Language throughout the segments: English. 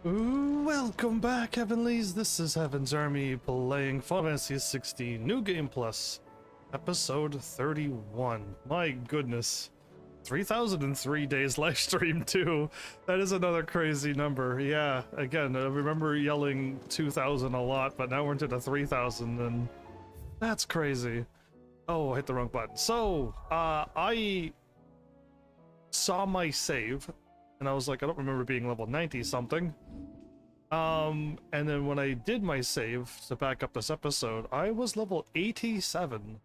Ooh, welcome back, Heavenlies. This is Heaven's Army playing Final Fantasy XVI New Game Plus, episode 31. My goodness. 3,003 days live stream too. That is another crazy number. Yeah, again, I remember yelling 2,000 a lot, but now we're into the 3,000 and that's crazy. Oh, I hit the wrong button. So, I saw my save and I was like, I don't remember being level 90 something. And then when I did my save to back up this episode, I was level 87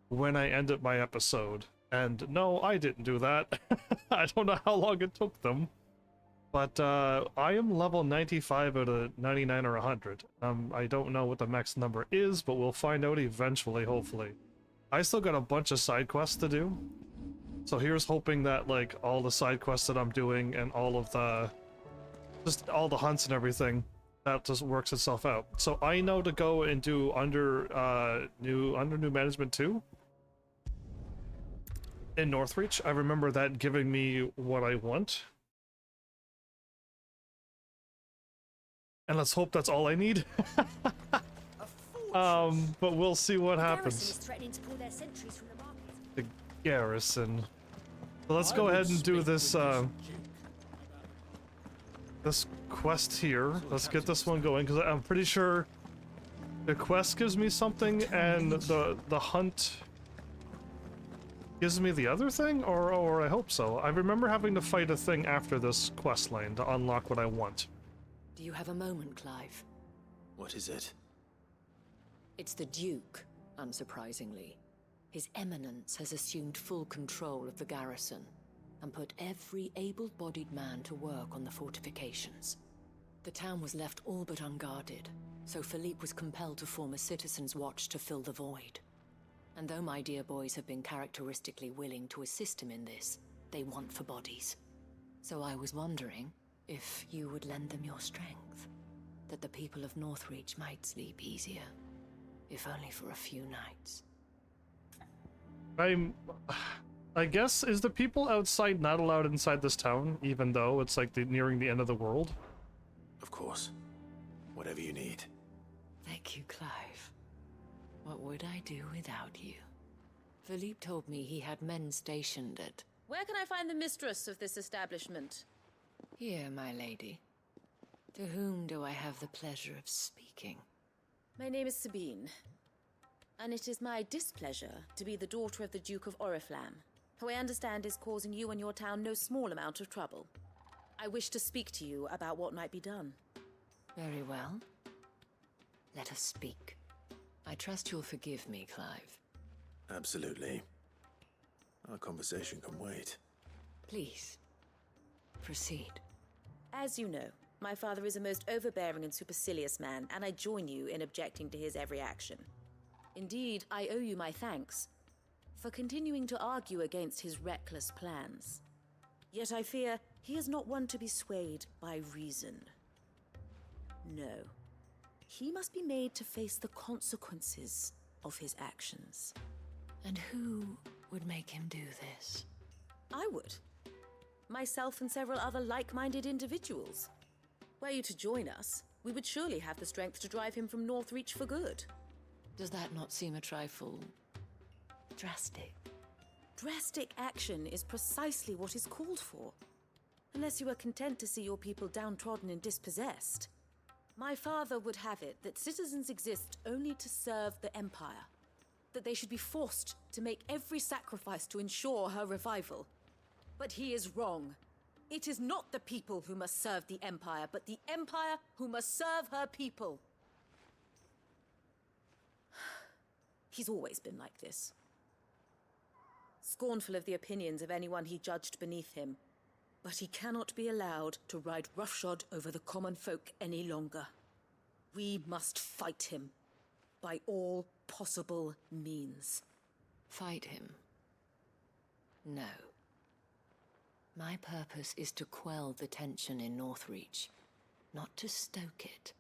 when I ended my episode. And no, I didn't do that. I don't know how long it took them. But I am level 95 out of 99 or 100. I don't know what the max number is, but we'll find out eventually, hopefully. I still got a bunch of side quests to do. So here's hoping that, like, all the side quests that I'm doing and all of the... just all the hunts and everything, that just works itself out. So I know to go and do under new management 2 in Northreach. I remember that giving me what I want. And let's hope that's all I need. But we'll see what happens. The garrison. So let's go ahead and do this this quest here. Let's get this one going, because I'm pretty sure the quest gives me something and the hunt gives me the other thing, or I hope so. I remember having to fight a thing after this quest line to unlock what I want. Do you have a moment, Clive? What is it? It's the Duke, unsurprisingly. His Eminence has assumed full control of the garrison and put every able-bodied man to work on the fortifications. The town was left all but unguarded, so Philippe was compelled to form a citizens' watch to fill the void. And though my dear boys have been characteristically willing to assist him in this, they want for bodies. So I was wondering if you would lend them your strength, that the people of Northreach might sleep easier, if only for a few nights. I guess, is the people outside not allowed inside this town, even though it's like nearing the end of the world? Of course. Whatever you need. Thank you, Clive. What would I do without you? Philippe told me he had men stationed at... Where can I find the mistress of this establishment? Here, my lady. To whom do I have the pleasure of speaking? My name is Sabine, and it is my displeasure to be the daughter of the Duke of Oriflamme, who I understand is causing you and your town no small amount of trouble. I wish to speak to you about what might be done. Very well. Let us speak. I trust you'll forgive me, Clive. Absolutely. Our conversation can wait. Please, proceed. As you know, my father is a most overbearing and supercilious man, and I join you in objecting to his every action. Indeed, I owe you my thanks for continuing to argue against his reckless plans. Yet I fear he is not one to be swayed by reason. No. He must be made to face the consequences of his actions. And who would make him do this? I would. Myself and several other like-minded individuals. Were you to join us, we would surely have the strength to drive him from Northreach for good. Does that not seem a trifle... drastic? Drastic action is precisely what is called for. Unless you are content to see your people downtrodden and dispossessed. My father would have it that citizens exist only to serve the Empire. That they should be forced to make every sacrifice to ensure her revival. But he is wrong. It is not the people who must serve the Empire, but the Empire who must serve her people. He's always been like this. Scornful of the opinions of anyone he judged beneath him. But he cannot be allowed to ride roughshod over the common folk any longer. We must fight him by all possible means. Fight him? No. My purpose is to quell the tension in Northreach, not to stoke it.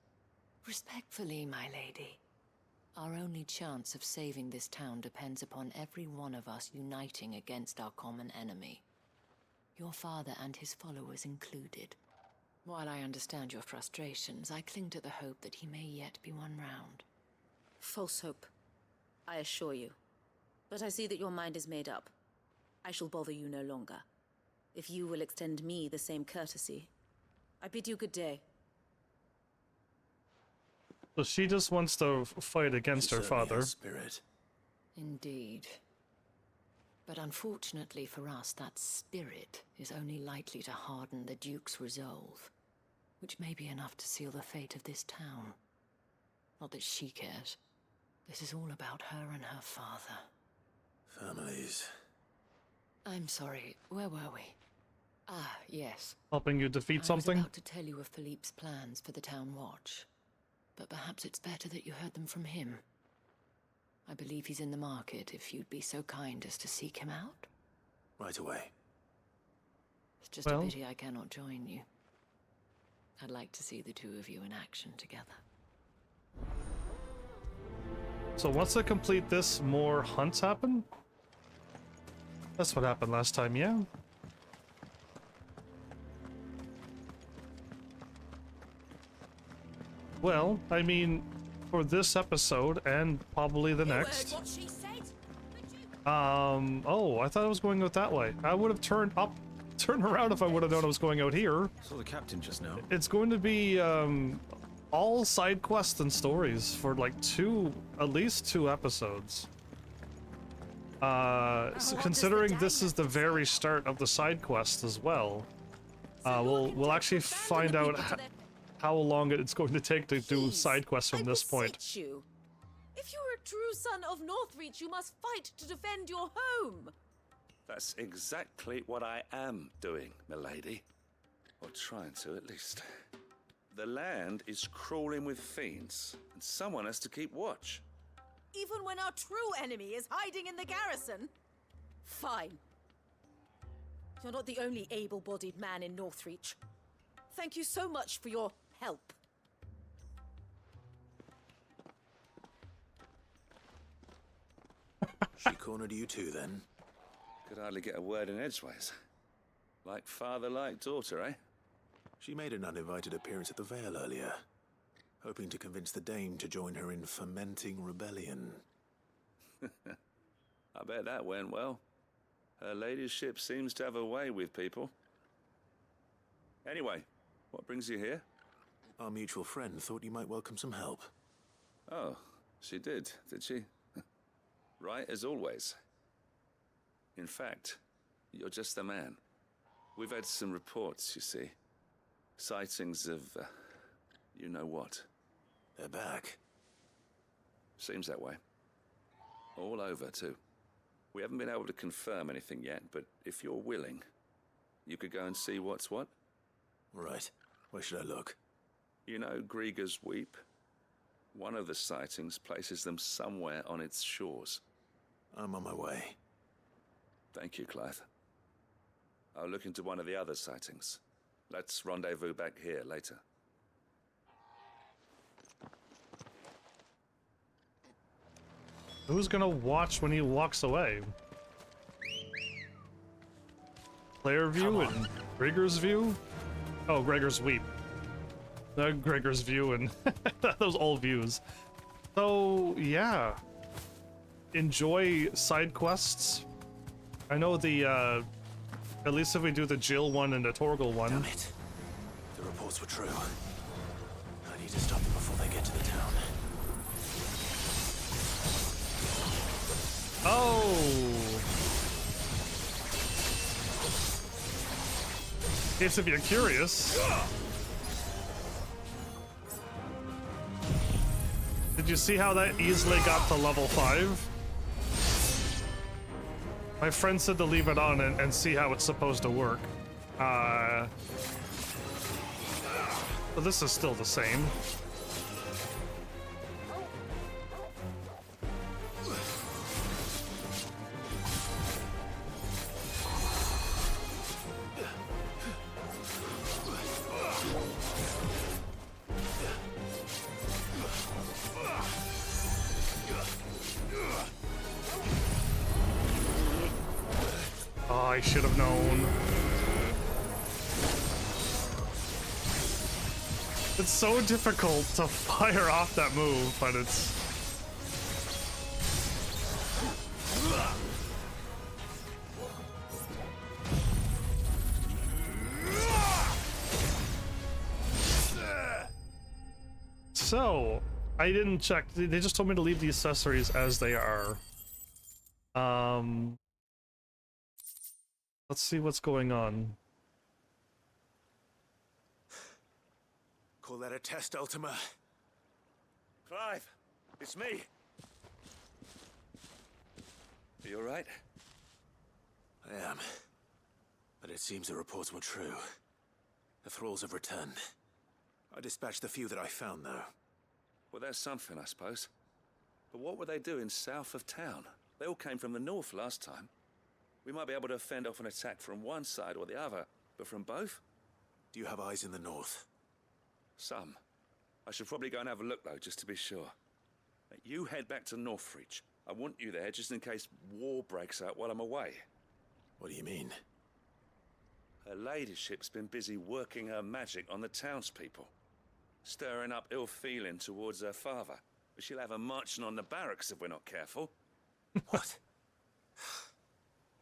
Respectfully, my lady. Our only chance of saving this town depends upon every one of us uniting against our common enemy. Your father and his followers included. While I understand your frustrations, I cling to the hope that he may yet be won round. False hope, I assure you. But I see that your mind is made up. I shall bother you no longer. If you will extend me the same courtesy, I bid you good day. So she just wants to fight against her Certainly father. has spirit. Indeed. But unfortunately for us, that spirit is only likely to harden the Duke's resolve, which may be enough to seal the fate of this town. Not that she cares. This is all about her and her father. Families. I'm sorry, where were we? Ah, yes. Helping you defeat I something? was about to tell you of Philippe's plans for the town watch. But perhaps it's better that you heard them from him. I believe he's in the market, if you'd be so kind as to seek him out. Right away. It's just Well- a pity I cannot join you. I'd like to see the two of you in action together. So once I complete this, more hunts happen? That's what happened last time, yeah? Well, I mean, for this episode and probably the next. What she said? Oh, I thought I was going out that way. I would have turned around if I would have known I was going out here. Saw the captain just now. It's going to be, all side quests and stories for like at least two episodes. So considering this is the very start of the side quest as well, we'll actually find out how long it's going to take to do side quests from this point. You. If you're a true son of Northreach, you must fight to defend your home. That's exactly what I am doing, milady. Or trying to, at least. The land is crawling with fiends, and someone has to keep watch. Even when our true enemy is hiding in the garrison? Fine. You're not the only able-bodied man in Northreach. Thank you so much for your help. She cornered you too, then? Could hardly get a word in edgeways. Like father, like daughter, eh? She made an uninvited appearance at the Vale earlier, hoping to convince the Dame to join her in fomenting rebellion. I bet that went well. Her ladyship seems to have a way with people. Anyway, what brings you here? Our mutual friend thought you might welcome some help. Oh, she did she? Right as always. In fact, you're just the man. We've had some reports, you see. Sightings of, you know what. They're back. Seems that way. All over, too. We haven't been able to confirm anything yet, but if you're willing, you could go and see what's what. Right. Where should I look? You know Grieger's Weep? One of the sightings places them somewhere on its shores. I'm on my way. Thank you, Clive. I'll look into one of the other sightings. Let's rendezvous back here later. Who's gonna watch when he walks away? Player view and Gregor's view? Oh, Gregor's Weep. Gregor's view and those old views. So, yeah. Enjoy side quests. I know the, at least if we do the Jill one and the Torgal one. Damn it. The reports were true. I need to stop them before they get to the town. Oh! In case if you're curious. Did you see how that easily got to level 5? My friend said to leave it on and see how it's supposed to work. But this is still the same. Oh, I should have known. It's so difficult to fire off that move, but it's... So, I didn't check. They just told me to leave the accessories as they are. Let's see what's going on. Call that a test, Ultima? Clive, it's me. Are you all right? I am. But it seems the reports were true. The thralls have returned. I dispatched the few that I found, though. Well, that's something, I suppose. But what were they doing south of town? They all came from the north last time. We might be able to fend off an attack from one side or the other, but from both? Do you have eyes in the north? Some. I should probably go and have a look, though, just to be sure. You head back to Northreach. I want you there just in case war breaks out while I'm away. What do you mean? Her ladyship's been busy working her magic on the townspeople, stirring up ill feeling towards her father. But she'll have her marching on the barracks if we're not careful. What?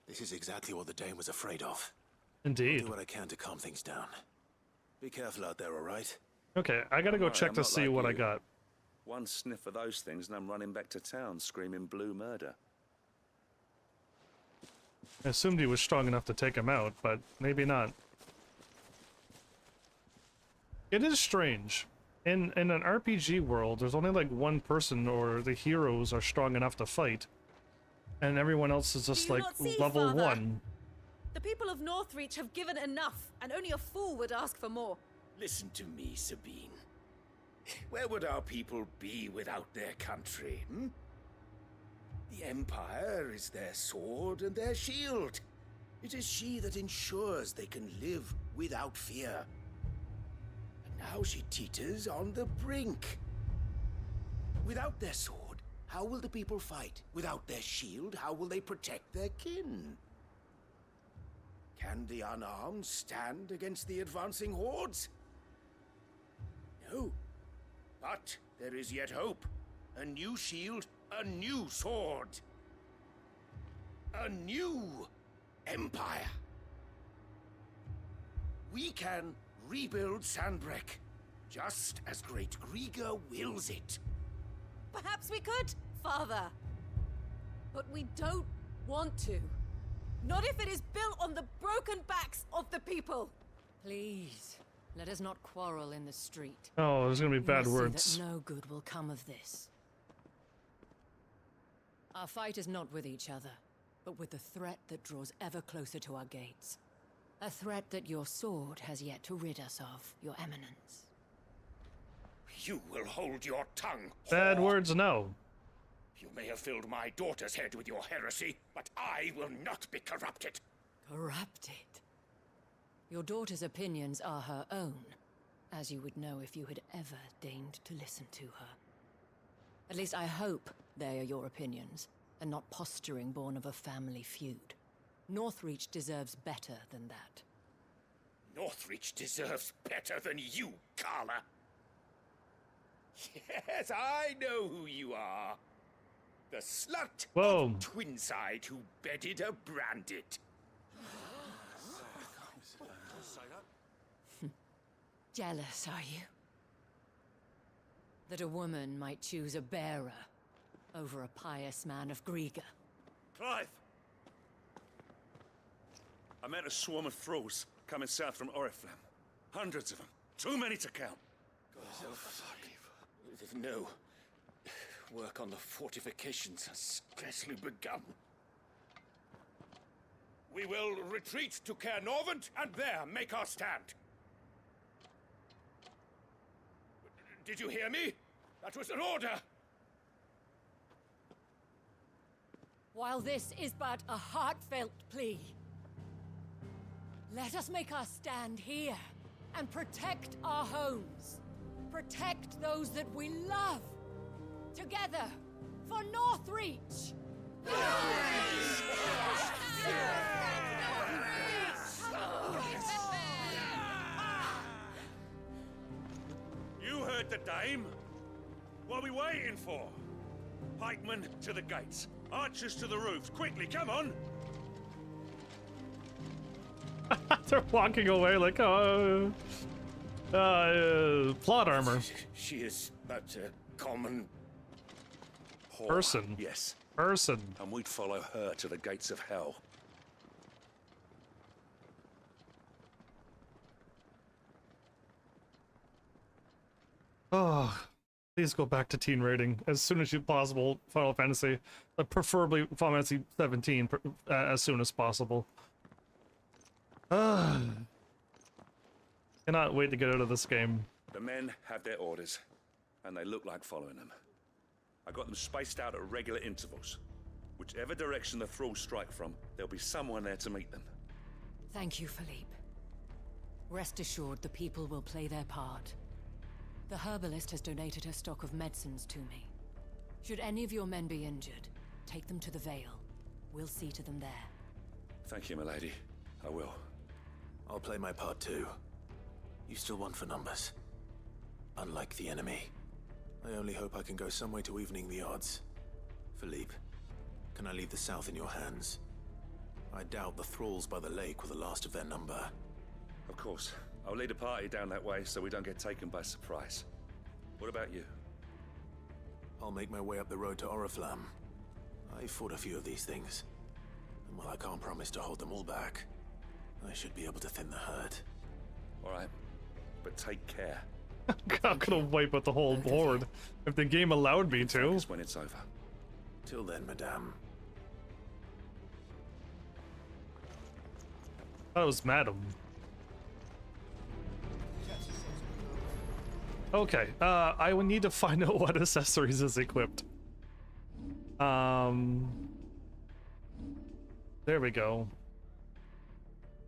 This is exactly what the Dame was afraid of. Indeed. I'll do what I can to calm things down. Be careful out there, all right? Okay, I gotta go Alright, check I'm to not see like what I you. got. One sniff of those things and I'm running back to town screaming blue murder. I assumed he was strong enough to take him out, but maybe not. It is strange. In an RPG world, there's only like one person or the heroes are strong enough to fight. And everyone else is just Do you like not see, level Father? 1. The people of Northreach have given enough, and only a fool would ask for more. Listen to me, Sabine. Where would our people be without their country, hmm? The Empire is their sword and their shield. It is she that ensures they can live without fear. And now she teeters on the brink. Without their sword, how will the people fight? Without their shield, how will they protect their kin? Can the unarmed stand against the advancing hordes? No. But there is yet hope. A new shield, a new sword. A new empire. We can rebuild Sandbreck, just as Great Grieger wills it. Perhaps we could, Father. But we don't want to. Not if it is built on the broken backs of the people. Please, let us not quarrel in the street. Oh, there's gonna be You bad must see words. that no good will come of this. Our fight is not with each other, but with the threat that draws ever closer to our gates. A threat that your sword has yet to rid us of, Your Eminence. You will hold your tongue. Bad whore. words, no. You may have filled my daughter's head with your heresy, but I will not be corrupted. Corrupted. Your daughter's opinions are her own, as you would know if you had ever deigned to listen to her. At least I hope they are your opinions, and not posturing born of a family feud. Northreach deserves better than that. Northreach deserves better than you, Carla. Yes, I know who you are. The slut Whoa. of Twinside who bedded a Branded. Jealous, are you? That a woman might choose a bearer over a pious man of Grieger. Clive! I met a swarm of thralls coming south from Oriflamme. Hundreds of them. Too many to count. No. Work on the fortifications has scarcely begun. We will retreat to Caer Norvent and there make our stand. Did you hear me? That was an order. While this is but a heartfelt plea, let us make our stand here and protect our homes. Protect those that we love. Together, for Northreach! murdered the dame? What are we waiting for? Pikemen to the gates. Archers to the roofs. Quickly, come on! They're walking away like, plot armor. She is but a common Whore. Person. Yes. Person. And we'd follow her to the gates of hell. Oh, please go back to teen rating as soon as you possible. Final Fantasy, preferably Final Fantasy 17, as soon as possible. Cannot wait to get out of this game. The men have their orders, and they look like following them. I got them spaced out at regular intervals. Whichever direction the thralls strike from, there'll be someone there to meet them. Thank you, Philippe. Rest assured the people will play their part. The herbalist has donated her stock of medicines to me. Should any of your men be injured, take them to the Vale. We'll see to them there. Thank you, milady. I will. I'll play my part too. You still want for numbers. Unlike the enemy. I only hope I can go some way to evening the odds. Philippe, can I leave the south in your hands? I doubt the thralls by the lake were the last of their number. Of course. I'll lead a party down that way so we don't get taken by surprise. What about you? I'll make my way up the road to Oriflamme. I fought a few of these things. And while I can't promise to hold them all back, I should be able to thin the herd. Alright. But take care. I'm gonna wipe out the whole board if the game allowed me to. Focus when it's over. Till then, madame. That was madam. Okay, I would need to find out what accessories is equipped. There we go.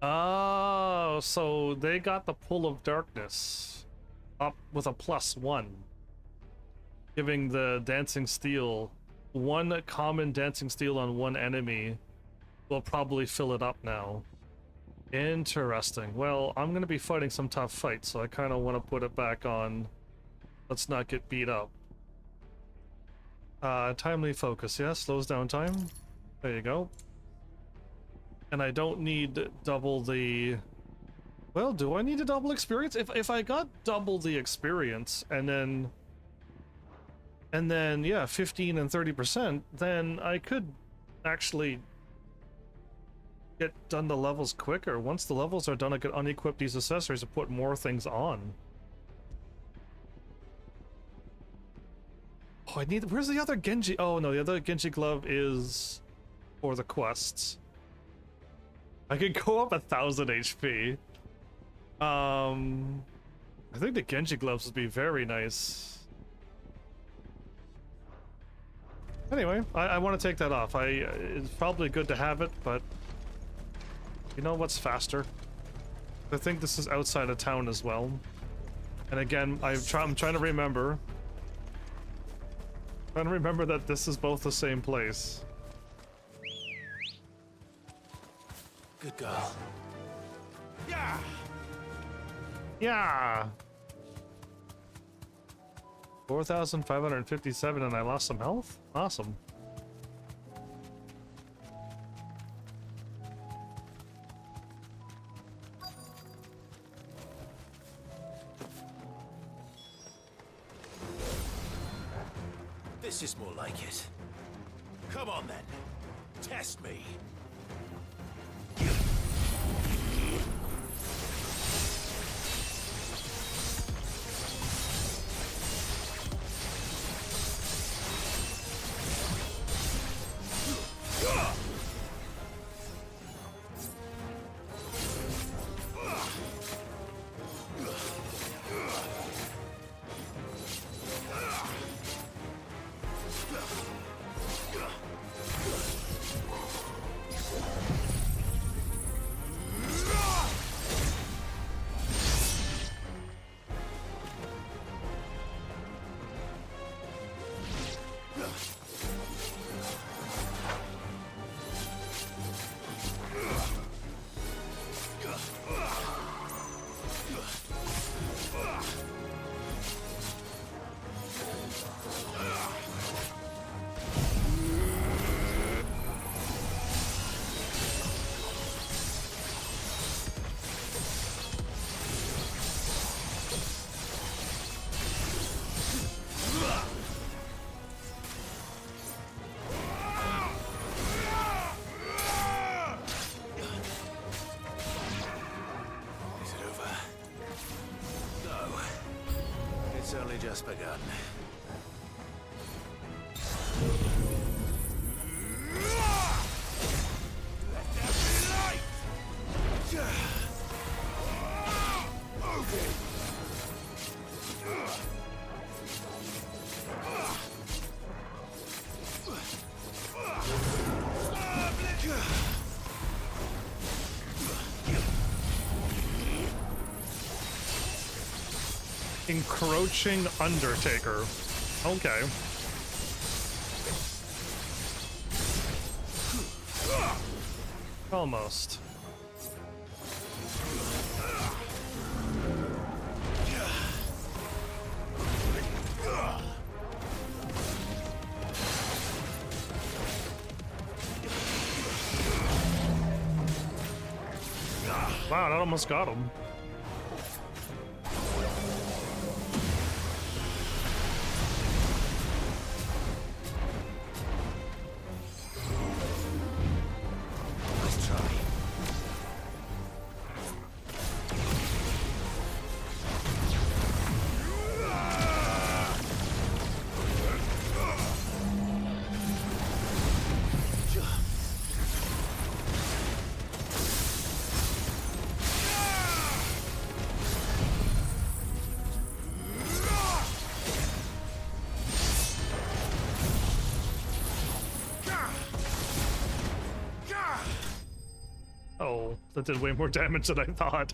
Oh, so they got the Pull of Darkness up with a +1, giving the Dancing Steel one common Dancing Steel on one enemy. Will probably fill it up now. Interesting. Well, I'm gonna be fighting some tough fights, so I kind of want to put it back on. Let's not get beat up. Timely focus, yeah, slows down time. There you go. And I don't need double the... Well, do I need a double experience? If I got double the experience and then yeah, 15 and 30%, then I could actually get done the levels quicker. Once the levels are done, I could unequip these accessories and put more things on. Oh, I need... Where's the other Genji? Oh, no, the other Genji glove is for the quests. I could go up 1,000 HP. I think the Genji gloves would be very nice. Anyway, I want to take that off. It's probably good to have it, but you know what's faster? I think this is outside of town as well. And again, I'm trying to remember. Trying to remember that this is both the same place. Good girl. Yeah! Yeah! 4,557 and I lost some health? Awesome. This is more like it. Come on then. Test me. only just begun. Let there be light! Okay. Encroaching Undertaker. Okay. Almost. Wow, that almost got him. Oh, that did way more damage than I thought.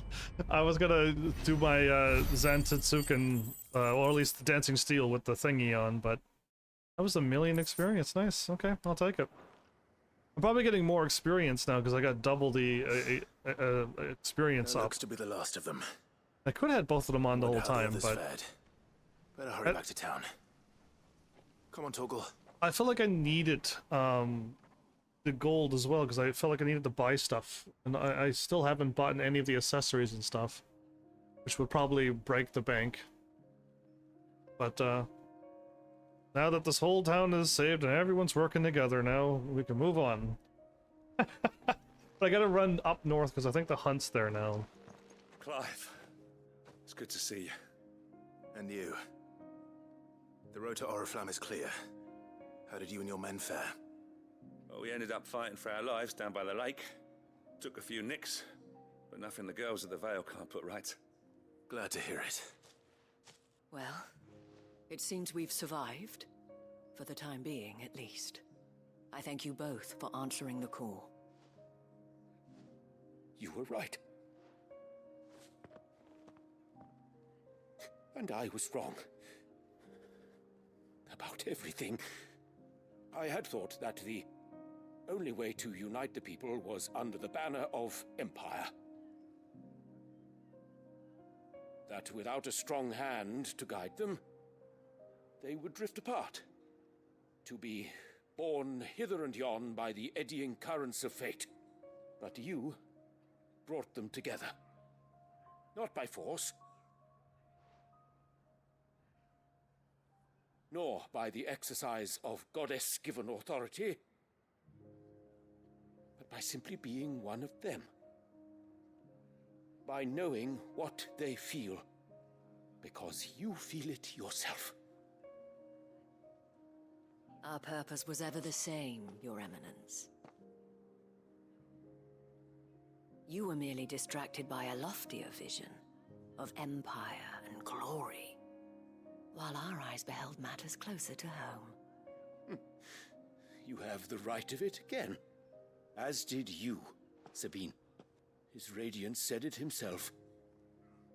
I was gonna do my Zantetsuken, or at least the Dancing Steel with the thingy on, but that was 1,000,000 experience. Nice. Okay, I'll take it. I'm probably getting more experience now because I got double the experience That up. looks to be the last of them. I could have had both of them on the whole Wonder how time, others but fared. Better hurry back to town. Come on, Torgal. I feel like I needed the gold as well because I felt like I needed to buy stuff, and I still haven't bought any of the accessories and stuff, which would probably break the bank. But now that this whole town is saved and everyone's working together, now we can move on. But I gotta run up north because I think the hunt's there now. Clive, it's good to see you. And you. The road to Oriflamme is clear. How did you and your men fare? Well, we ended up fighting for our lives down by the lake. Took a few nicks, but nothing the girls at the Vale can't put right. Glad to hear it. Well, it seems we've survived. For the time being, at least. I thank you both for answering the call. You were right. And I was wrong. About everything. I had thought that the only way to unite the people was under the banner of Empire. That without a strong hand to guide them, they would drift apart. To be borne hither and yon by the eddying currents of fate. But you brought them together. Not by force, nor by the exercise of goddess-given authority, but by simply being one of them. By knowing what they feel, because you feel it yourself. Our purpose was ever the same, Your Eminence. You were merely distracted by a loftier vision of empire and glory, while our eyes beheld matters closer to home. You have the right of it again. As did you, Sabine. His Radiance said it himself.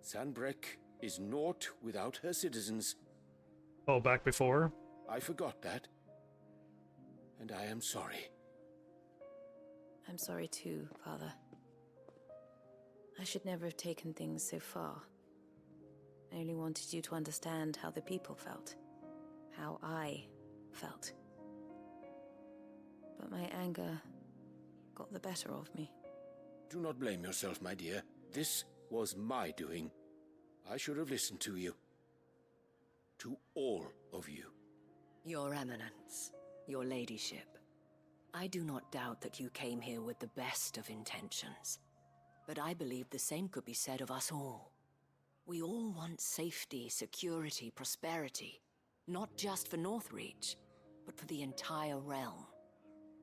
Sanbreque is naught without her citizens. Oh, back before? I forgot that. And I am sorry. I'm sorry too, Father. I should never have taken things so far. I only wanted you to understand how the people felt. How I felt. But my anger got the better of me. Do not blame yourself, my dear. This was my doing. I should have listened to you. To all of you. Your Eminence, your Ladyship, I do not doubt that you came here with the best of intentions. But I believe the same could be said of us all. We all want safety, security, prosperity. Not just for Northreach, but for the entire realm.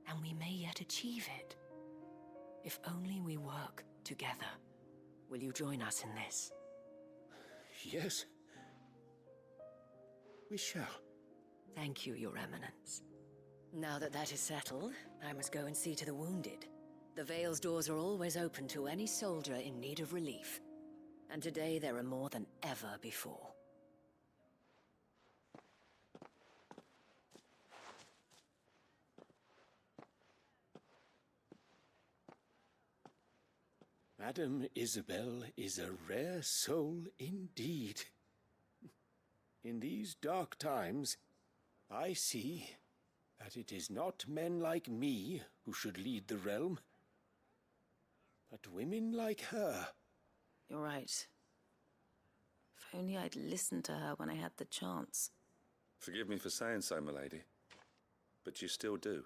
And we may yet achieve it. If only we work together. Will you join us in this? Yes. We shall. Thank you, Your Eminence. Now that that is settled, I must go and see to the wounded. The Vale's doors are always open to any soldier in need of relief. And today there are more than ever before. Madame Isabel is a rare soul indeed. In these dark times, I see that it is not men like me who should lead the realm, but women like her. You're right. If only I'd listened to her when I had the chance. Forgive me for saying so, milady, but you still do.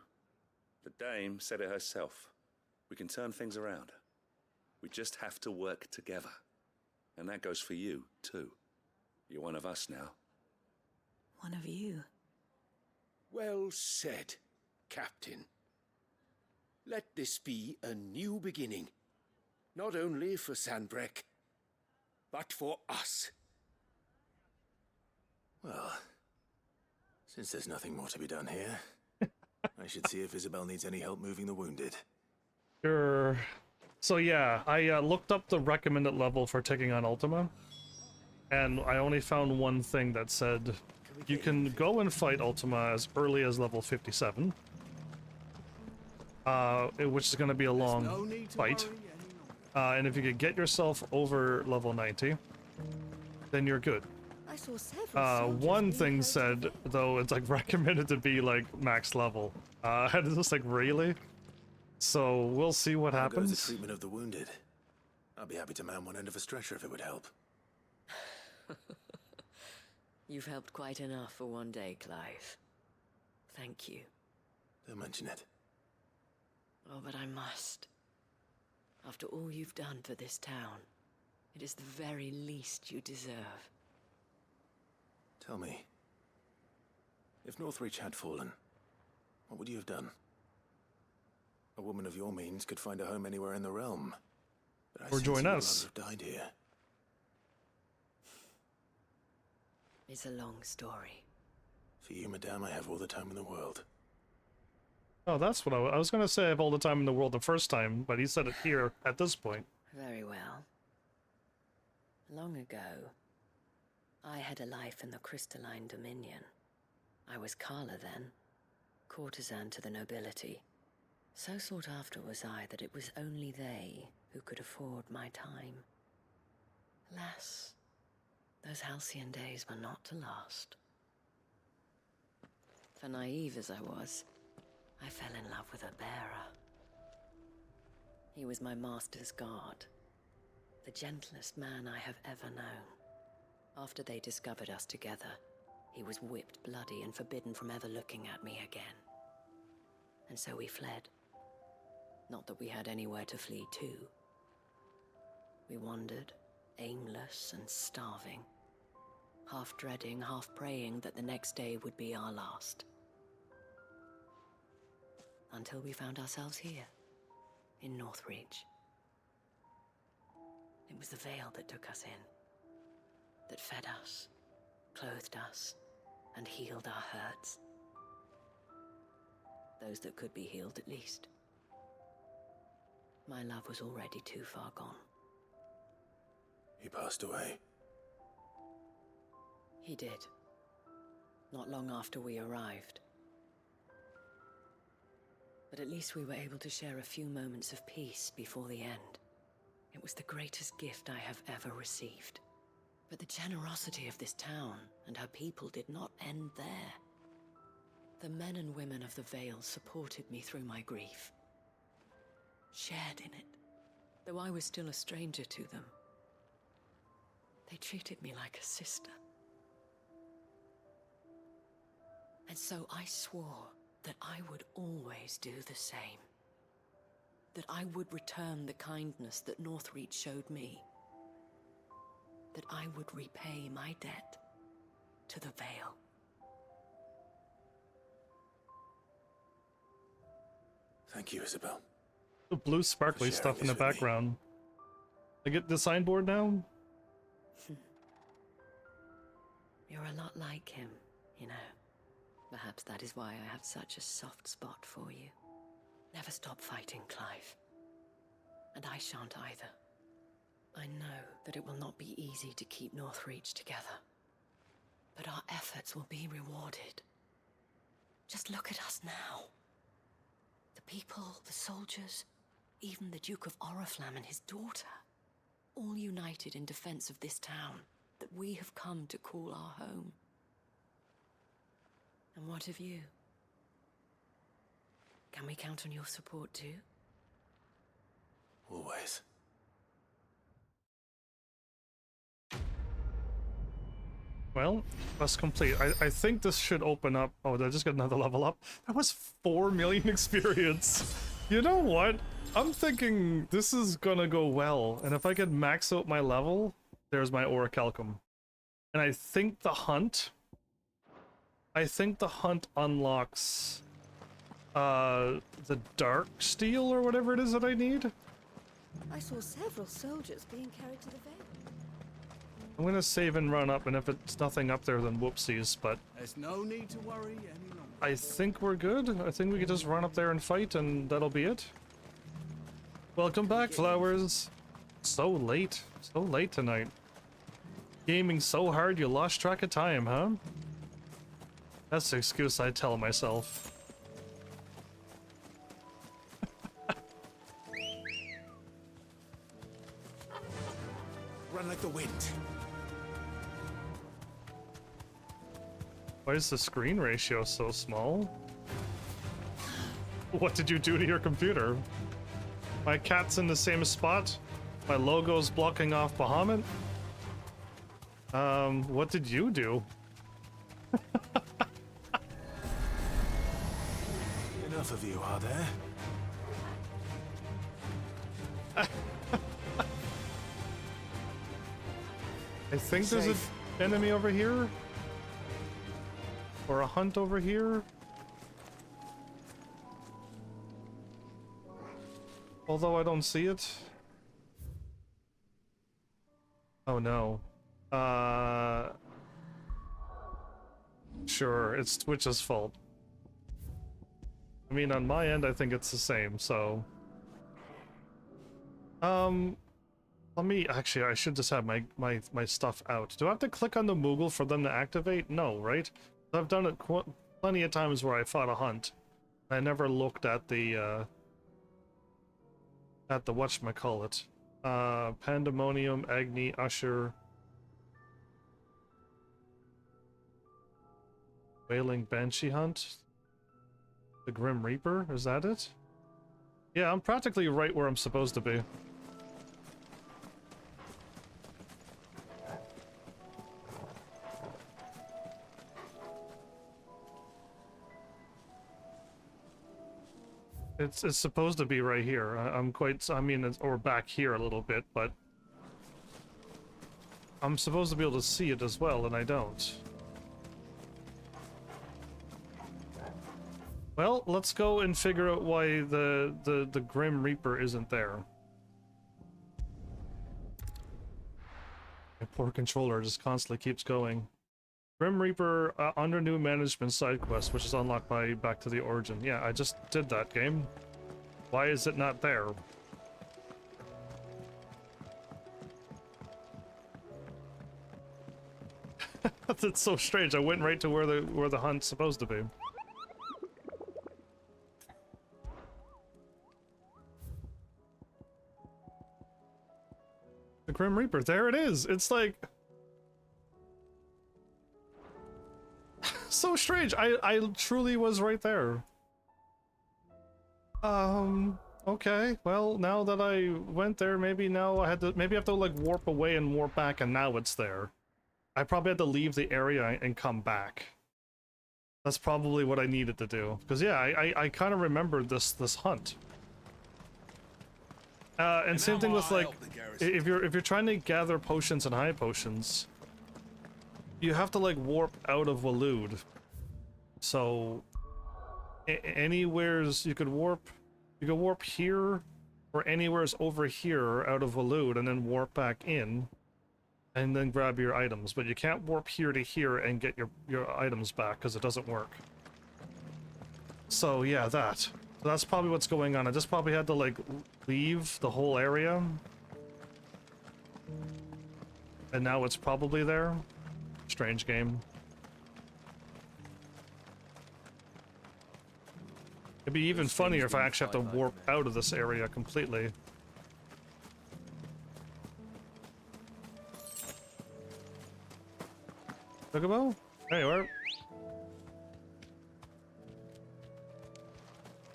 The Dame said it herself. We can turn things around. We just have to work together. And that goes for you, too. You're one of us now. One of you. Well said, Captain. Let this be a new beginning. Not only for Sanbreque, but for us. Well, since there's nothing more to be done here, I should see if Isabel needs any help moving the wounded. Sure. So yeah, I looked up the recommended level for taking on Ultima, and I only found one thing that said you can go and fight Ultima as early as level 57, which is going to be a long fight. And if you could get yourself over level 90, then you're good. I saw several One thing said, though, it's like recommended to be like max level. And it's just like, really? So we'll see what How goes the happens. treatment of the wounded? I'll be happy to man one end of a stretcher if it would help. You've helped quite enough for one day, Clive. Thank you. Don't mention it. Oh, but I must. After all you've done for this town, it is the very least you deserve. Tell me, if Northreach had fallen, what would you have done? A woman of your means could find a home anywhere in the realm. But I Or sense join you would us. rather have died here. It's a long story. For you, madame, I have all the time in the world. Oh, that's what I was going to say. I have all the time in the world the first time, but he said it here at this point. Very well. Long ago, I had a life in the Crystalline Dominion. I was Carla then, courtesan to the nobility. So sought after was I that it was only they who could afford my time. Alas, those halcyon days were not to last. For naive as I was, I fell in love with a bearer. He was my master's guard, the gentlest man I have ever known. After they discovered us together, he was whipped bloody and forbidden from ever looking at me again. And so we fled. Not that we had anywhere to flee to. We wandered, aimless and starving, half dreading, half praying that the next day would be our last. Until we found ourselves here, in Northreach. It was the Vale that took us in, that fed us, clothed us, and healed our hurts. Those that could be healed, at least. My love was already too far gone. He passed away. He did. Not long after we arrived. But at least we were able to share a few moments of peace before the end. It was the greatest gift I have ever received. But the generosity of this town and her people did not end there. The men and women of the Vale supported me through my grief. Shared in it, though I was still a stranger to them. They treated me like a sister. And so I swore that I would always do the same. That I would return the kindness that Northreach showed me. that I would repay my debt to the Veil. Thank you, Isabel. The blue sparkly For stuff sharing in the this with me. background. I get the signboard now? You're a lot like him, you know. Perhaps that is why I have such a soft spot for you. Never stop fighting, Clive. And I shan't either. I know that it will not be easy to keep Northreach together. But our efforts will be rewarded. Just look at us now. The people, the soldiers, even the Duke of Oriflamme and his daughter, all united in defense of this town that we have come to call our home. And what of you? Can we count on your support too? Always. Well, quest complete. I think this should open up. Oh, did I just get another level up? That was 4 million experience. You know what? I'm thinking this is gonna go well. And if I can max out my level, there's my Orichalcum. And I think the hunt unlocks the dark steel or whatever it is that I need. I saw several soldiers being carried to the Veil. I'm gonna save and run up, and if it's nothing up there, then whoopsies, but There's no need to worry any longer. I think we're good. I think we can just run up there and fight, and that'll be it. Welcome back, Flowers. So late tonight. Gaming so hard you lost track of time, huh? That's the excuse I tell myself. Run like the wind. Why is the screen ratio so small? What did you do to your computer? My cat's in the same spot. My logo's blocking off Bahamut. What did you do? Enough of you, are there? I think there's an enemy over here. Or a hunt over here. Although I don't see it. Oh no. Sure, it's Twitch's fault. I mean, on my end, I think it's the same, so... Let me... Actually, I should just have my stuff out. Do I have to click on the Moogle for them to activate? No, right? I've done it plenty of times where I fought a hunt. I never looked at the whatchamacallit. Pandemonium, Agni, Usher... Wailing Banshee Hunt? The Grim Reaper? Is that it? Yeah, I'm practically right where I'm supposed to be. It's supposed to be right here. I'm quite... I mean, or back here a little bit, but... I'm supposed to be able to see it as well, and I don't. Well, let's go and figure out why the Grim Reaper isn't there. My poor controller just constantly keeps going. Grim Reaper under new management side quest, which is unlocked by Back to the Origin. Yeah, I just did that game. Why is it not there? That's so strange. I went right to where the hunt's supposed to be. The Grim Reaper, there it is. It's like so strange. I truly was right there. Okay. Well, now that I went there, maybe now I have to like warp away and warp back, and now it's there. I probably had to leave the area and come back. That's probably what I needed to do. Because yeah, I kind of remembered this hunt. And same thing with like, if you're trying to gather potions and high potions, you have to like warp out of Waloed. So anywhere's you could warp here or anywhere's over here out of Waloed and then warp back in and then grab your items, but you can't warp here to here and get your items back because it doesn't work. So yeah, that's probably what's going on. I just probably had to like leave the whole area and now it's probably there. Strange game. It'd be even funnier if I actually have to warp out of this area completely. Chocobo? There you are.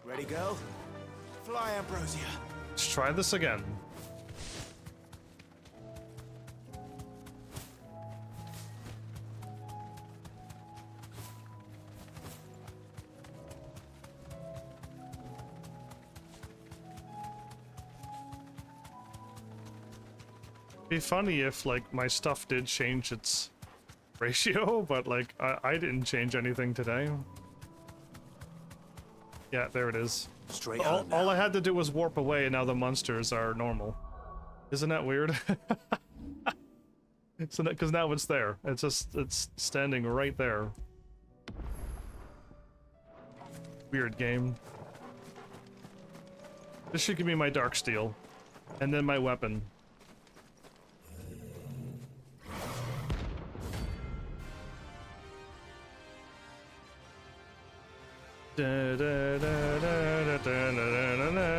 Ready, girl? Fly, Ambrosia. Let's try this again. Be funny if like my stuff did change its ratio, but like I didn't change anything today. Yeah, there it is. Straight all I had to do was warp away and now the monsters are normal. Isn't that weird? So because now it's there. It's standing right there. Weird game. This should give me my dark steel. And then my weapon. Da, da, da, da, da, da, da, da.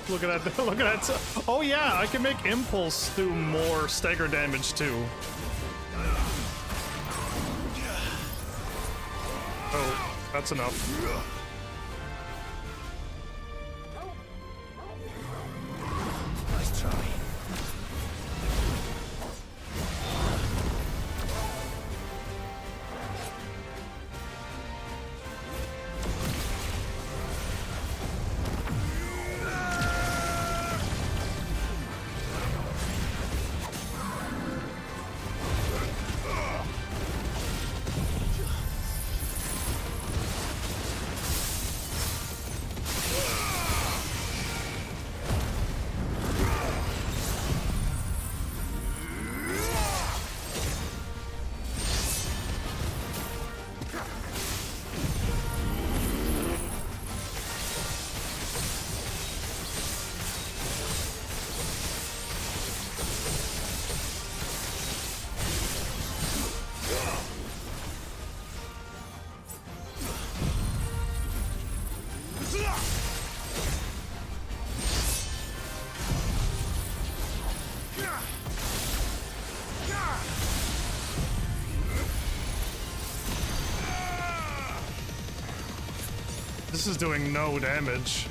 Look at that, look at that. Oh yeah, I can make Impulse do more stagger damage too. Oh, that's enough. Nice try. This is doing no damage.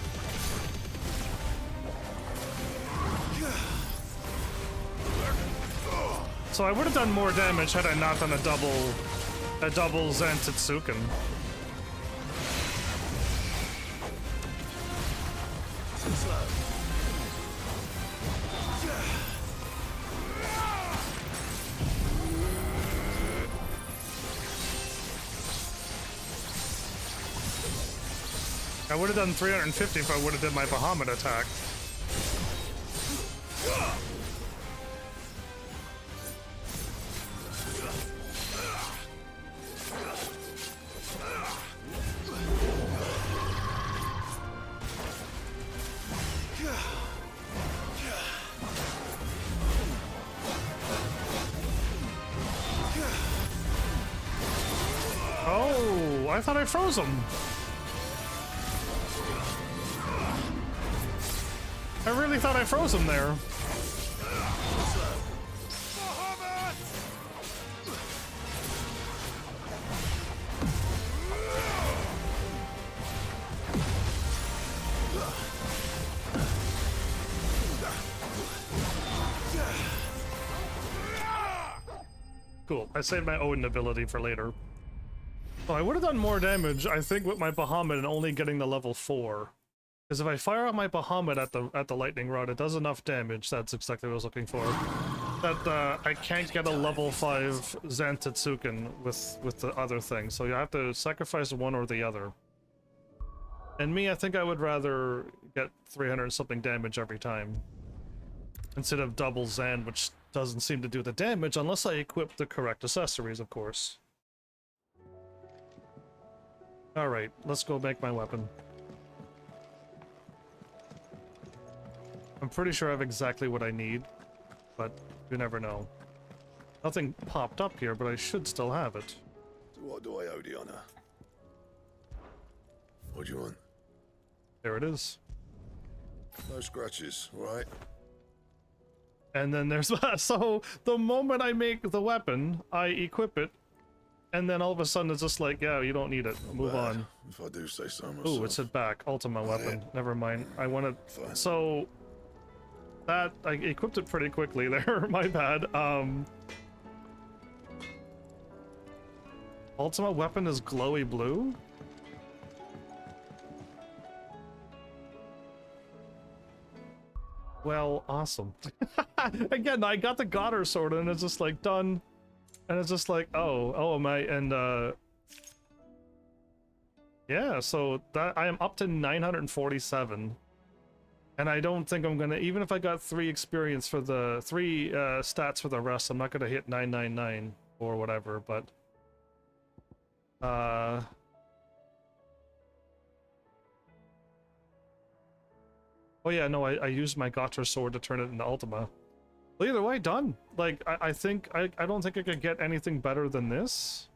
So I would have done more damage had I not done a double Zantetsuken. I would have done 350 if I would have did my Bahamut attack. Oh, I thought I froze him. I really thought I froze him there. Cool. I saved my Odin ability for later. Oh, I would have done more damage, I think, with my Bahamut and only getting the level 4. Because if I fire out my Bahamut at the lightning rod, it does enough damage. That's exactly what I was looking for. That I can't get a level 5 Zantetsuken with the other thing. So you have to sacrifice one or the other. And me, I think I would rather get 300 something damage every time. Instead of double Zan, which doesn't seem to do the damage unless I equip the correct accessories, of course. Alright, let's go make my weapon. I'm pretty sure I have exactly what I need, but you never know. Nothing popped up here, but I should still have it. What do I owe the honor? What do you want? There it is. No scratches, right? And then there's so the moment I make the weapon, I equip it, and then all of a sudden it's just like, yeah, you don't need it. Move on. If I do say so myself. Ooh, it's at back. Ultima weapon. Never mind. I wanted. So that I equipped it pretty quickly there. My bad. Ultima weapon is glowy blue. Well, awesome. Again, I got the Goddard sword and it's just like done. And it's just like, oh, am I, and yeah, so that I am up to 947. And I don't think I'm gonna, even if I got 3 experience for the 3 stats for the rest, I'm not gonna hit 999 or whatever, but oh yeah, no, I used my Gotcha sword to turn it into Ultima. Well, either way, done. Like, I think, I don't think I could get anything better than this.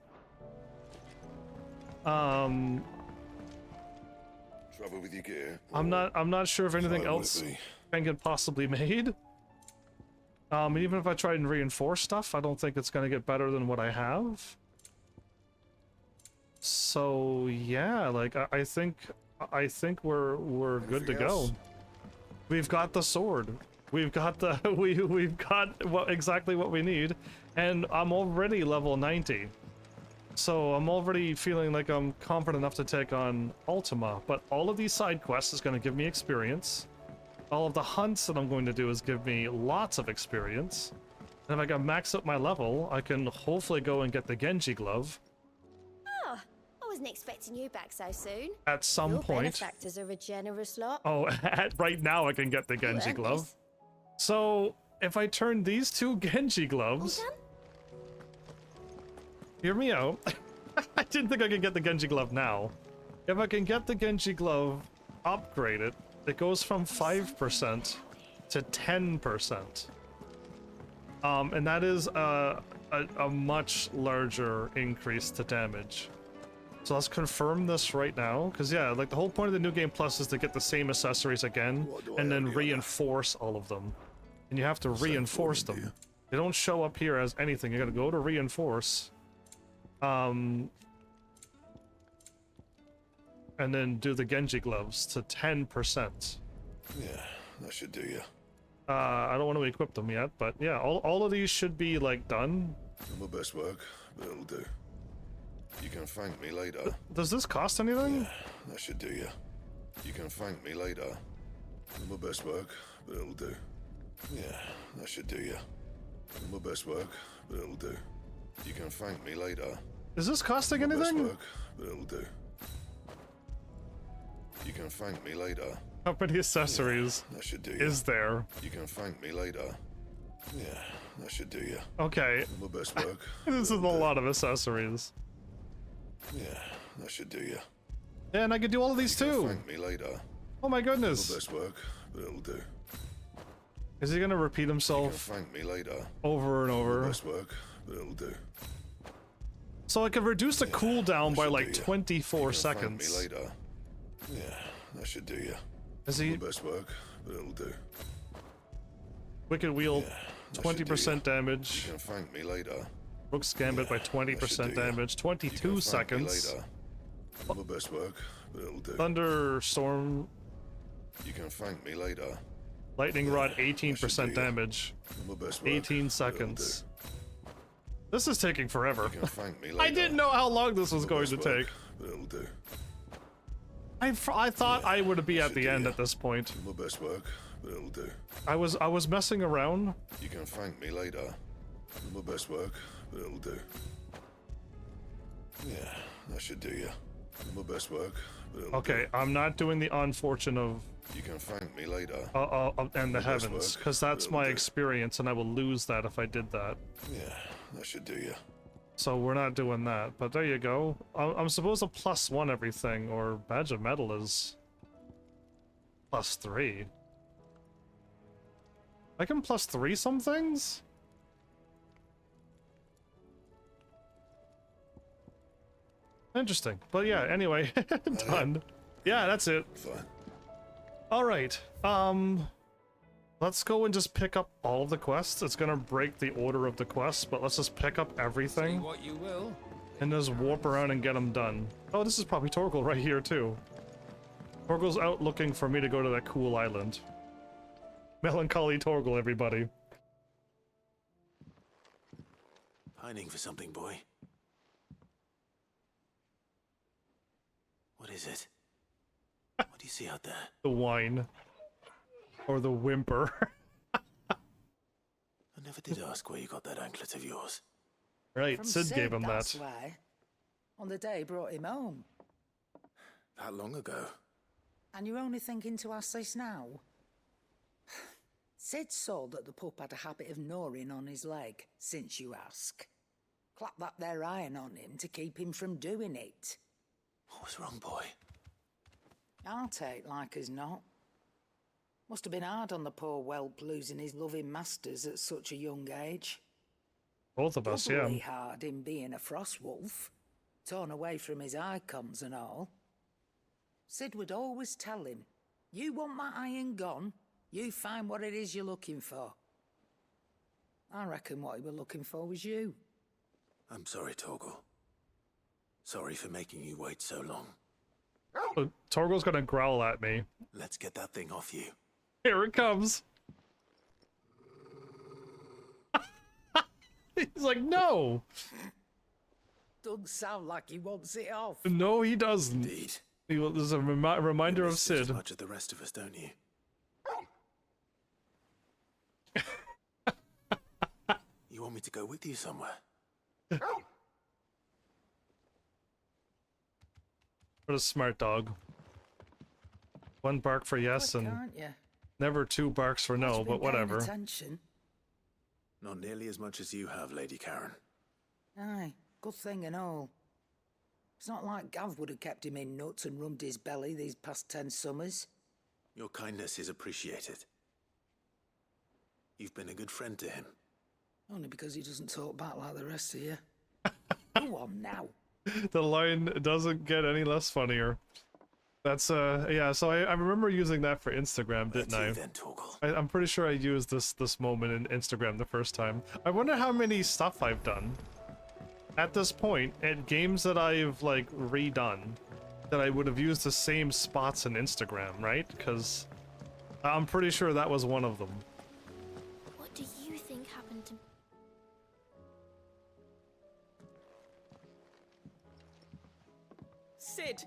Trouble with your gear? I'm not sure if anything else can get possibly made. Even if I try and reinforce stuff, I don't think it's gonna get better than what I have. So yeah, like I think we're good to go. We've got the sword. We've got the we've got exactly what we need, and I'm already level 90. So I'm already feeling like I'm confident enough to take on Ultima, but all of these side quests is going to give me experience. All of the hunts that I'm going to do is give me lots of experience. And if I can max up my level, I can hopefully go and get the Genji glove. Oh, I wasn't expecting you back so soon. At some Your point. benefactors are a generous lot. Oh, right now I can get the Genji glove. So if I turn these 2 Genji gloves... Hear me out. I didn't think I could get the Genji glove now. If I can get the Genji glove upgraded, it goes from 5% to 10%. And that is a much larger increase to damage. So let's confirm this right now, because yeah, like the whole point of the New Game Plus is to get the same accessories again, and then reinforce all of them. And you have to reinforce them. They don't show up here as anything. You gotta go to reinforce. And then do the Genji gloves to 10%. Yeah, that should do you. I don't want to equip them yet, but yeah, all of these should be like done. My best work, but it'll do. You can thank me later. Does this cost anything? Yeah, that should do you. You can thank me later. My best work, but it'll do. Yeah, that should do you. My best work, but it'll do. You can thank me later. Is this costing My anything? best work, but it'll do. You can thank me later. How many accessories that should do you. is there? You can thank me later. Yeah, that should do you. Okay. My best work. This is a lot of accessories. Yeah, that should do you. Yeah, and I could do all of these too. Thank me later. Oh my goodness. My best work, but it'll do. Is he gonna repeat You himself can thank me later. over and over? My best work, but it'll do. So I can reduce the cooldown by should like do ya. 24 You can thank seconds. me later. Yeah, that should do you. Is he? My best work, but it'll do. Wicked Wheel, Yeah, that should do 20% ya. damage. You can thank me later. Rook's Gambit by that should 20% do ya. damage. You 22 can thank me seconds. later. My best work, but it'll do. Thunderstorm, You can thank me later. Lightning Rod, that should 18% do ya. damage. My best work, 18 but seconds. This is taking forever. You can thank me later. I didn't know how long this was My going best to work, take. but it'll do. I thought I would be that at should the do end ya. at this point. My best work, but it'll do. I was messing around. You can thank me later. My best work, but it'll do. Yeah, that should do you. My best work, but it'll Okay, do. I'm not doing the unfortunate of You can thank me later. and the My best heavens, work, because that's it'll my do. experience, and I will lose that if I did that. Yeah, that should do you. So we're not doing that. But there you go. I'm supposed to +1 everything, or Badge of Metal is +3. I can +3 some things? Interesting. But yeah, anyway, done. Yeah, that's it. Fine. Alright, let's go and just pick up all of the quests. It's gonna break the order of the quests, but let's just pick up everything. What you will. And just warp around and get them done. Oh, this is probably Torgal right here, too. Torgal's out looking for me to go to that cool island. Melancholy Torgal, everybody. Pining for something, boy. What is it? What do you see out there? The whine. Or the whimper. I never did ask where you got that anklet of yours. Right, From Sid gave him that. that's why. On the day he brought him home. That long ago? And you're only thinking to ask this now? Sid saw that the pup had a habit of gnawing on his leg, since you ask. Clap that there iron on him to keep him from doing it. What was wrong, boy? I'll take like as not. Must have been hard on the poor whelp losing his loving masters at such a young age. Both of us, yeah. Doubly hard in being a frost wolf, torn away from his icons and all. Sid would always tell him, you want that iron gone, you find what it is you're looking for. I reckon what he were looking for was you. I'm sorry, Torgal. Sorry for making you wait so long. Oh, Torgal's gonna growl at me. Let's get that thing off you. Here it comes. He's like, no. Doesn't sound like he wants it off. No, he doesn't. Indeed. There's a reminder You of miss it as Sid. much as the rest of us, don't you? You want me to go with you somewhere? What a smart dog. One bark for yes Quick, and aren't you? never two barks for no, Must have but been paying whatever. attention. Not nearly as much as you have, Lady Karen. Aye, good thing and all. It's not like Gav would have kept him in nuts and rubbed his belly these past 10 summers. Your kindness is appreciated. You've been a good friend to him. Only because he doesn't talk back like the rest of you. Go on now. The line doesn't get any less funnier. That's yeah, so I remember using that for Instagram, didn't That's I? you then, Torgal. I'm pretty sure I used this moment in Instagram the first time. I wonder how many stuff I've done at this point, at games that I've like redone, that I would have used the same spots in Instagram, right? Because I'm pretty sure that was one of them. What do you think happened to... Sid,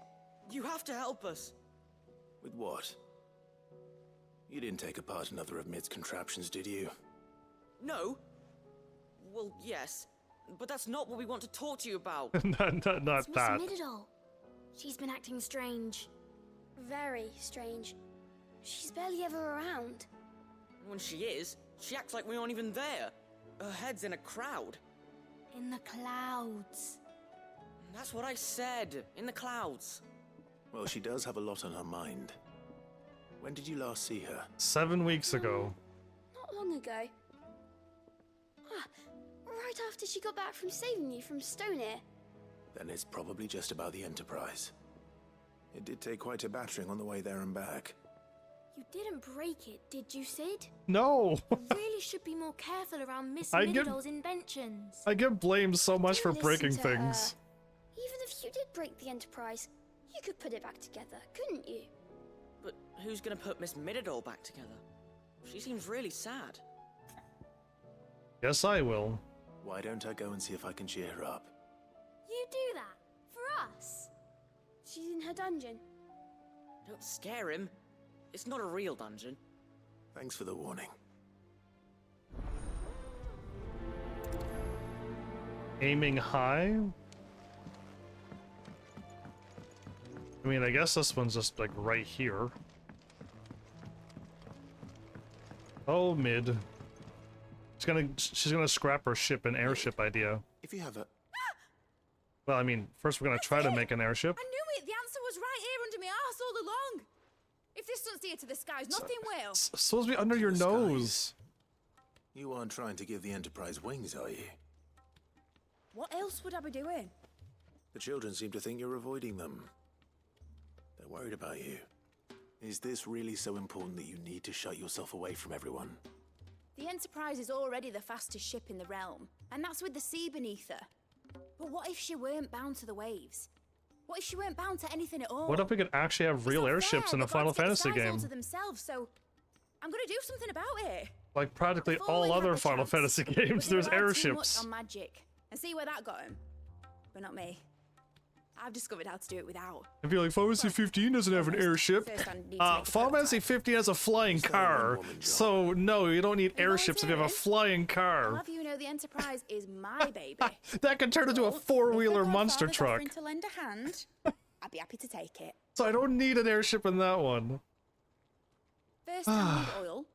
you have to help us. With what? You didn't take apart another of Mid's contraptions, did you? No? Well, yes. But that's not what we want to talk to you about. not It's Miss that. Mididol. She's been acting strange. Very strange. She's barely ever around. When she is, she acts like we aren't even there. Her head's in a crowd. In the clouds. That's what I said. In the clouds. Well, she does have a lot on her mind. When did you last see her? 7 weeks ago. Not long ago. Ah, right after she got back from saving you from Stoneir. Then it's probably just about the Enterprise. It did take quite a battering on the way there and back. You didn't break it, did you, Sid? No! You really should be more careful around Miss I get- Middle's inventions. I get blamed so much for Don't breaking listen to her. things. Even if you did break the Enterprise, you could put it back together, couldn't you? But who's gonna put Miss Mididol back together? She seems really sad. Yes, I will. Why don't I go and see if I can cheer her up? You do that? For us? She's in her dungeon. Don't scare him. It's not a real dungeon. Thanks for the warning. Aiming high? I mean, I guess this one's just like right here. Oh, mid. She's gonna scrap her ship and airship idea. If you have a... Well, I mean, first we're gonna try to make an airship. I knew it! The answer was right here under my arse all along! If this doesn't steer to the skies, nothing will! It's supposed to be under your nose. You aren't trying to give the Enterprise wings, are you? What else would I be doing? The children seem to think you're avoiding them. They're worried about you. Is this really so important that you need to shut yourself away from everyone? The Enterprise is already the fastest ship in the realm, and that's with the sea beneath her. But what if she weren't bound to the waves? What if she weren't bound to anything at all? What if we could actually have real airships in a Final Fantasy game? To themselves, so I'm gonna do something about it. Like practically Before all we have other the Final chance, Fantasy we games, can there's rely too much airships. on magic and see where that got him. But not me. I've discovered how to do it without. I feel like Final Fantasy 15 doesn't have an airship. First, I need to make a Final Fantasy 15 has a flying car. So no, you don't need airships if you have a flying I'll car. have you know the Enterprise is my baby. That can turn into a four-wheeler monster Godfather's truck. offering to lend a hand, I'd be happy to take it. So I don't need an airship in that one. First, I need oil,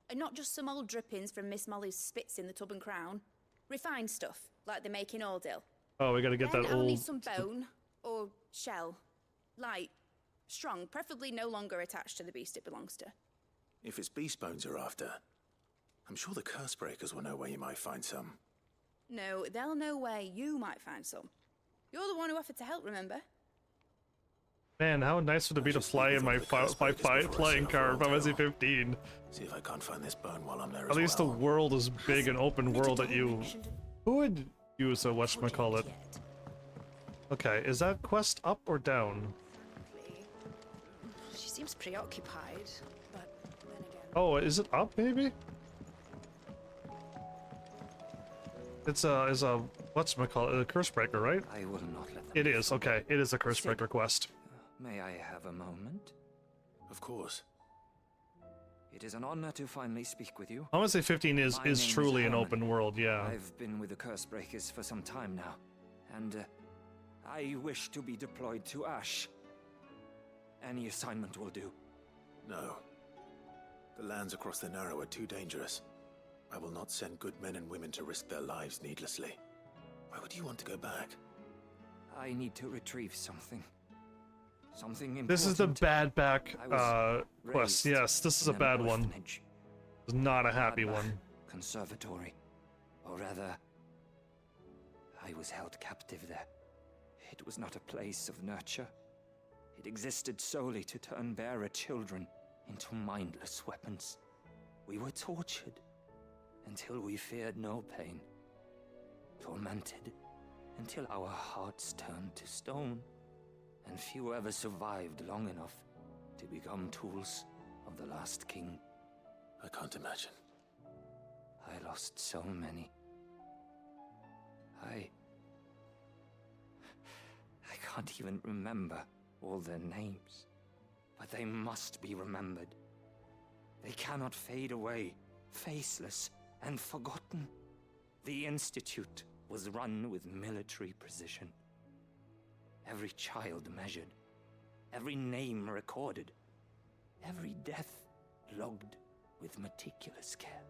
and not just some old drippings from Miss Molly's spits in the Tub and Crown. Refined stuff, like they make in Ordil. Oh, we gotta get Then that I'll need old... some bone, or shell. Light, strong, preferably no longer attached to the beast it belongs to. If it's beast bones you're after, I'm sure the curse breakers will know where you might find some. No, they'll know where you might find some. You're the one who offered to help, remember? Man, how nice would it be to fly in my flying car in Final Fantasy 15. See if I can't find this bone while I'm there At as least the well. world is big and open world that you... Who would use a whatchamacallit? Okay, is that quest up or down? She seems preoccupied, but then again... Oh, is it up maybe? It's a whatchamacallit, a curse breaker, right? I will not let them. It is, okay. It is a curse breaker quest. May I have a moment? Of course. It is an honor to finally speak with you. Final Fantasy 15 My is name truly an Herman. open world, yeah. I've been with the Curse Breakers for some time now, and I wish to be deployed to Ash. Any assignment will do. No. The lands across the Narrow are too dangerous. I will not send good men and women to risk their lives needlessly. Why would you want to go back? I need to retrieve something. Something important. This is the bad back I was quest. raised Yes, this is in a an bad one. orphanage. It's not a happy Bad one. Conservatory. Or rather, I was held captive there. It was not a place of nurture. It existed solely to turn bearer children into mindless weapons. We were tortured until we feared no pain. Tormented until our hearts turned to stone. And few ever survived long enough to become tools of the last king. I can't imagine. I lost so many. I can't even remember all their names. But they must be remembered. They cannot fade away, faceless and forgotten. The Institute was run with military precision. Every child measured, every name recorded, every death logged with meticulous care.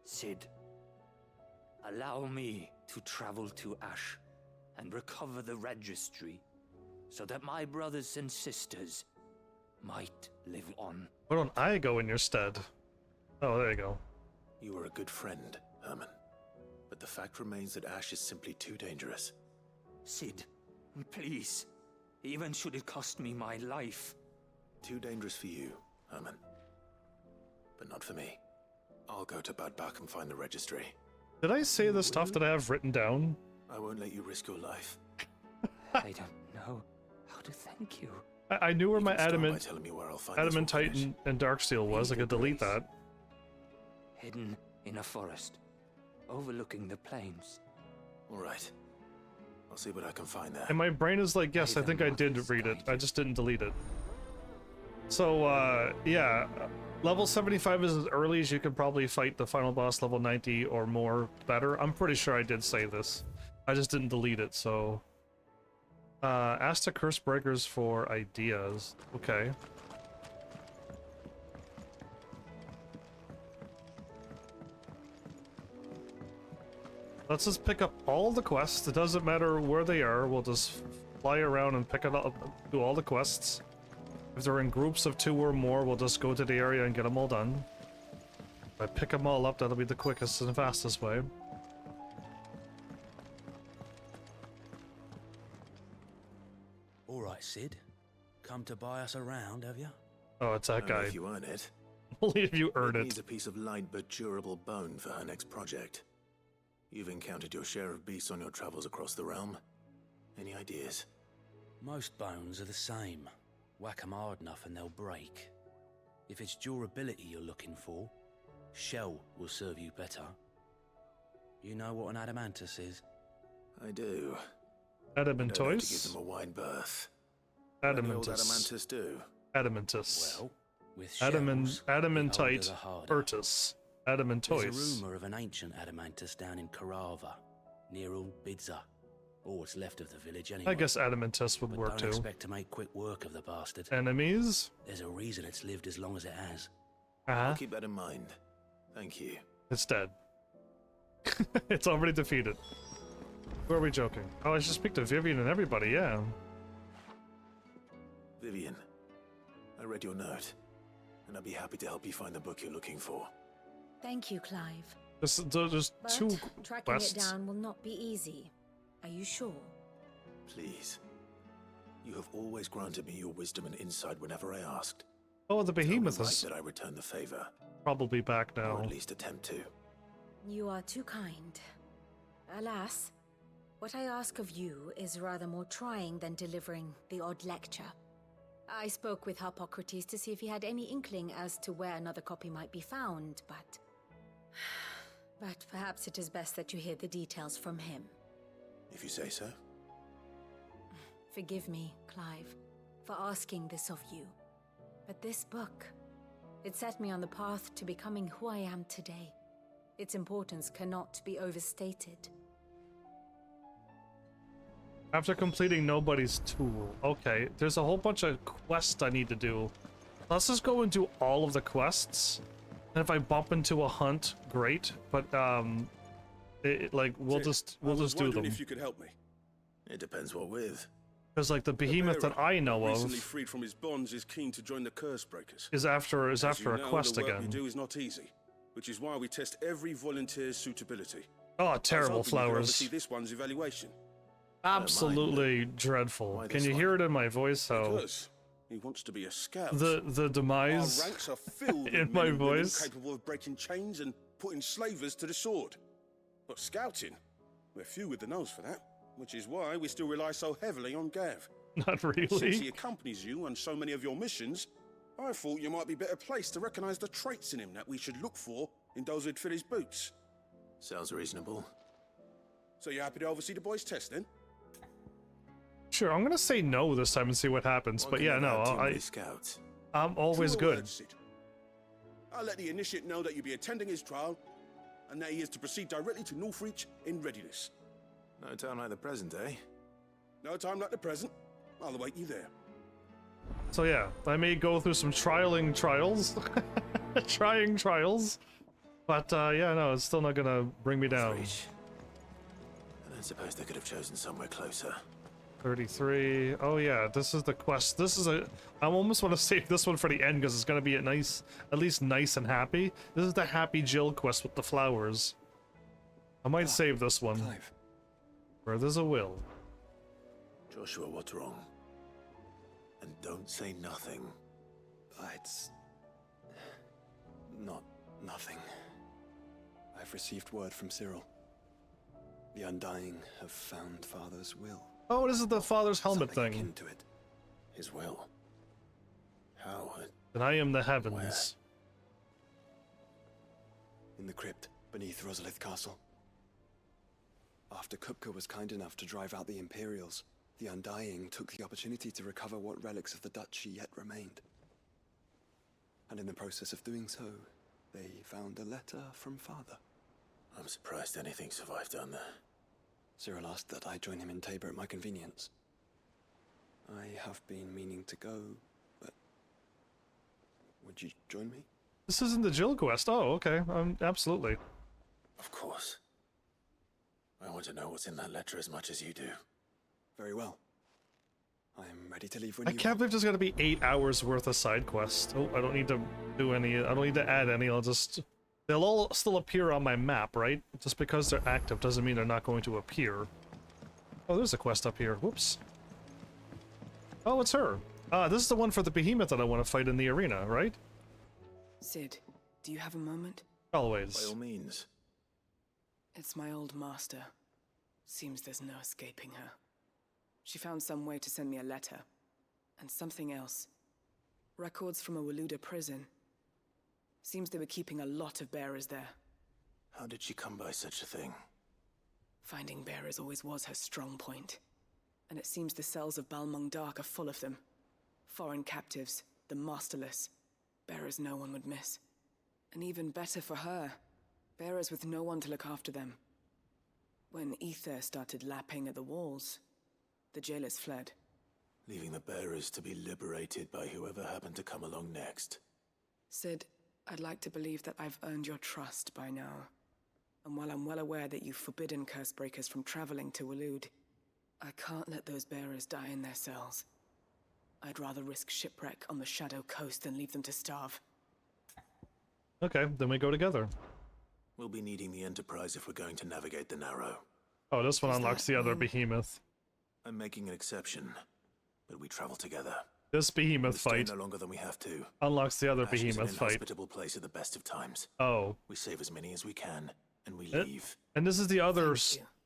Sid, allow me to travel to Ash and recover the registry so that my brothers and sisters might live on. Why don't I go in your stead? Oh, there you go. You were a good friend, Herman. but the fact remains that Ash is simply too dangerous. Sid, please. Even should it cost me my life. Too dangerous for you, Herman. But not for me. I'll go to Bad Bach and find the registry. Did I say the stuff that I have written down? I won't let you risk your life. I don't know how to thank you. I knew where my Adamantite and Darksteel was. I could delete that. Hidden in a forest, overlooking the plains. All right. I'll see what I can find there. And my brain is like, yes, I think I did read it. I just didn't delete it. So, yeah. Level 75 is as early as you can probably fight the final boss, level 90 or more better. I'm pretty sure I did say this. I just didn't delete it, so... ask the curse breakers for ideas. Okay. Let's just pick up all the quests. It doesn't matter where they are. We'll just fly around and pick it up, do all the quests. If they're in groups of 2 or more, we'll just go to the area and get them all done. If I pick them all up, that'll be the quickest and fastest way. All right, Sid. Come to buy us around, have you? Oh, it's that guy. If you earn it. Only if you earn it. Needs a piece of light but durable bone for her next project. You've encountered your share of beasts on your travels across the realm. Any ideas? Most bones are the same. Whack 'em hard enough and they'll break. If it's durability you're looking for, shell will serve you better. You know what an adamantus is? I do. Adamantoise? To give them a wide berth. Adamantus. Do. Adamantus. Well, with shells, Adamantite. Urtus. Adamantoise. There's a rumour of an ancient adamantus down in Karava, near Bidza. Or what's left of the village anyway. I guess Adamantus would work too. Don't expect to make quick work of the bastard. Enemies? There's a reason it's lived as long as it has. I'll keep that in mind. Thank you. It's dead. It's already defeated. Who are we joking? Oh, I should speak to Vivian and everybody, yeah. Vivian, I read your note, and I'd be happy to help you find the book you're looking for. Thank you, Clive. There's But 2 tracking quests. it down will not be easy. Are you sure? Please. You have always granted me your wisdom and insight whenever I asked. Oh, the behemoth is is that I return the favor. probably back now. Or at least attempt to. You are too kind. Alas, what I ask of you is rather more trying than delivering the odd lecture. I spoke with Harpocrates to see if he had any inkling as to where another copy might be found, but... But perhaps it is best that you hear the details from him. If you say so. Forgive me, Clive, for asking this of you. But this book, it set me on the path to becoming who I am today. Its importance cannot be overstated. After completing Nobody's Tool. Okay, there's a whole bunch of quests I need to do. Let's just go and do all of the quests. And if I bump into a hunt, great. But we'll just do them. If you could help me. It depends what with. Because like the behemoth that I know recently of freed from his bonds is keen to join the Curse Breakers. is after As a you know, quest the work again. we do is not easy, which is why we test every volunteer's suitability. Oh, terrible I was hoping you could flowers. oversee this one's evaluation. Absolutely dreadful. Can you hear it in my voice? How Because he wants to be a scout. the demise Our ranks are filled in with my men and women voice. capable of breaking chains and putting slavers to the sword. But scouting, we're few with the nose for that, which is why we still rely so heavily on Gav. Not really. Since he accompanies you on so many of your missions, I thought you might be better placed to recognize the traits in him that we should look for in those who'd fill his boots. Sounds reasonable. So you happy to oversee the boys' test then? Sure, I'm gonna say no this time and see what happens. But yeah, no, I'm always True good. word, Sid. I'll let the initiate know that you'll be attending his trial, and that he is to proceed directly to Northreach in readiness. No time like the present, eh? No time like the present. I'll await you there. So yeah, I may go through some trying trials, but yeah, no, it's still not gonna bring me down. I don't suppose they could have chosen somewhere closer. 33. Oh yeah, this is the quest. This is I almost want to save this one for the end because it's gonna be at least nice and happy. This is the Happy Jill quest with the flowers. I might save this one. Clive. Where there's a will. Joshua, what's wrong? And don't say nothing. It's... not nothing. I've received word from Cyril. The Undying have found Father's will. Oh, this is the father's helmet Something thing. akin to it. His will? How? And I am the heavens. In the crypt beneath Rosalith Castle. After Kupka was kind enough to drive out the Imperials, the Undying took the opportunity to recover what relics of the Duchy yet remained. And in the process of doing so, they found a letter from Father. I'm surprised anything survived down there. Cyril asked that I join him in Tabor at my convenience. I have been meaning to go, but... would you join me? This isn't the Jill quest. Oh, okay. Absolutely. Of course. I want to know what's in that letter as much as you do. Very well. I am ready to leave when I you can't believe there's gonna be 8 hours worth of side quests. Oh, I don't need to do any. I don't need to add any. I'll just. They'll all still appear on my map, right? Just because they're active doesn't mean they're not going to appear. Oh, there's a quest up here. Whoops. Oh, it's her. This is the one for the behemoth that I want to fight in the arena, right? Sid, do you have a moment? Always. By all means. It's my old master. Seems there's no escaping her. She found some way to send me a letter. And something else. Records from a Waluda prison. Seems they were keeping a lot of bearers there. How did she come by such a thing? Finding bearers always was her strong point. And it seems the cells of Balmung Dark are full of them. Foreign captives, the masterless. Bearers no one would miss. And even better for her, bearers with no one to look after them. When ether started lapping at the walls, the jailers fled. Leaving the bearers to be liberated by whoever happened to come along next. Sid, I'd like to believe that I've earned your trust by now. And while I'm well aware that you've forbidden Cursebreakers from traveling to Waloed, I can't let those bearers die in their cells. I'd rather risk shipwreck on the Shadow Coast than leave them to starve. Okay, then we go together. We'll be needing the Enterprise if we're going to navigate the Narrow. Oh, this one unlocks the other behemoth. I'm making an exception, but we travel together. This behemoth We'll stay fight no longer than we have to. unlocks the other Ash is an behemoth fight. inhospitable place at the best of times. Oh. We save as many as we can, and we leave. And this is the other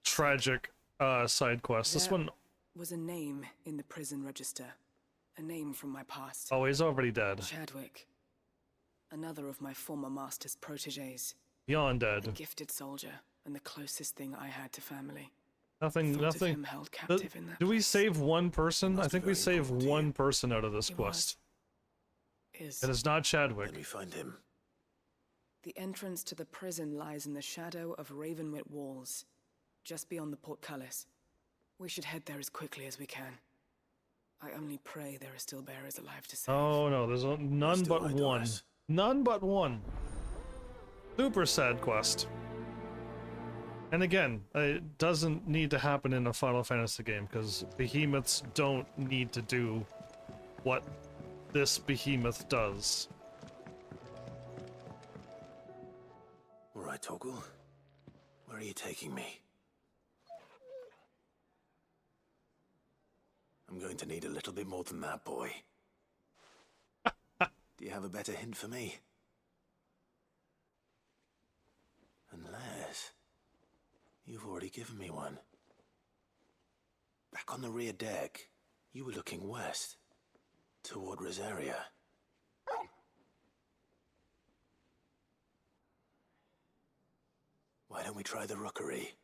tragic side quest. This There one. was a name in the prison register. A name from my past. Oh, he's already dead. Chadwick. Another of my former master's protégés. Beyond dead. A gifted soldier, and the closest thing I had to family. Nothing. Thought of Nothing. him held captive in that Do we save one person? I think we save important to one person out of this quest. Is And it's not Chadwick. Let me find him. the entrance to the prison lies in the shadow of Ravenwit Walls, just beyond the portcullis. We should head there as quickly as we can. I only pray there are still bearers alive to save. Oh no, there's none but one. None but one. Super sad quest. And again, it doesn't need to happen in a Final Fantasy game, because behemoths don't need to do what this behemoth does. Alright, Torgal. Where are you taking me? I'm going to need a little bit more than that, boy. Do you have a better hint for me? Unless... you've already given me one. Back on the rear deck, you were looking west, toward Rosaria. Why don't we try the rookery?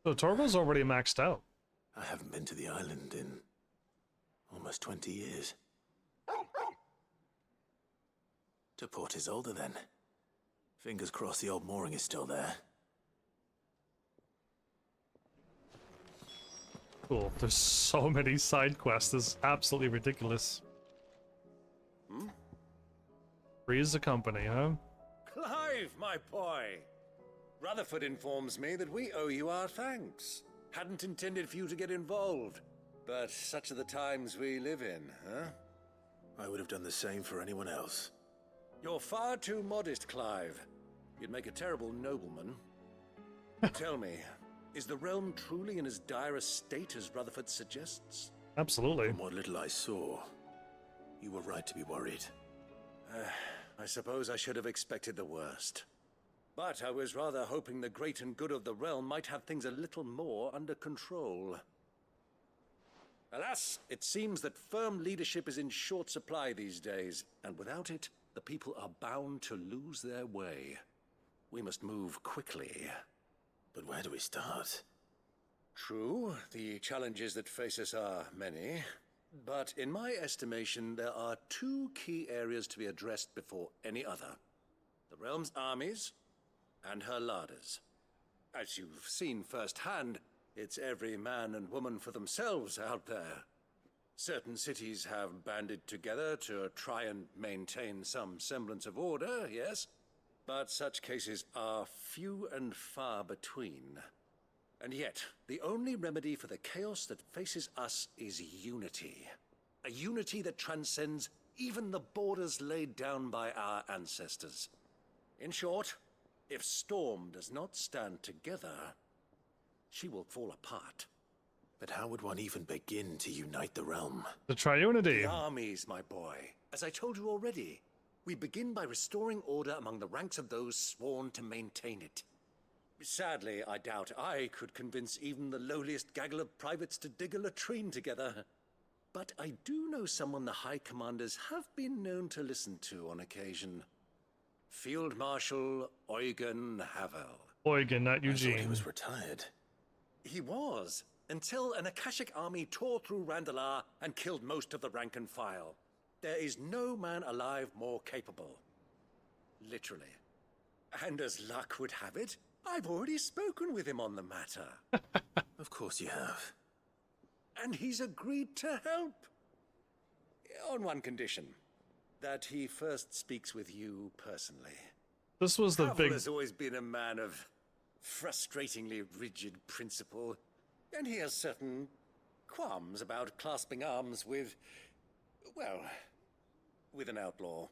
So Torval's already maxed out. I haven't been to the island in almost 20 years. To Port Isolde, then. Fingers crossed the old mooring is still there. Cool. There's so many side quests. This is absolutely ridiculous. Freeze the company, huh? Clive, my boy! Rutherford informs me that we owe you our thanks. Hadn't intended for you to get involved, but such are the times we live in, huh? I would have done the same for anyone else. You're far too modest, Clive. You'd make a terrible nobleman. Tell me, is the realm truly in as dire a state as Rutherford suggests? Absolutely. From what little I saw, you were right to be worried. I suppose I should have expected the worst. But I was rather hoping the great and good of the realm might have things a little more under control. Alas, it seems that firm leadership is in short supply these days, and without it, the people are bound to lose their way. We must move quickly. But where do we start? True, the challenges that face us are many, but in my estimation, there are two key areas to be addressed before any other. The realm's armies and her larders. As you've seen firsthand, it's every man and woman for themselves out there. Certain cities have banded together to try and maintain some semblance of order, yes, but such cases are few and far between. And yet, the only remedy for the chaos that faces us is unity. A unity that transcends even the borders laid down by our ancestors. In short, if Storm does not stand together, she will fall apart. But how would one even begin to unite the realm? The triunity. The armies, my boy. As I told you already, we begin by restoring order among the ranks of those sworn to maintain it. Sadly, I doubt I could convince even the lowliest gaggle of privates to dig a latrine together. But I do know someone the High Commanders have been known to listen to on occasion. Field Marshal Eugen Havel. Eugen, not Eugene. I thought he was retired. He was, until an Akashic army tore through Randalar and killed most of the rank and file. There is no man alive more capable. Literally. And as luck would have it, I've already spoken with him on the matter. Of course you have. And he's agreed to help. On one condition. That he first speaks with you personally. This was the Havel has always been a man of frustratingly rigid principle, and he has certain qualms about clasping arms with, well, with an outlaw.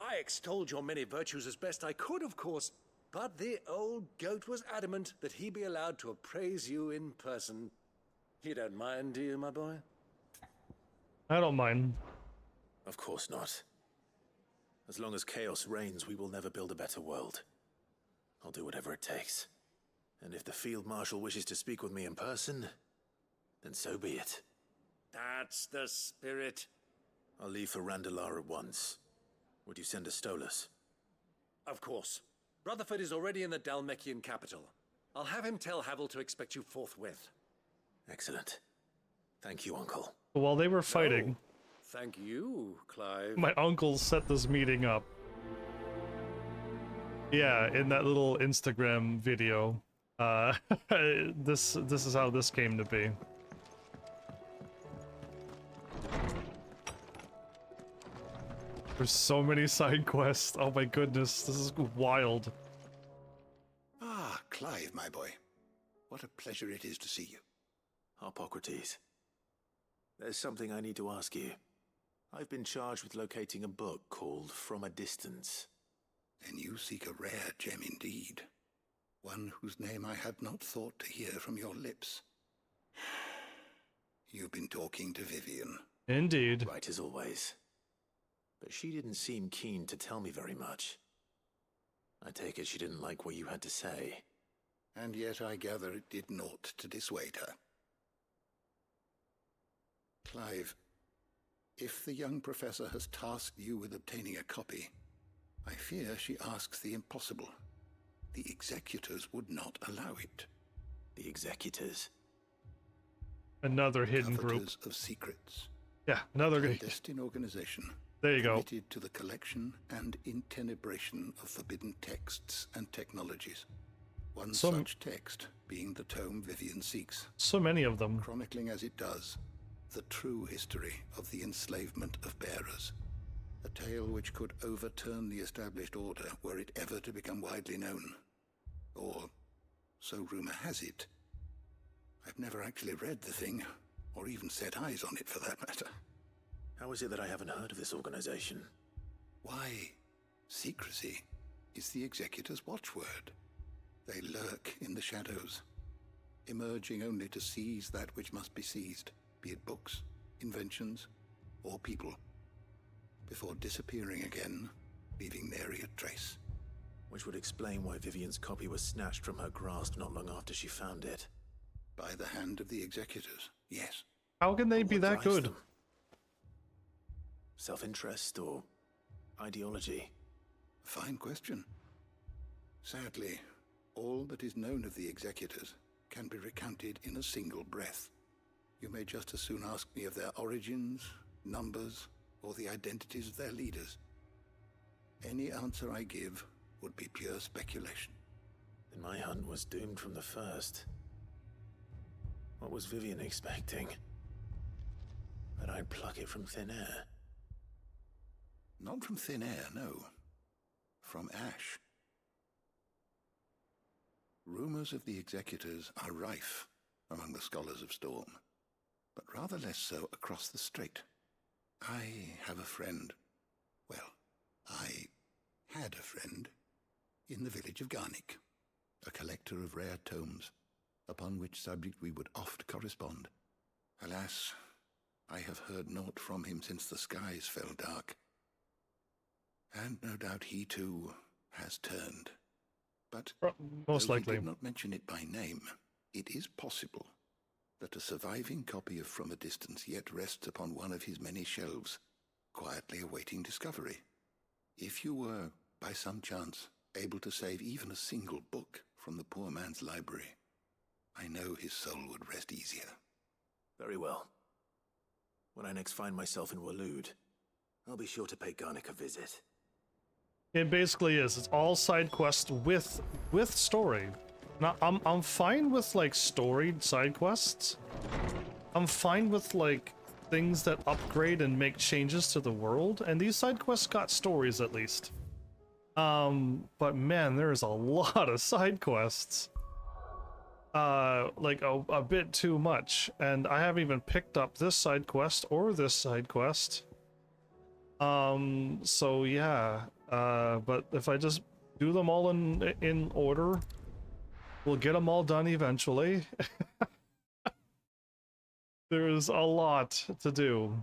I extolled your many virtues as best I could, of course, but the old goat was adamant that he be allowed to appraise you in person. You don't mind, do you, my boy? I don't mind. Of course not. As long as chaos reigns, we will never build a better world. I'll do whatever it takes. And if the Field Marshal wishes to speak with me in person, then so be it. That's the spirit. I'll leave for Randalar at once. Would you send a Stolas? Of course. Rutherford is already in the Dalmekian capital. I'll have him tell Havel to expect you forthwith. Excellent. Thank you, Uncle. While they were fighting... Thank you, Clive. My uncle set this meeting up. Yeah, in that little Instagram video. This is how this came to be. There's so many side quests. Oh my goodness, this is wild. Ah, Clive, my boy. What a pleasure it is to see you. Hippocrates. There's something I need to ask you. I've been charged with locating a book called From a Distance. Then you seek a rare gem indeed. One whose name I had not thought to hear from your lips. You've been talking to Vivian. Indeed. Right as always. But she didn't seem keen to tell me very much. I take it she didn't like what you had to say. And yet I gather it did naught to dissuade her. Clive, if the young professor has tasked you with obtaining a copy, I fear she asks the impossible. The executors would not allow it. The executors? Another hidden group. Coveters of secrets. Yeah, another clandestine organization. There you go. Committed to the collection and intenebration of forbidden texts and technologies. One such text being the tome Vivian seeks. So many of them. Chronicling as it does the true history of the enslavement of bearers. A tale which could overturn the established order were it ever to become widely known. Or, so rumor has it. I've never actually read the thing, or even set eyes on it for that matter. How is it that I haven't heard of this organization? Why, secrecy is the Executor's watchword. They lurk in the shadows, emerging only to seize that which must be seized, be it books, inventions, or people, before disappearing again, leaving nary a trace. Which would explain why Vivian's copy was snatched from her grasp not long after she found it. By the hand of the Executors, yes. How can they be that good? Self-interest or ideology? Fine question. Sadly, all that is known of the Executors can be recounted in a single breath. You may just as soon ask me of their origins, numbers, or the identities of their leaders. Any answer I give would be pure speculation. Then my hunt was doomed from the first. What was Vivian expecting? That I'd pluck it from thin air? Not from thin air, no. From ash. Rumors of the Executors are rife among the scholars of Storm, but rather less so across the strait. I have a friend. Well, I had a friend in the village of Garnick, a collector of rare tomes, upon which subject we would oft correspond. Alas, I have heard naught from him since the skies fell dark. And no doubt he too has turned. But most likely. He did not mention it by name. It is possible that a surviving copy of From a Distance yet rests upon one of his many shelves, quietly awaiting discovery. If you were, by some chance, able to save even a single book from the poor man's library, I know his soul would rest easier. Very well. When I next find myself in Waloed, I'll be sure to pay Garnick a visit. It basically is. It's all side quests with story. Now, I'm fine with like storied side quests. I'm fine with like things that upgrade and make changes to the world, and these side quests got stories at least. But man, there's a lot of side quests. Like a bit too much, and I haven't even picked up this side quest or this side quest. So yeah. But if I just do them all in order, we'll get them all done eventually. There's a lot to do.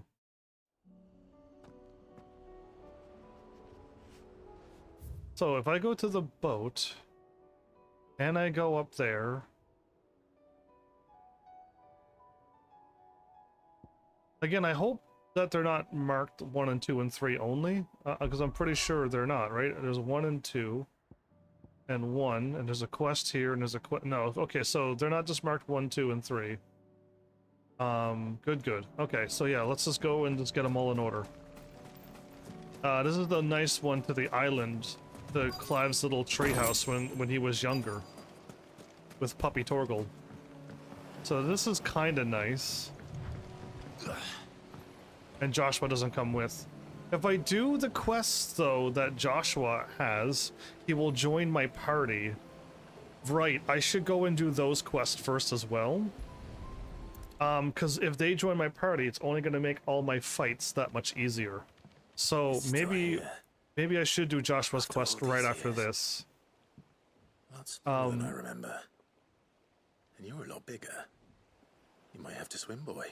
So if I go to the boat and I go up there, again, I hope that they're not marked 1 and 2 and 3 only, because I'm pretty sure they're not, right? There's 1 and 2 and 1, and there's a quest here, and there's a no, okay, so they're not just marked 1, 2, and 3. Good. Okay, so yeah, let's just go and just get them all in order. This is the nice one to the island, to Clive's little treehouse when he was younger, with Puppy Torgal. So this is kind of nice. And Joshua doesn't come with. If I do the quests, though, that Joshua has, he will join my party. Right, I should go and do those quests first as well. Because if they join my party, it's only going to make all my fights that much easier. So maybe I should do Joshua's quest right after this. Lots smaller than I remember. And you're a lot bigger. You might have to swim, boy.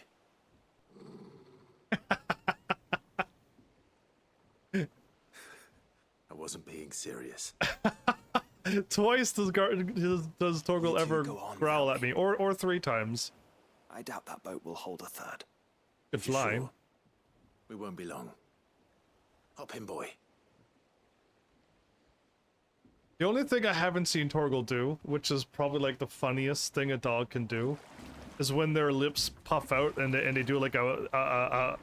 I wasn't being serious. Twice does Torgal ever growl at me, or 3 times. I doubt that boat will hold a third. Could fly. Sure? We won't be long. Hop in, boy. The only thing I haven't seen Torgal do, which is probably like the funniest thing a dog can do, is when their lips puff out and they do like I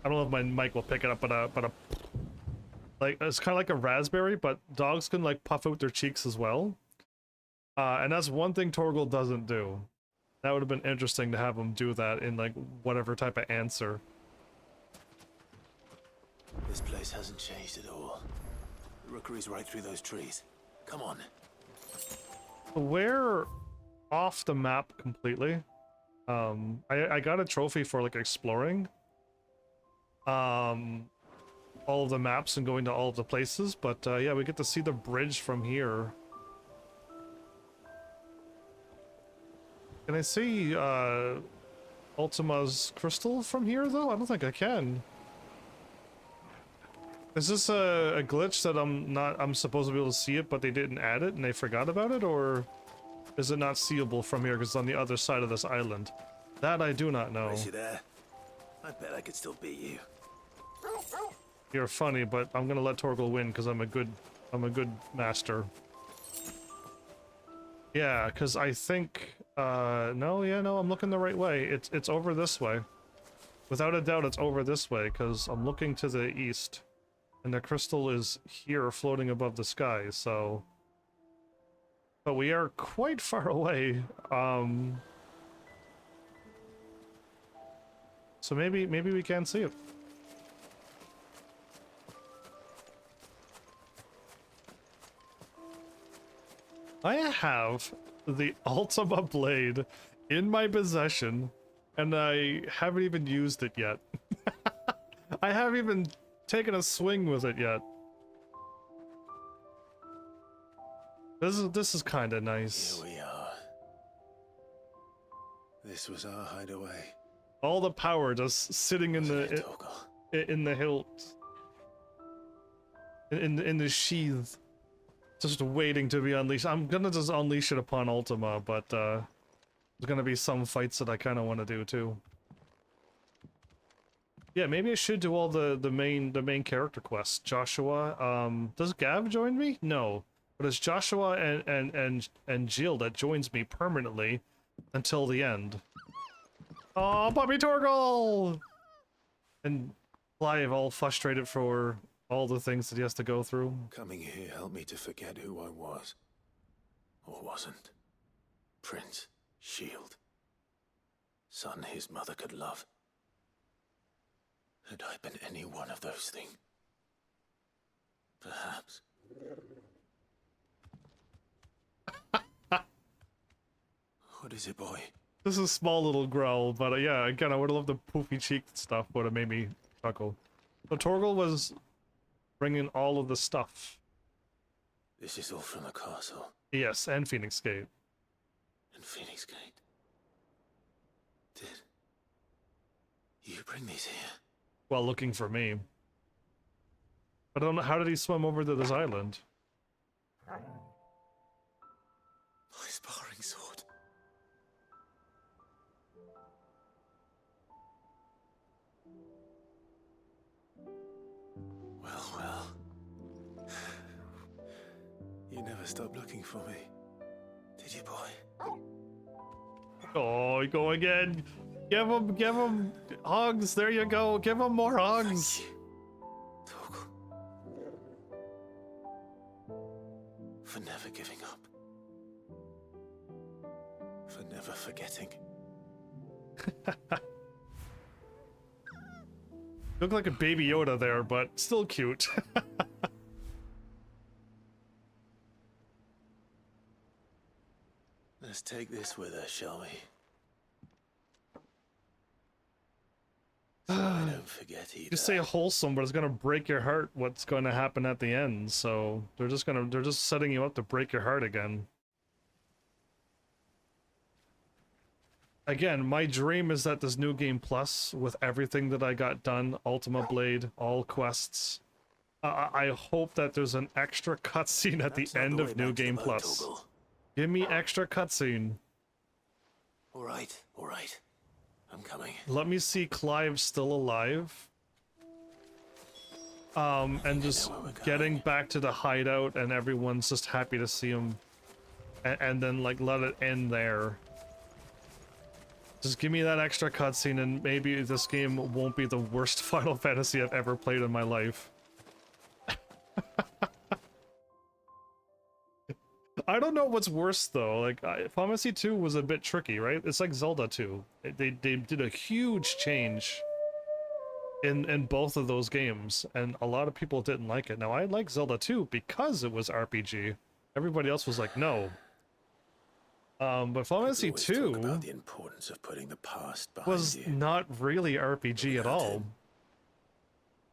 don't know if my mic will pick it up, but a like it's kind of like a raspberry, but dogs can like puff out their cheeks as well. And that's one thing Torgal doesn't do. That would have been interesting to have him do that in like whatever type of answer. This place hasn't changed at all. The rookery's right through those trees. Come on. We're off the map completely. I got a trophy for like exploring. all of the maps and going to all of the places, but yeah, we get to see the bridge from here. Can I see Ultima's crystal from here though? I don't think I can. Is this a glitch that I'm supposed to be able to see it, but they didn't add it and they forgot about it, or is it not seeable from here because it's on the other side of this island? That I do not know. Is you there? I bet I could still beat you. You're funny, but I'm gonna let Torgal win because I'm a good master. Yeah, because I think no, I'm looking the right way. It's over this way. Without a doubt, it's over this way because I'm looking to the east, and the crystal is here, floating above the sky. So, but we are quite far away. So maybe we can see it. I have the Ultima blade in my possession, and I haven't even used it yet. I haven't even taken a swing with it yet. This is kind of nice. Here we are. This was our hideaway. All the power just sitting in the hilt, in the sheath. Just waiting to be unleashed. I'm gonna just unleash it upon Ultima, but there's gonna be some fights that I kind of want to do too. Yeah, maybe I should do all the main character quests. Joshua, does Gav join me? No, but it's Joshua and Jill that joins me permanently until the end. Oh, puppy Torgal! And Clive all frustrated for all the things that he has to go through. Coming here helped me to forget who I was. Or wasn't. Prince, shield. Son his mother could love. Had I been any one of those things? Perhaps. What is it, boy? This is a small little growl, but yeah, again, I would have loved the poofy cheek stuff, would have made me chuckle. So Torgal was bringing all of the stuff. This is all from the castle. Yes, and Phoenix Gate. And Phoenix Gate. Did you bring these here? While looking for me. But I don't know, how did he swim over to this island? My sparring sword. Well. You never stopped looking for me, did you, boy? Oh, go again. Give him hugs. There you go. Give him more hugs. Torgal. For never giving up. For never forgetting. Look like a baby Yoda there, but still cute. Let's take this with us, shall we? So I don't forget either. You say wholesome, but it's gonna break your heart what's gonna happen at the end, so they're just setting you up to break your heart again. Again, my dream is that this New Game Plus, with everything that I got done, Ultima Blade, all quests, I hope that there's an extra cutscene at the end of New Game Plus. Give me extra cutscene. Alright. I'm coming. Let me see Clive still alive. And just getting back to the hideout and everyone's just happy to see him. And then, like, let it end there. Just give me that extra cutscene and maybe this game won't be the worst Final Fantasy I've ever played in my life. I don't know what's worse though. Like, Final Fantasy 2 was a bit tricky, right? It's like Zelda 2. They did a huge change in both of those games, and a lot of people didn't like it. Now, I like Zelda 2 because it was RPG. Everybody else was like, no. But Final Fantasy 2 about the importance of putting the past behind was you. not really RPG at all.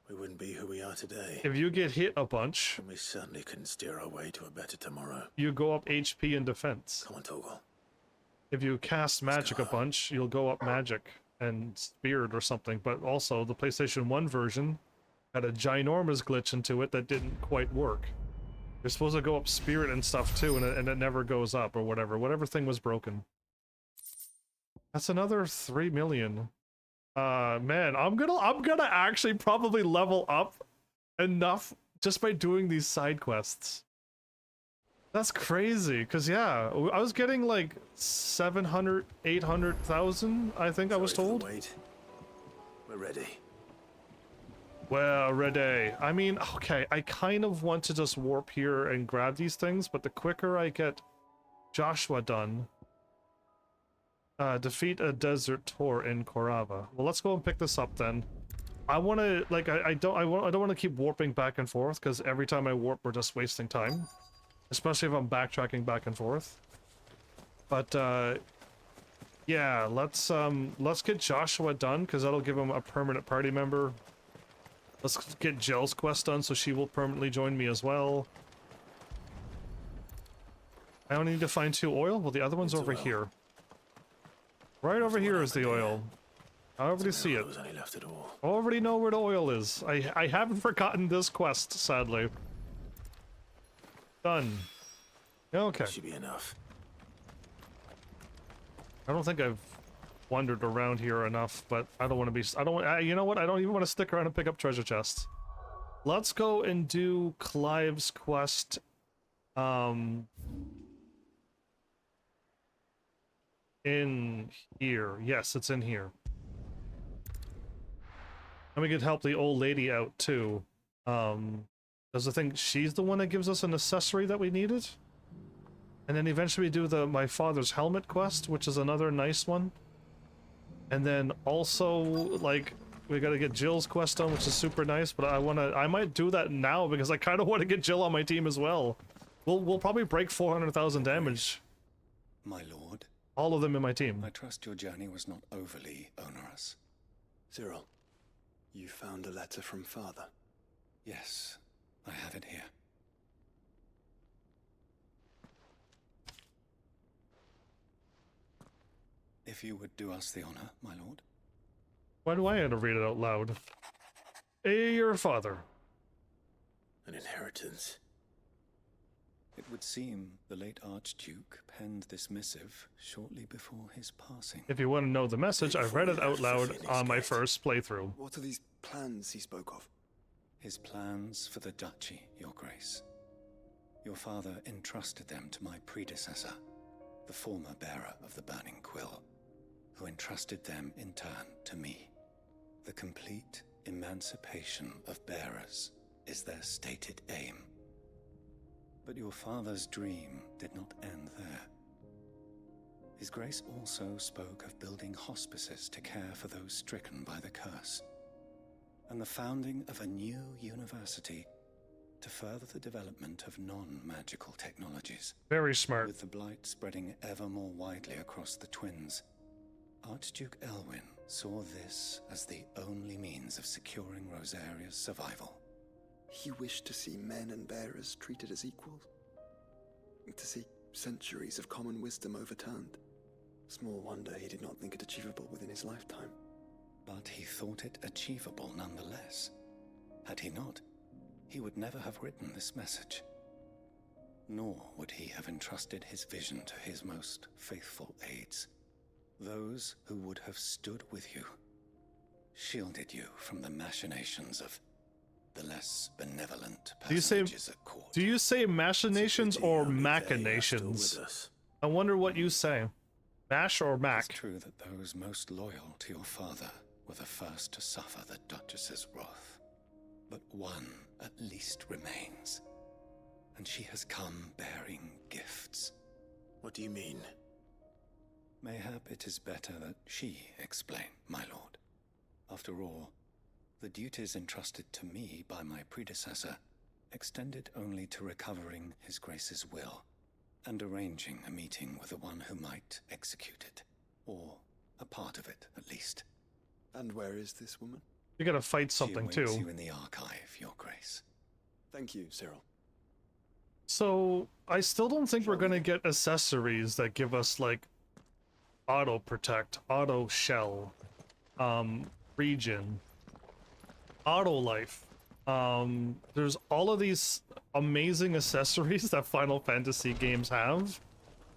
we wouldn't be who we are today. If you get hit a bunch, And we certainly couldn't steer our way to a better tomorrow. you go up HP and defense. Come on, Torgal. If you cast magic a bunch, you'll go up magic and spirit or something. But also, the PlayStation 1 version had a ginormous glitch into it that didn't quite work. You're supposed to go up spirit and stuff too, and it never goes up or whatever. Whatever thing was broken. That's another 3 million. Man, I'm gonna actually probably level up enough just by doing these side quests. That's crazy, because yeah, I was getting like 700, 800,000, I think. I was told. Wait. We're ready. Well, ready. I mean, okay, I kind of want to just warp here and grab these things, but the quicker I get Joshua done, defeat a desert tour in Korava. Well, let's go and pick this up then. I want to, like, I don't want to keep warping back and forth, because every time I warp, we're just wasting time. Especially if I'm backtracking back and forth. But, yeah, let's get Joshua done, because that'll give him a permanent party member. Let's get Jill's quest done, so she will permanently join me as well. I only need to find 2 oil? Well, the other one's over here. Right over here is the oil. I already see it. I already know where the oil is. I haven't forgotten this quest, sadly. Done. Okay. Should be enough. I don't think I've wandered around here enough, but I don't want to be. You know what? I don't even want to stick around and pick up treasure chests. Let's go and do Clive's quest. In here. Yes, it's in here. And we could help the old lady out too. Does the thing, she's the one that gives us an accessory that we needed? And then eventually we do my father's helmet quest, which is another nice one. And then also, like, we gotta get Jill's quest done, which is super nice, but I might do that now because I kind of want to get Jill on my team as well. We'll probably break 400,000 damage. My lord. All of them in my team. I trust your journey was not overly onerous. Cyril, you found a letter from Father? Yes, I have it here. If you would do us the honor, my lord. Why do I have to read it out loud? Hey, your father. An inheritance. It would seem the late Archduke penned this missive shortly before his passing. If you want to know the message, I've read it out loud on my first playthrough. What are these plans he spoke of? His plans for the duchy, your grace. Your father entrusted them to my predecessor, the former bearer of the Burning Quill, who entrusted them in turn to me. The complete emancipation of bearers is their stated aim. But your father's dream did not end there. His grace also spoke of building hospices to care for those stricken by the curse, and the founding of a new university to further the development of non-magical technologies. Very smart. With the blight spreading ever more widely across the twins, Archduke Elwyn saw this as the only means of securing Rosaria's survival. He wished to see men and bearers treated as equals. To see centuries of common wisdom overturned. Small wonder he did not think it achievable within his lifetime. But he thought it achievable nonetheless. Had he not, he would never have written this message. Nor would he have entrusted his vision to his most faithful aides. Those who would have stood with you, shielded you from the machinations of the less benevolent personages at court. Do you say machinations or machinations? I wonder what you say. Mash or mac? It's true that those most loyal to your father were the first to suffer the Duchess's wrath. But one at least remains. And she has come bearing gifts. What do you mean? Mayhap it is better that she explain, my lord. After all, the duties entrusted to me by my predecessor extended only to recovering His Grace's will and arranging a meeting with the one who might execute it, or a part of it at least. And where is this woman? You gotta fight something She awaits too. you in the archive, Your Grace. Thank you, Cyril. So I still don't think we're gonna get accessories that give us like auto protect, auto shell, regen, auto life. There's all of these amazing accessories that Final Fantasy games have.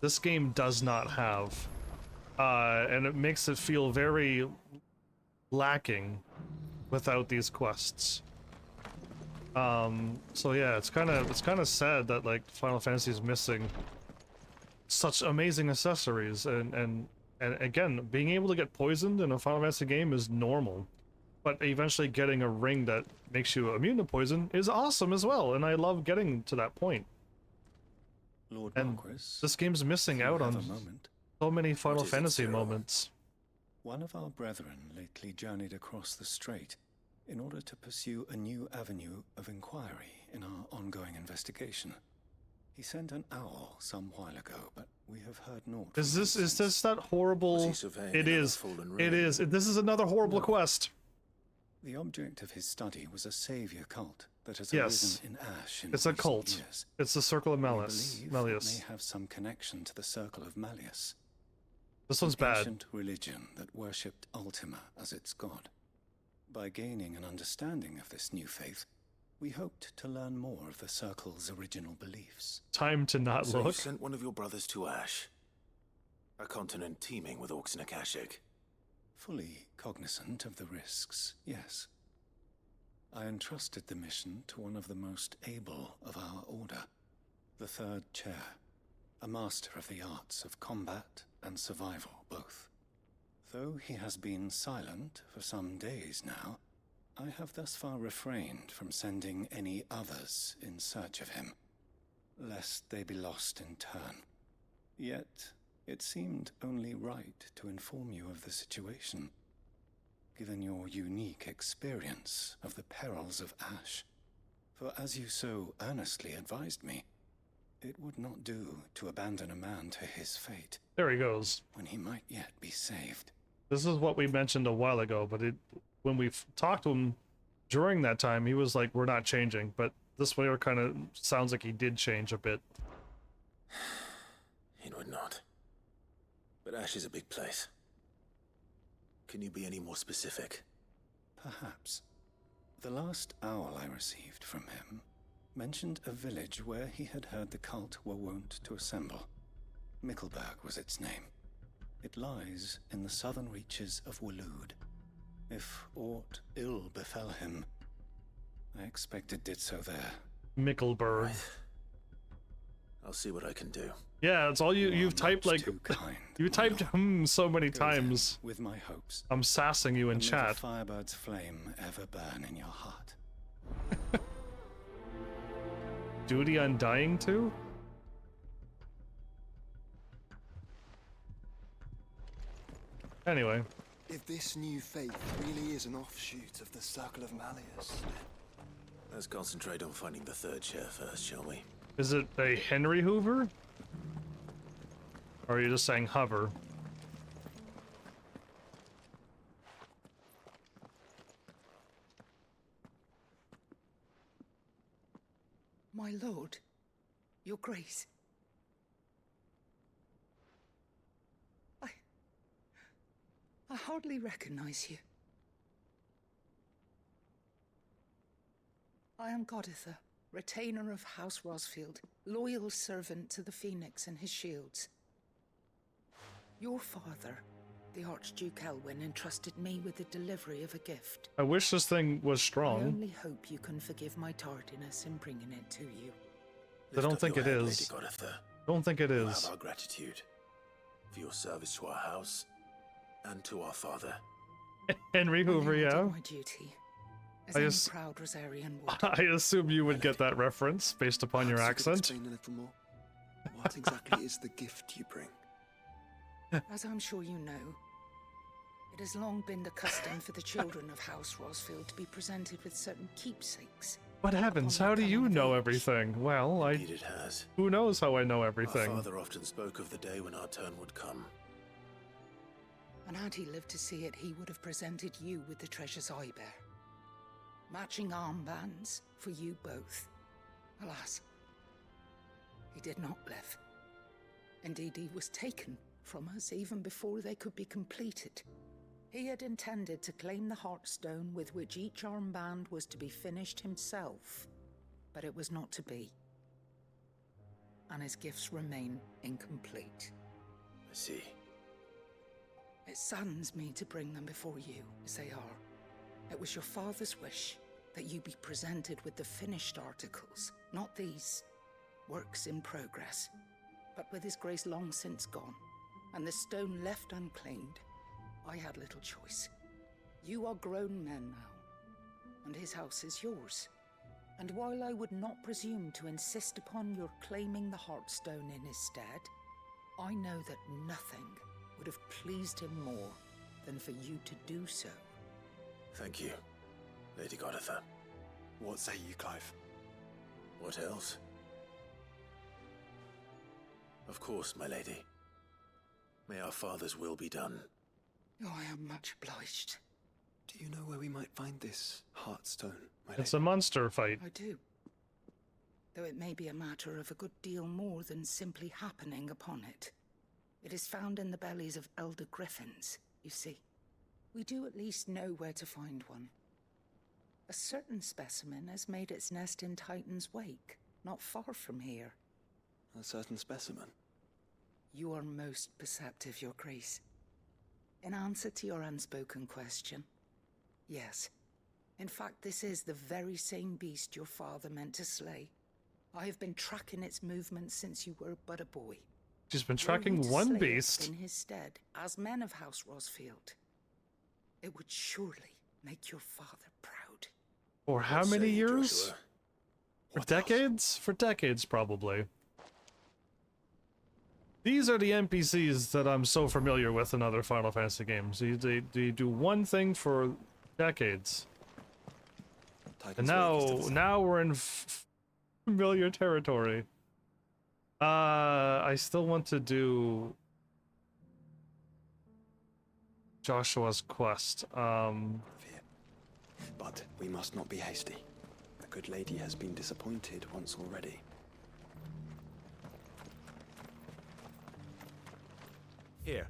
This game does not have. And it makes it feel very lacking without these quests. So yeah, it's kind of sad that like Final Fantasy is missing such amazing accessories, and again, being able to get poisoned in a Final Fantasy game is normal, but eventually getting a ring that makes you immune to poison is awesome as well, and I love getting to that point. Lord And Marquis, this game's missing out on so many Final Fantasy moments. One of our brethren lately journeyed across the strait in order to pursue a new avenue of inquiry in our ongoing investigation. He sent an owl some while ago, but we have heard naught. Is this that horrible? It is. It is. This is another horrible quest. The object of his study was a savior cult that has Yes. arisen in Ash in It's a recent cult. years. It's the Circle of We Malleus. believe Malleus. it may have some connection to the Circle of Malleus. This one's an bad. ancient religion that worshipped Ultima as its god. By gaining an understanding of this new faith, we hoped to learn more of the Circle's original beliefs. Time to not So you look. sent one of your brothers to Ash, a continent teeming with orcs and Akashic. Fully cognizant of the risks, yes. I entrusted the mission to one of the most able of our order, the Third Chair, a master of the arts of combat and survival both. Though he has been silent for some days now, I have thus far refrained from sending any others in search of him, lest they be lost in turn. Yet, it seemed only right to inform you of the situation, given your unique experience of the perils of Ash. For as you so earnestly advised me, it would not do to abandon a man to his fate. There he goes. When he might yet be saved. This is what we mentioned a while ago, but when we talked to him during that time, he was like, "We're not changing." But this way, it kind of sounds like he did change a bit. It would not. But Ash is a big place. Can you be any more specific? Perhaps. The last owl I received from him mentioned a village where he had heard the cult were wont to assemble. Mickleburg was its name. It lies in the southern reaches of Waloed. If aught ill befell him, I expect it did so there. Mickleburg. I'll see what I can do. Yeah, it's all you've typed like you typed so many Go times. then, with my hopes. I'm sassing you in And may chat. the Firebird's flame ever burn in your heart. Duty Undying too? Anyway. If this new faith really is an offshoot of the Circle of Malleus, Let's concentrate on finding the third chair first, shall we? Is it a Henry Hoover? Or are you just saying hover? My lord, your grace. I hardly recognize you. I am Goditha, retainer of House Rosfield, loyal servant to the Phoenix and his shields. Your father, the Archduke Elwyn, entrusted me with the delivery of a gift. I wish this thing was I strong. only hope you can forgive my tardiness in bringing it to you. I don't think it is. Don't think it You is. have our gratitude for your service to our house and to our father. Henry Hoover, yeah. My duty, as I any just- proud Rosarian would. I assume you would get that reference based upon your Perhaps you could accent. explain a little more. What exactly is the gift you bring? As I'm sure you know, it has long been the custom for the children of House Rosfield to be presented with certain keepsakes. What heavens, how do you know everything? Well, Indeed it has. Who knows how I know Our everything? father often spoke of the day when our turn would come. And had he lived to see it, he would have presented you with the treasures I bear. Matching armbands for you both. Alas, he did not live. Indeed, he was taken from us even before they could be completed. He had intended to claim the Heartstone with which each armband was to be finished himself, but it was not to be. And his gifts remain incomplete. I see. It saddens me to bring them before you, as they are. It was your father's wish that you be presented with the finished articles, not these works in progress. But with his grace long since gone, and the stone left unclaimed, I had little choice. You are grown men now, and his house is yours. And while I would not presume to insist upon your claiming the Heartstone in his stead, I know that nothing would have pleased him more than for you to do so. Thank you, Lady Goditha. What say you, Clive? What else? Of course, my lady. May our father's will be done. Oh, I am much obliged. Do you know where we might find this Heartstone, my It's a monster fight. I do. Though it may be a matter of a good deal more than simply happening upon it. It is found in the bellies of elder griffins, you see. We do at least know where to find one. A certain specimen has made its nest in Titan's Wake, not far from here. A certain specimen? You are most perceptive, Your Grace. In answer to your unspoken question, yes. In fact, this is the very same beast your father meant to slay. I have been tracking its movements since you were but a boy. She's been tracking one beast. In his stead, as men of House Rosfield, it would surely make your father proud. For how many years? For decades? For decades, probably. These are the NPCs that I'm so familiar with in other Final Fantasy games. They do one thing for decades. And now we're in familiar territory. I still want to do Joshua's quest. But we must not be hasty. The good lady has been disappointed once already. Here,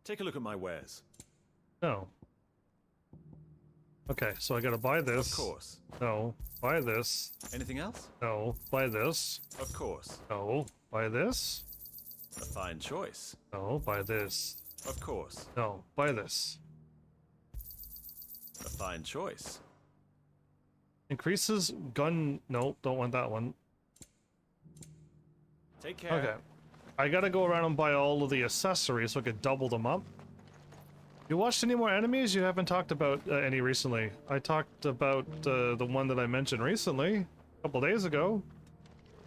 take a look at my wares. No. Okay, so I gotta buy this. Of course. No. Buy this. Anything else? No. Buy this. Of course. No. Buy this. A fine choice. No. Buy this. Of course. No. Buy this. A fine choice. Increases gun... No, don't want that one. Take care. Okay. I gotta go around and buy all of the accessories so I could double them up. You watched any more enemies? You haven't talked about any recently. I talked about the one that I mentioned recently, a couple days ago.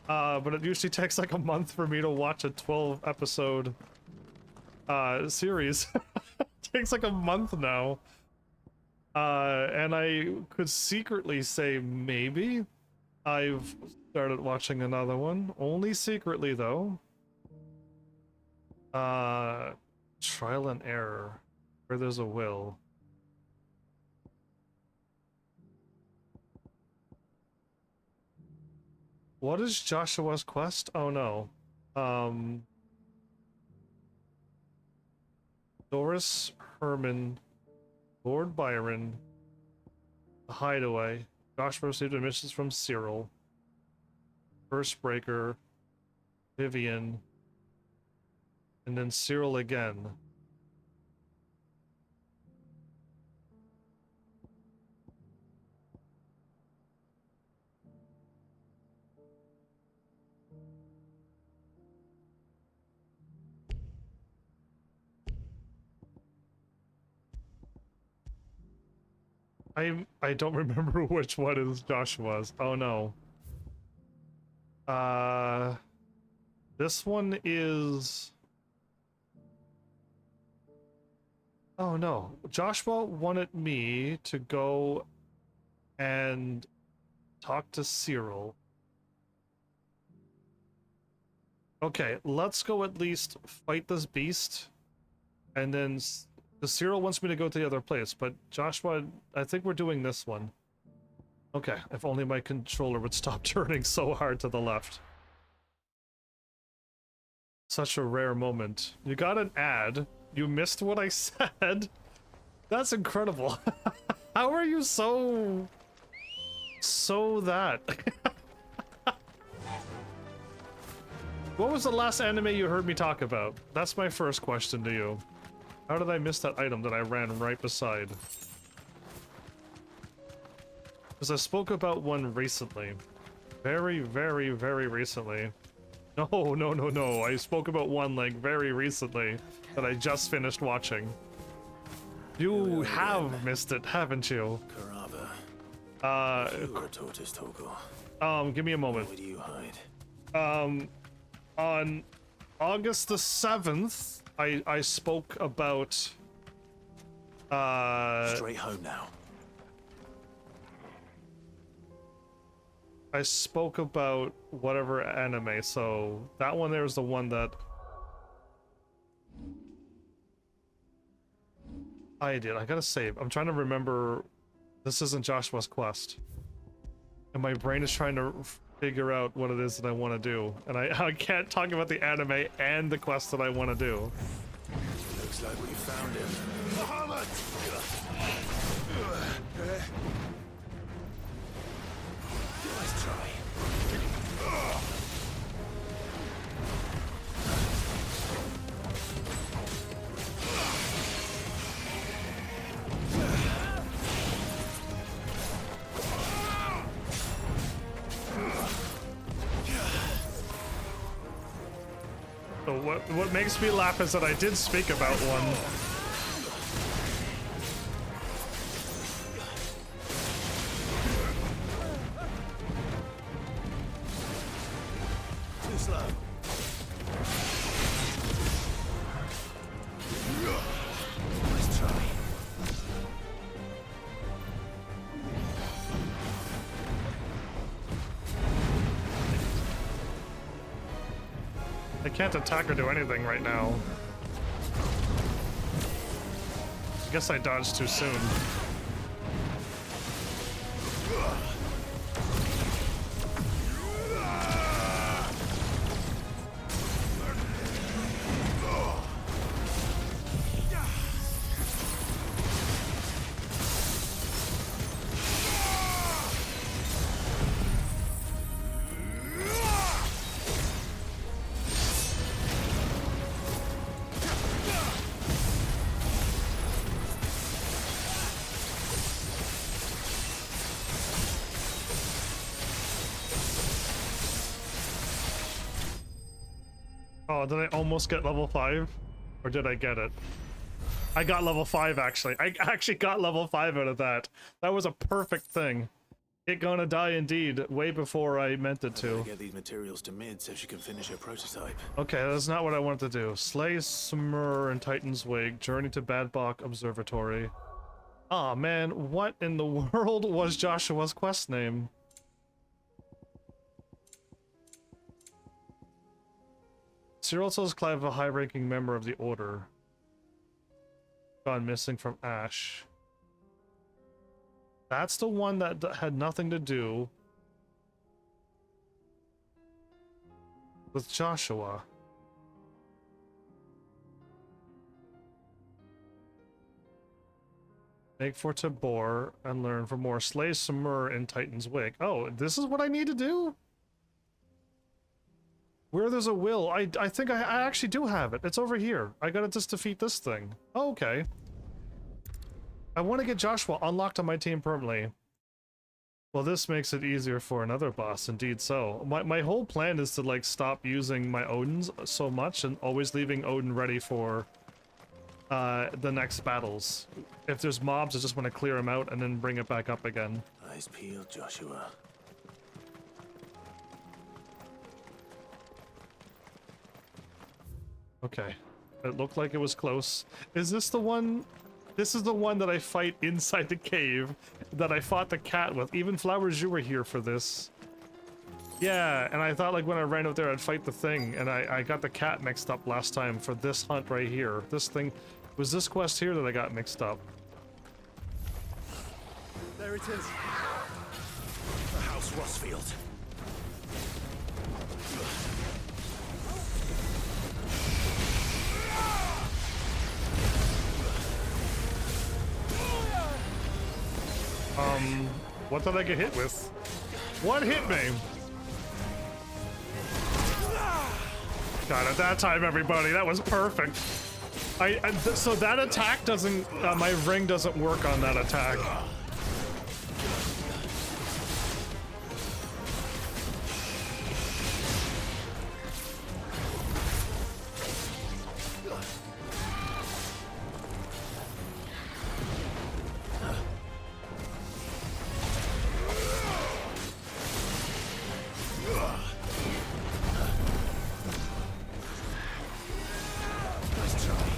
But it usually takes like a month for me to watch a 12-episode series. It takes like a month now. And I could secretly say maybe I've started watching another one. Only secretly, though. Trial and error. Where there's a will. What is Joshua's quest? Oh no. Doris, Herman, Lord Byron, the Hideaway. Joshua received admissions from Cyril. Firstbreaker, Vivian, and then Cyril again. I don't remember which one is Joshua's. Oh no. This one is... Oh no. Joshua wanted me to go and talk to Cyril. Okay, let's go at least fight this beast. And then... The Cyril wants me to go to the other place, but Joshua, I think we're doing this one. Okay, if only my controller would stop turning so hard to the left. Such a rare moment. You got an ad. You missed what I said. That's incredible. How are you so that? What was the last anime you heard me talk about? That's my first question to you. How did I miss that item that I ran right beside? Because I spoke about one recently. Very, very, very recently. No. I spoke about one, like, very recently that I just finished watching. You have missed it, haven't you? You were a tortoise, Torgal. Give me a moment. Where do you hide? On August the 7th, I spoke about... Straight home now. I spoke about whatever anime, so that one there is the one that I did. I gotta save. I'm trying to remember. This isn't Joshua's quest. And my brain is trying to figure out what it is that I want to do. And I can't talk about the anime and the quest that I want to do. Looks like we found him. Muhammad! Nice try. So what makes me laugh is that I did speak about one. Too slow. Nice try. I can't attack or do anything right now. I guess I dodged too soon. Oh, did I almost get level 5? Or did I get it? I got level 5 actually. I actually got level 5 out of that. That was a perfect thing. It gonna die indeed, way before I meant it to. Get these materials to Mid so she can finish her prototype. Okay, that's not what I wanted to do. Slay Smur in Titan's Wig, journey to Badbach Observatory. Aw, man, what in the world was Joshua's quest name? Cyril tells Clive, a high-ranking member of the Order, gone missing from Ash. That's the one that had nothing to do with Joshua. Make for Tabor and learn for more. Slay Samur in Titan's Wake. Oh, this is what I need to do? Where there's a will, I think I actually do have it. It's over here. I gotta just defeat this thing. Oh, okay. I want to get Joshua unlocked on my team permanently. Well, this makes it easier for another boss, indeed so. My whole plan is to, like, stop using my Odins so much and always leaving Odin ready for the next battles. If there's mobs, I just want to clear them out and then bring it back up again. Eyes peeled, Joshua. Okay. It looked like it was close. Is this the one? This is the one that I fight inside the cave that I fought the cat with. Even Flowers, you were here for this. Yeah, and I thought, like, when I ran out there I'd fight the thing, and I got the cat mixed up last time for this hunt right here. This thing, was this quest here that I got mixed up? There it is. Rossfield. What did I get hit with? What hit me? Got it that time, everybody. That was perfect. So that attack doesn't, my ring doesn't work on that attack.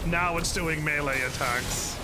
Now it's doing melee attacks.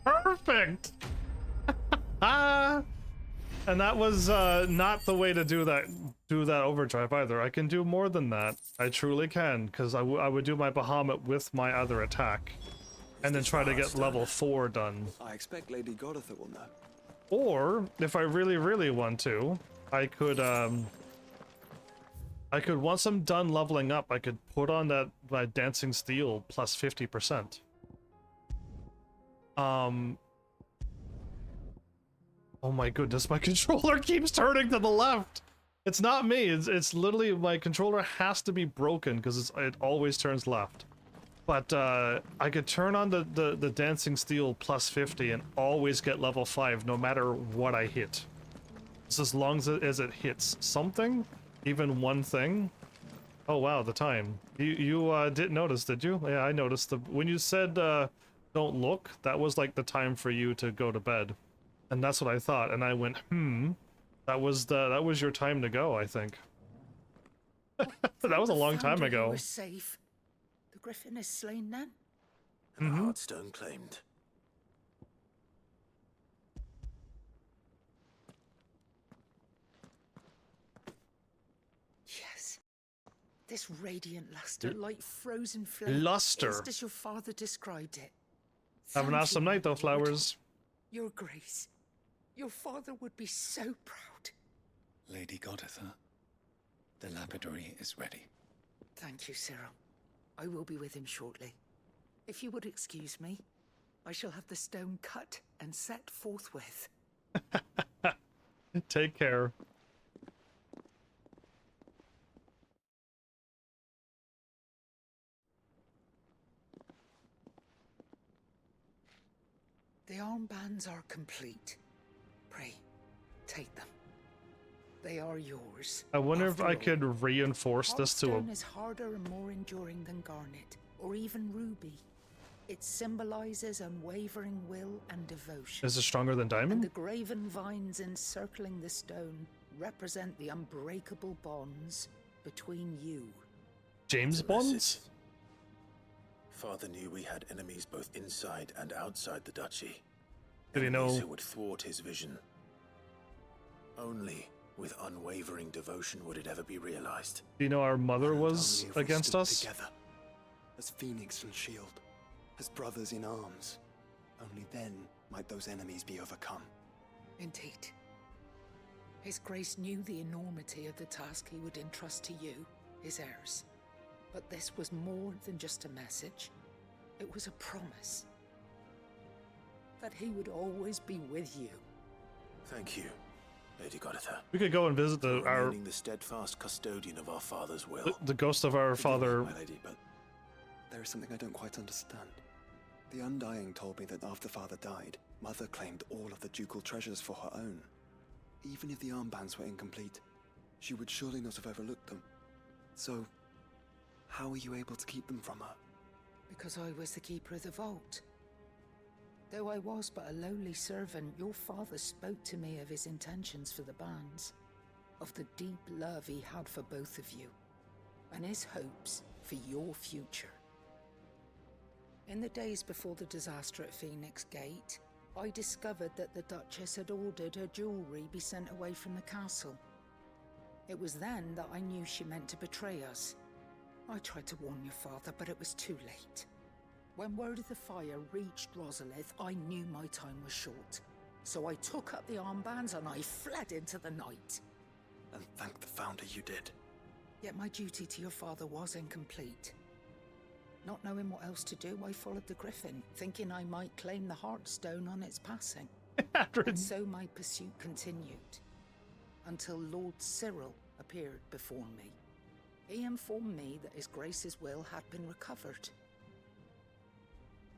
Perfect. And that was not the way to do that overdrive either. I can do more than that. I truly can, because I would do my Bahamut with my other attack and then try to get level 4 done. I expect Lady Godotha will know. Or if I really want to, I could once I'm done leveling up, I could put on that dancing steel plus 50%. Oh my goodness, my controller keeps turning to the left. It's not me, it's literally my controller has to be broken because it always turns left. But I could turn on the dancing steel plus 50 and always get level 5 no matter what I hit. It's as long as it hits something, even one thing. Oh wow, the time. You didn't notice, did you? Yeah, I noticed. When you said don't look, that was like the time for you to go to bed. And that's what I thought, and I went, that was your time to go, I think. That was a long time ago. We're safe. The griffin is slain then? And the Heartstone claimed. Yes. This radiant luster, like frozen flame. Luster. Just as your father described it. Have an awesome night, though, Flowers. Your Grace. Your father would be so proud. Lady Godotha, the lapidary is ready. Thank you, Cyril. I will be with him shortly. If you would excuse me, I shall have the stone cut and set forthwith. Take care. The armbands are complete. Pray, take them. They are yours. I wonder if I could reinforce this to a... Heartstone is harder and more enduring than garnet, or even ruby. It symbolizes unwavering will and devotion. Is it stronger than diamond? And the graven vines encircling the stone represent the unbreakable bonds between you. James Bonds? Father knew we had enemies both inside and outside the duchy. Did he know who would thwart his vision? Only with unwavering devotion would it ever be realized. Do you know our mother was against us? Together, as Phoenix and Shield, as brothers in arms. Only then might those enemies be overcome. Indeed. His Grace knew the enormity of the task he would entrust to you, his heirs. But this was more than just a message. It was a promise. That he would always be with you. Thank you, Lady Goditha, We could go and visit remaining the steadfast custodian of our father's will. the ghost of our father. My lady, but there is something I don't quite understand. The Undying told me that after father died, mother claimed all of the ducal treasures for her own. Even if the armbands were incomplete, she would surely not have overlooked them. So, how were you able to keep them from her? Because I was the keeper of the vault. Though I was but a lowly servant, your father spoke to me of his intentions for the bands, of the deep love he had for both of you, and his hopes for your future. In the days before the disaster at Phoenix Gate, I discovered that the Duchess had ordered her jewelry be sent away from the castle. It was then that I knew she meant to betray us. I tried to warn your father, but it was too late. When word of the fire reached Rosalith, I knew my time was short. So I took up the armbands and I fled into the night. And thank the Founder you did. Yet my duty to your father was incomplete. Not knowing what else to do, I followed the Griffin, thinking I might claim the Heartstone on its passing. And so my pursuit continued, until Lord Cyril appeared before me. He informed me that His Grace's will had been recovered,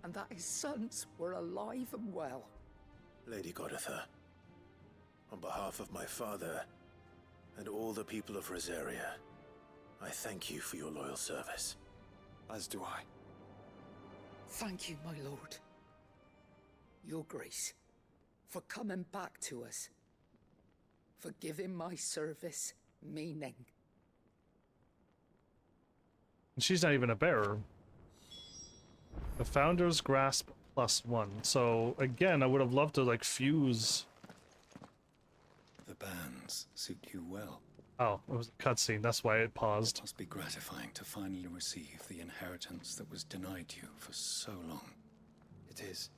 and that his sons were alive and well. Lady Goditha, on behalf of my father and all the people of Rosaria, I thank you for your loyal service. As do I. Thank you, my lord. Your Grace, for coming back to us, for giving my service meaning. And she's not even a bearer. The Founder's Grasp +1. So again, I would have loved to like fuse. The bands suit you well. Oh, it was a cutscene. That's why it paused. It must be gratifying to finally receive the inheritance that was denied you for so long. It is.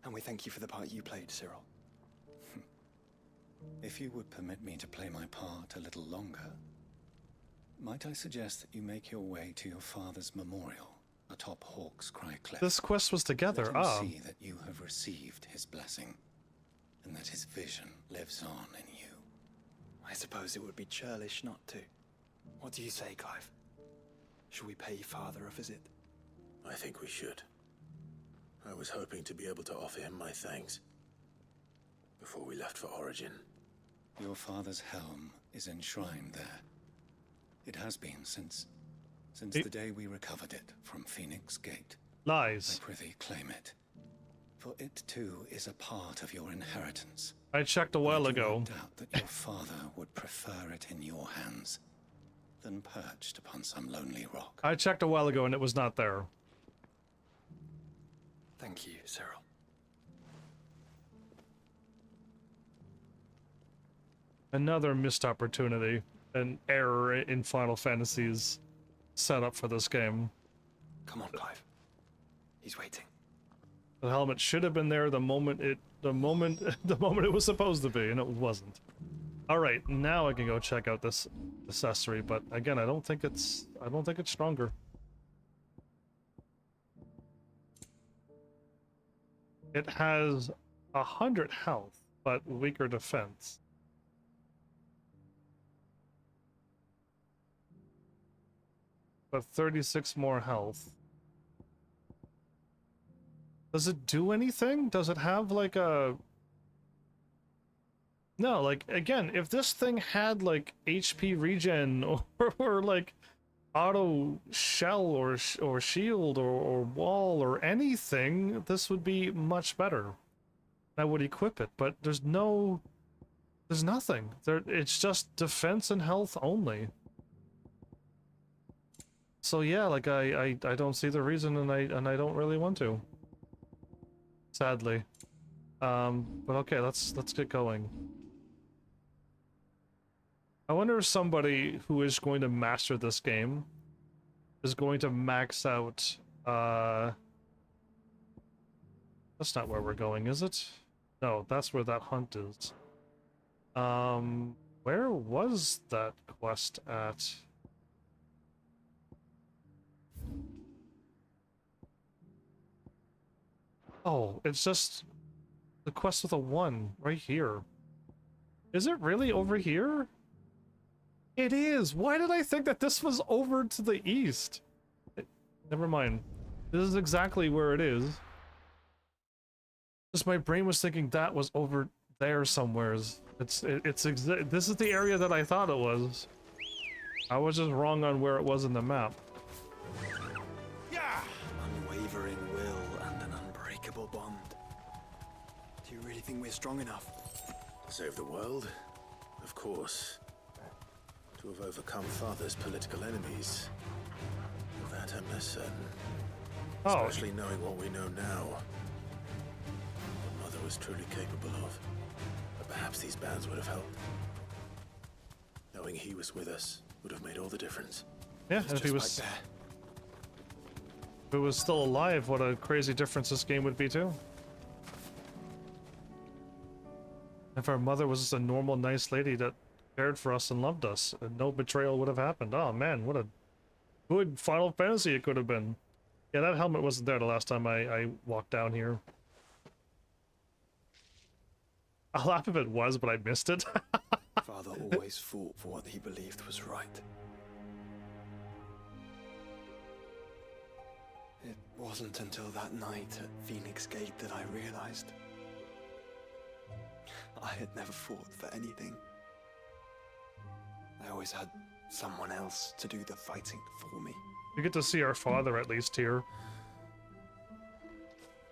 And we thank you for the part you played, Cyril. If you would permit me to play my part a little longer, might I suggest that you make your way to your father's memorial atop Hawk's Cry Cliff? This quest was together. Let him see that you have received his blessing, and that his vision lives on in you. I suppose it would be churlish not to. What do you say, Clive? Shall we pay father a visit? I think we should. I was hoping to be able to offer him my thanks before we left for Origin. Your father's helm is enshrined there. It has been since the day we recovered it from Phoenix Gate. Lies. I prithee claim it, for it too is a part of your inheritance. I checked a while ago. I do not doubt that your father would prefer it in your hands than perched upon some lonely rock. I checked a while ago and it was not there. Thank you, Cyril. Another missed opportunity, an error in Final Fantasy's setup for this game. Come on, Clive. He's waiting. The helmet should have been there the moment it was supposed to be, and it wasn't. All right, now I can go check out this accessory, but again, I don't think it's stronger. It has 100 health, but weaker defense. But 36 more health. Does it do anything? Does it have like a... No, like, again, if this thing had like HP regen or like auto shell or shield or wall or anything, this would be much better. I would equip it, but there's nothing. It's just defense and health only. So yeah, like I don't see the reason, and I don't really want to. Sadly. But okay, let's get going. I wonder if somebody who is going to master this game is going to max out that's not where we're going, is it? No, that's where that hunt is. Where was that quest at? Oh, it's just the quest with a 1 right here. Is it really over here? It is! Why did I think that this was over to the east? Never mind. This is exactly where it is. Just my brain was thinking that was over there somewheres. This is the area that I thought it was. I was just wrong on where it was in the map. Unwavering will and an unbreakable bond. Do you really think we're strong enough? To save the world? Of course. To have overcome Father's political enemies? Of that I'm less certain. Oh. Especially knowing what we know now. What Mother was truly capable of. But perhaps these bands would have helped. Knowing he was with us would have made all the difference. Yeah, and if he was... If he was still alive, what a crazy difference this game would be too. If our mother was just a normal, nice lady that cared for us and loved us, and no betrayal would have happened. Oh man, what a good Final Fantasy it could have been. Yeah, that helmet wasn't there the last time I walked down here. A lot of it was, but I missed it. Father always fought for what he believed was right. It wasn't until that night at Phoenix Gate that I realized I had never fought for anything. I always had someone else to do the fighting for me. We get to see our father at least here.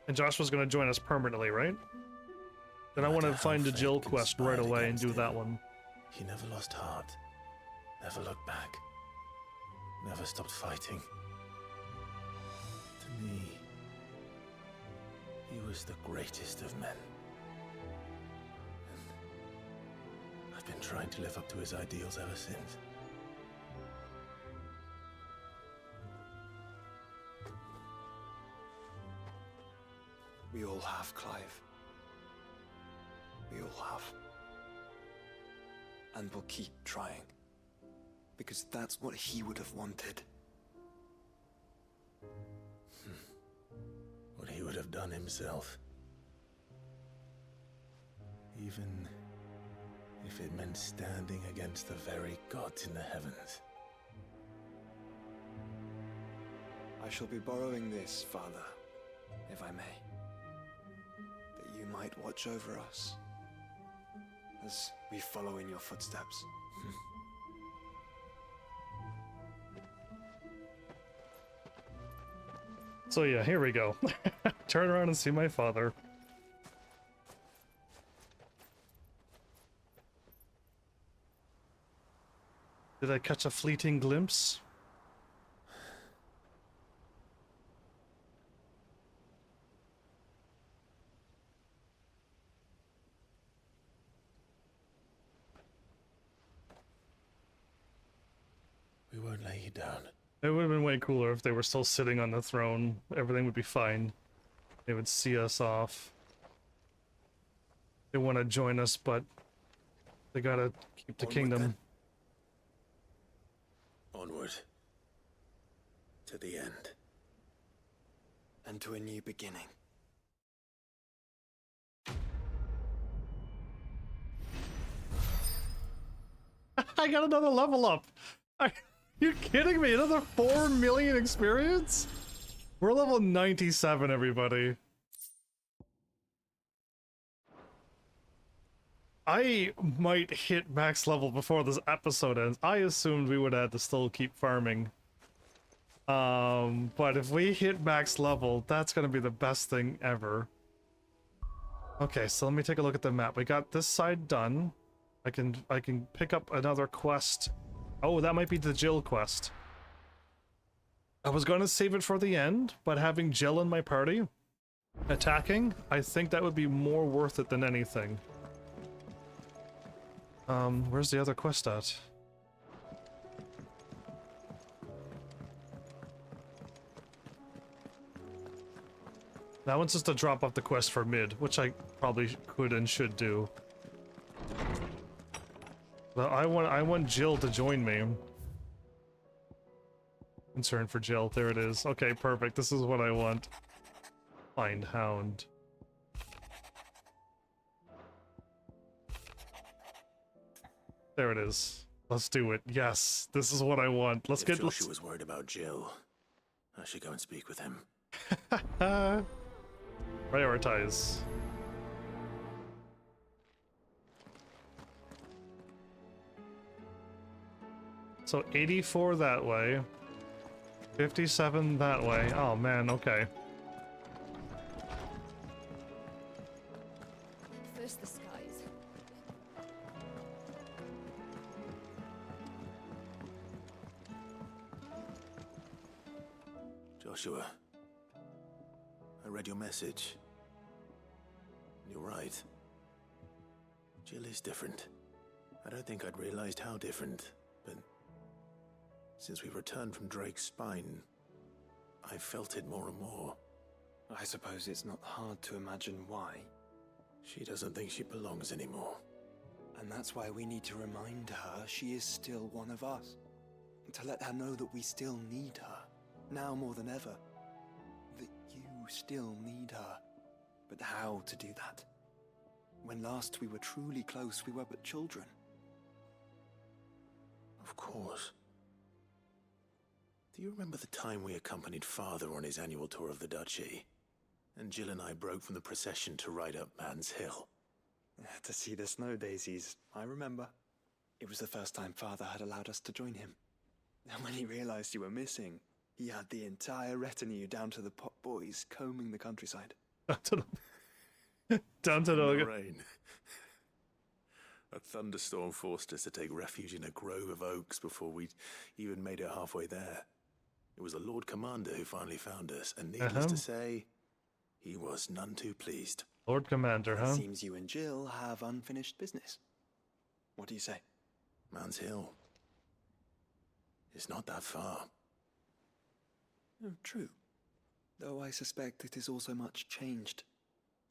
And Josh was going to join us permanently, right? Then I want to find the Jill quest right away and do that one. He never lost heart. Never looked back. Never stopped fighting. To me, he was the greatest of men. And I've been trying to live up to his ideals ever since. We all have, Clive. We all have. And we'll keep trying. Because that's what he would have wanted. What he would have done himself. Even if it meant standing against the very gods in the heavens. I shall be borrowing this, Father, if I may. That you might watch over us as we follow in your footsteps. So yeah, here we go. Turn around and see my father. Did I catch a fleeting glimpse? We won't lay you down. It would have been way cooler if they were still sitting on the throne. Everything would be fine. They would see us off. They want to join us, but they gotta keep the kingdom. Then. Onward. To the end. And to a new beginning. I got another level up! Are you kidding me? Another 4 million experience? We're level 97, everybody. I might hit max level before this episode ends. I assumed we would have to still keep farming. But if we hit max level, that's gonna be the best thing ever. Okay, so let me take a look at the map. We got this side done. I can pick up another quest. Oh, that might be the Jill quest. I was gonna save it for the end, but having Jill in my party attacking, I think that would be more worth it than anything. Where's the other quest at? That one's just to drop off the quest for mid, which I probably could and should do. But I want Jill to join me. Concern for Jill, there it is. Okay, perfect. This is what I want. Find Hound. There it is. Let's do it. Yes, this is what I want. Let's If get. Joshua was worried about Jill, I should go and speak with him. Prioritize. So 84 that way, 57 that way. Oh man, okay. First the skies. Joshua, I read your message. You're right. Jill is different. I don't think I'd realized how different, but since we returned from Drake's spine, I've felt it more and more. I suppose it's not hard to imagine why. She doesn't think she belongs anymore. And that's why we need to remind her she is still one of us. To let her know that we still need her, now more than ever. That you still need her. But how to do that? When last we were truly close, we were but children. Of course. Do you remember the time we accompanied Father on his annual tour of the Duchy? And Jill and I broke from the procession to ride up Man's Hill. To see the snow daisies, I remember. It was the first time Father had allowed us to join him. And when he realized you were missing, he had the entire retinue down to the pot boys combing the countryside. Down to the rain. A thunderstorm forced us to take refuge in a grove of oaks before we even made it halfway there. It was the Lord Commander who finally found us, and needless to say, he was none too pleased. Lord Commander, huh? It seems you and Jill have unfinished business. What do you say? Man's Hill. It's not that far. Oh, true. Though I suspect it is also much changed.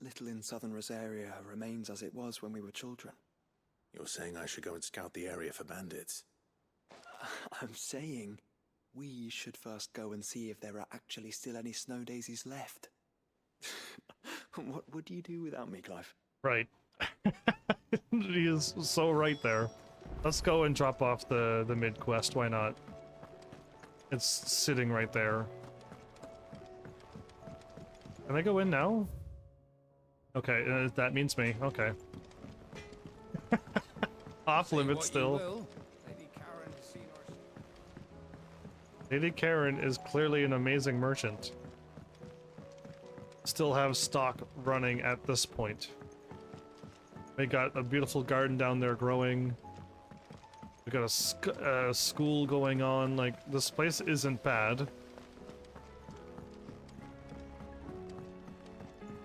Little in southern Rosaria remains as it was when we were children. You're saying I should go and scout the area for bandits? I'm saying we should first go and see if there are actually still any snow daisies left. What would you do without me, Clive? Right. He is so right there. Let's go and drop off the mid quest. Why not? It's sitting right there. Can I go in now? Okay, that means me. Okay. Off limits still. Lady Karen is clearly an amazing merchant. Still have stock running at this point. They got a beautiful garden down there growing. We got a school going on. Like, this place isn't bad.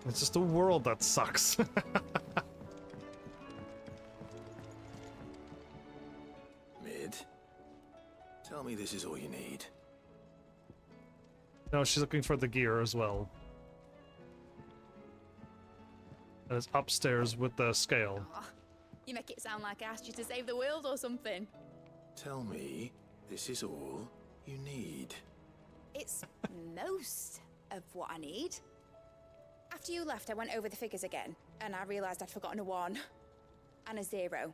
It's just a world that sucks. Mid, tell me this is all you need. No, she's looking for the gear as well. And it's upstairs with the scale. Oh, you make it sound like I asked you to save the world or something. Tell me this is all you need. It's most of what I need. After you left, I went over the figures again, and I realized I'd forgotten a 1 and a 0.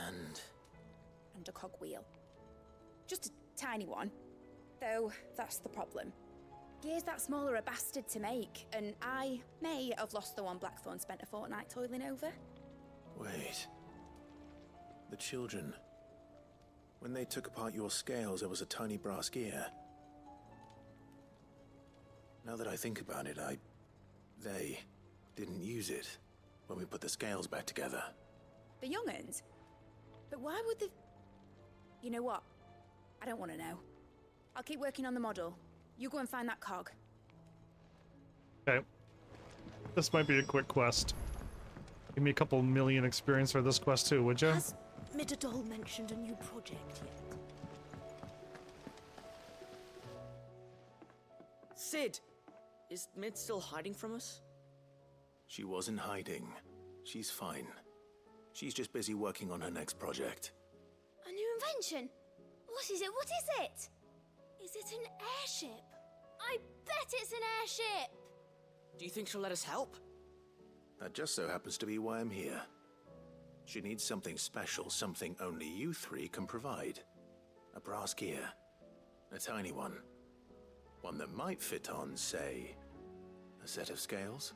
And a cogwheel. Just a tiny one. Though, that's the problem. Gears that small are a bastard to make, and I may have lost the one Blackthorn spent a fortnight toiling over. Wait. The children. When they took apart your scales, there was a tiny brass gear. Now that I think about it, they didn't use it when we put the scales back together. The young'uns? But why would the... You know what? I don't want to know. I'll keep working on the model. You go and find that cog. Okay. This might be a quick quest. Give me a couple million experience for this quest too, would you? Has Midadol mentioned a new project yet? Sid! Is Mid still hiding from us? She wasn't hiding. She's fine. She's just busy working on her next project. A new invention? What is it? What is it? Is it an airship? I bet it's an airship! Do you think she'll let us help? That just so happens to be why I'm here. She needs something special, something only you three can provide. A brass gear. A tiny one. One that might fit on, say, a set of scales?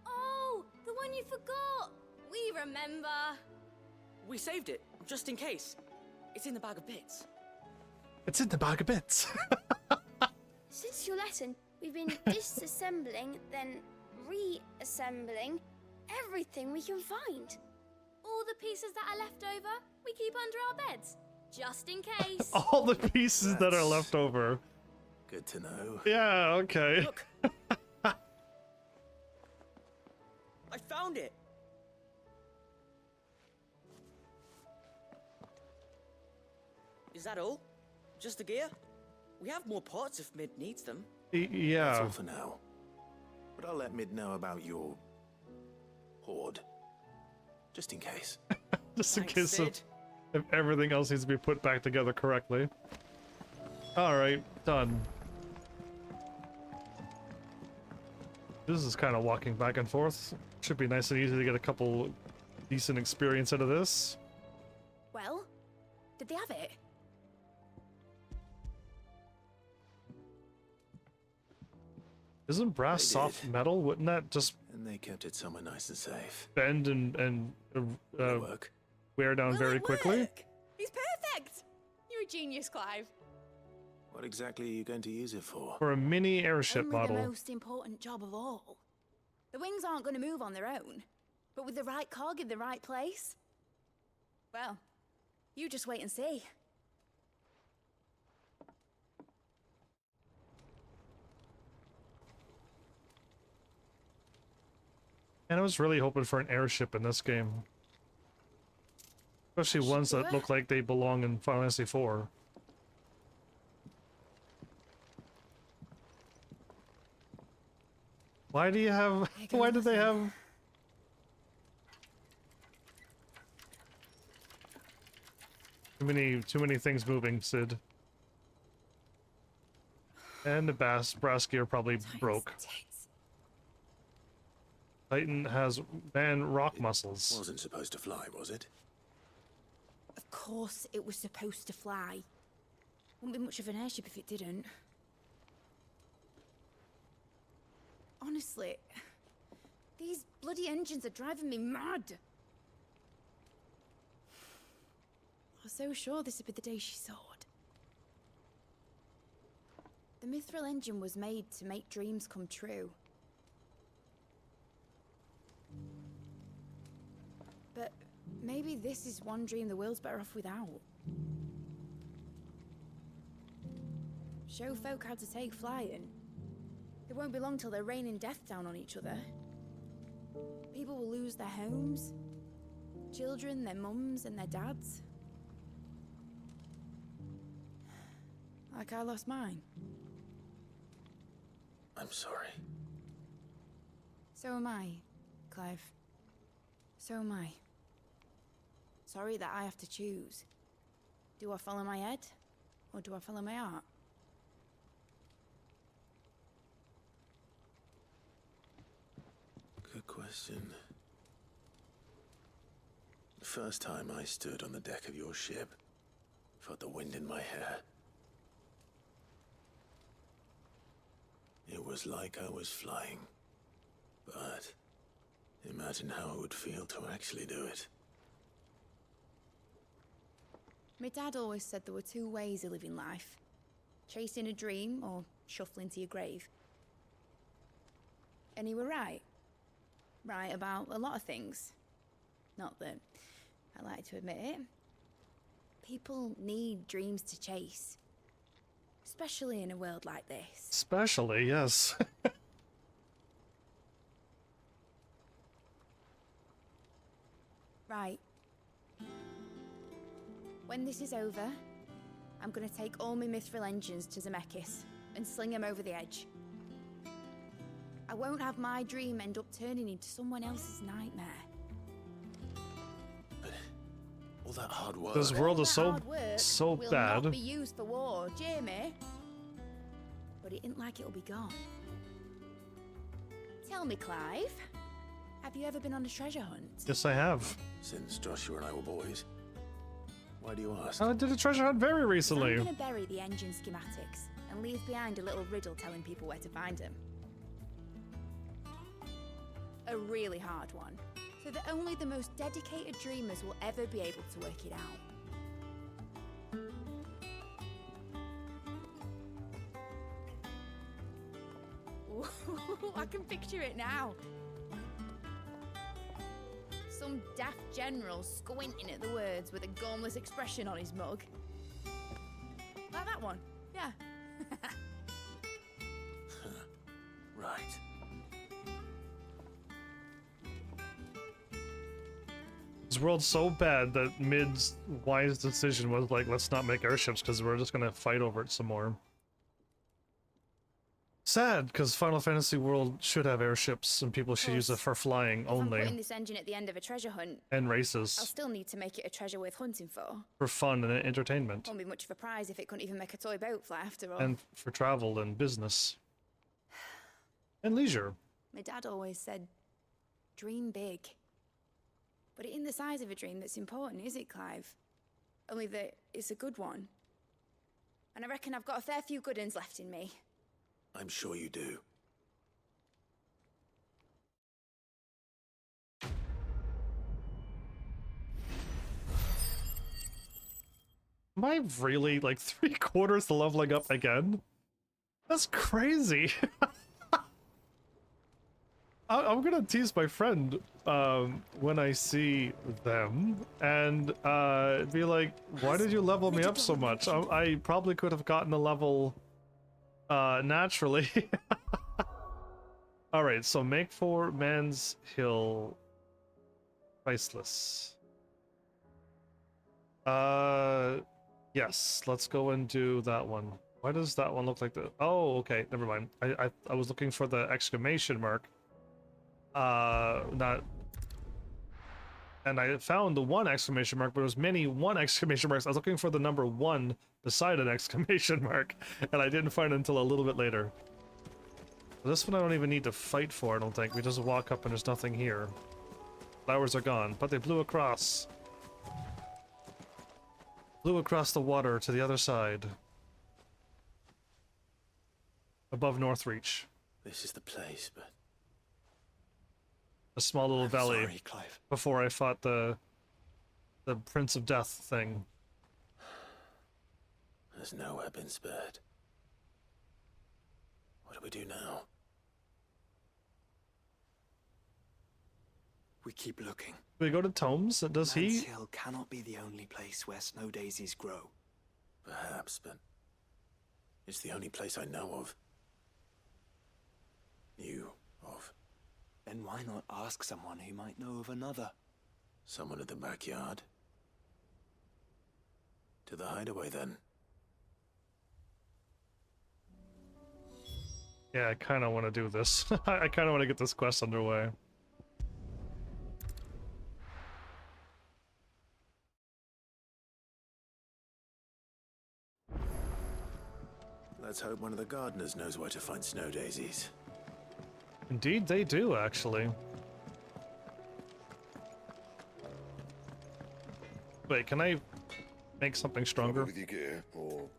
Oh, the one you forgot! We remember. We saved it, just in case. It's in the bag of bits. It's in the bag of bits. Since your lesson, we've been disassembling, then reassembling everything we can find. All the pieces that are left over, we keep under our beds, just in case. All the pieces that are left over. Good to know. Yeah, okay. Look. I found it. Is that all? Just the gear? We have more parts if Mid needs them. Yeah. That's all for now. But I'll let Mid know about your hoard. Just in case. Just in Thanks, case Sid. if everything else needs to be put back together correctly. Alright, done. This is kind of walking back and forth. Should be nice and easy to get a couple decent experience out of this. Well, did they have it? Isn't brass They soft did. metal? Wouldn't that just And they kept it somewhere nice and safe. bend and work. wear down very quickly? He's perfect! You're a genius, Clive. What exactly are you going to use it for? For a mini airship Only model. the most important job of all. The wings aren't going to move on their own, but with the right cog in the right place, well, you just wait and see. And I was really hoping for an airship in this game. Especially ones that look like they belong in Final Fantasy IV. Why do you have... Why do they have... Too many things moving, Sid. And the brass gear probably broke. Titan has rock muscles. Wasn't supposed to fly, was it? Of course it was supposed to fly. Wouldn't be much of an airship if it didn't. Honestly, these bloody engines are driving me mad. I was so sure this would be the day she soared. The mithril engine was made to make dreams come true. But maybe this is one dream the world's better off without. Show folk how to take flying. It won't be long till they're raining death down on each other. People will lose their homes. Children, their mums and their dads. Like I lost mine. I'm sorry. So am I, Clive. So am I. Sorry that I have to choose. Do I follow my head, or do I follow my heart? Good question. The first time I stood on the deck of your ship, felt the wind in my hair. It was like I was flying. But imagine how it would feel to actually do it. My dad always said there were two ways of living life. Chasing a dream or shuffling to your grave. And he were right. Right about a lot of things. Not that I like to admit it. People need dreams to chase. Especially in a world like this. Especially, yes. Right. When this is over, I'm gonna take all my mithril engines to Zemeckis and sling them over the edge. I won't have my dream end up turning into someone else's nightmare. All that hard work. This world is All that hard work so will bad. not be used for war, Jamie. But it isn't like it'll be gone. Tell me, Clive, have you you ever been on a treasure hunt? Yes, I have. Since Joshua and I were boys. Why do you ask? I did a treasure hunt very recently. I'm gonna bury the engine schematics and leave behind a little riddle telling people where to find them. A really hard one, so that only the most dedicated dreamers will ever be able to work it out. Ooh, I can picture it now. Some daft general squinting at the words with a gormless expression on his mug. Like that one, yeah. Right. This world's so bad that Mid's wise decision was like, let's not make airships because we're just gonna fight over it some more. Sad, because Final Fantasy World should have airships and people should use it for flying If I'm only. putting this engine at the end of a treasure hunt, And races. I'll still need to make it a treasure worth hunting for. For fun and entertainment. Won't be much of a prize if it couldn't even make a toy boat fly after all. And for travel and business. And leisure. My dad always said, dream big. But it ain't the size of a dream that's important, is it, Clive? Only that it's a good one. And I reckon I've got a fair few good uns left in me. I'm sure you do. Am I really like 3/4 the leveling up again? That's crazy. I'm gonna tease my friend when I see them and be like, why did you level me up so much? I probably could have gotten a level naturally. Alright, so make for Man's Hill priceless. Yes, let's go and do that one. Why does that one look like that? Oh, okay, never mind. I was looking for the exclamation mark. Not... And I found the one exclamation mark, but there was many one exclamation marks. I was looking for the number 1 beside an exclamation mark, and I didn't find it until a little bit later. This one I don't even need to fight for, I don't think. We just walk up and there's nothing here. Flowers are gone, but they blew across. Blew across the water to the other side. Above Northreach. This is the place, but... A small little valley. Sorry, Clive. Before I fought the Prince of Death thing. There's nowhere been spared. What do we do now? We keep looking. Do we go to Tomes? Does Man's he? Hill cannot be the only place where snow daisies grow. Perhaps, but it's the only place I know of. Knew of. Then why not ask someone who might know of another? Someone at the backyard? To the hideaway, then. Yeah, I kind of want to do this. I kind of want to get this quest underway. Let's hope one of the gardeners knows where to find snow daisies. Indeed, they do, actually. Wait, can I make something stronger? With your gear, or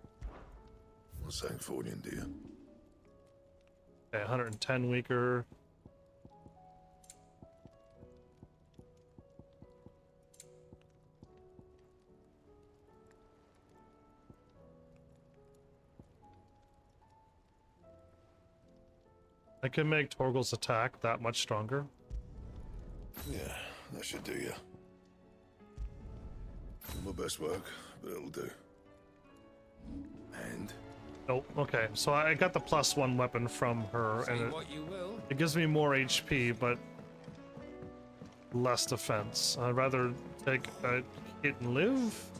something for you, dear. Okay, 110 weaker. I can make Torgal's attack that much stronger. Yeah, that should do you. My best work, but it'll do. And? Oh, okay. So I got the +1 weapon from her, and it gives me more HP, but less defense. I'd rather take a hit and live?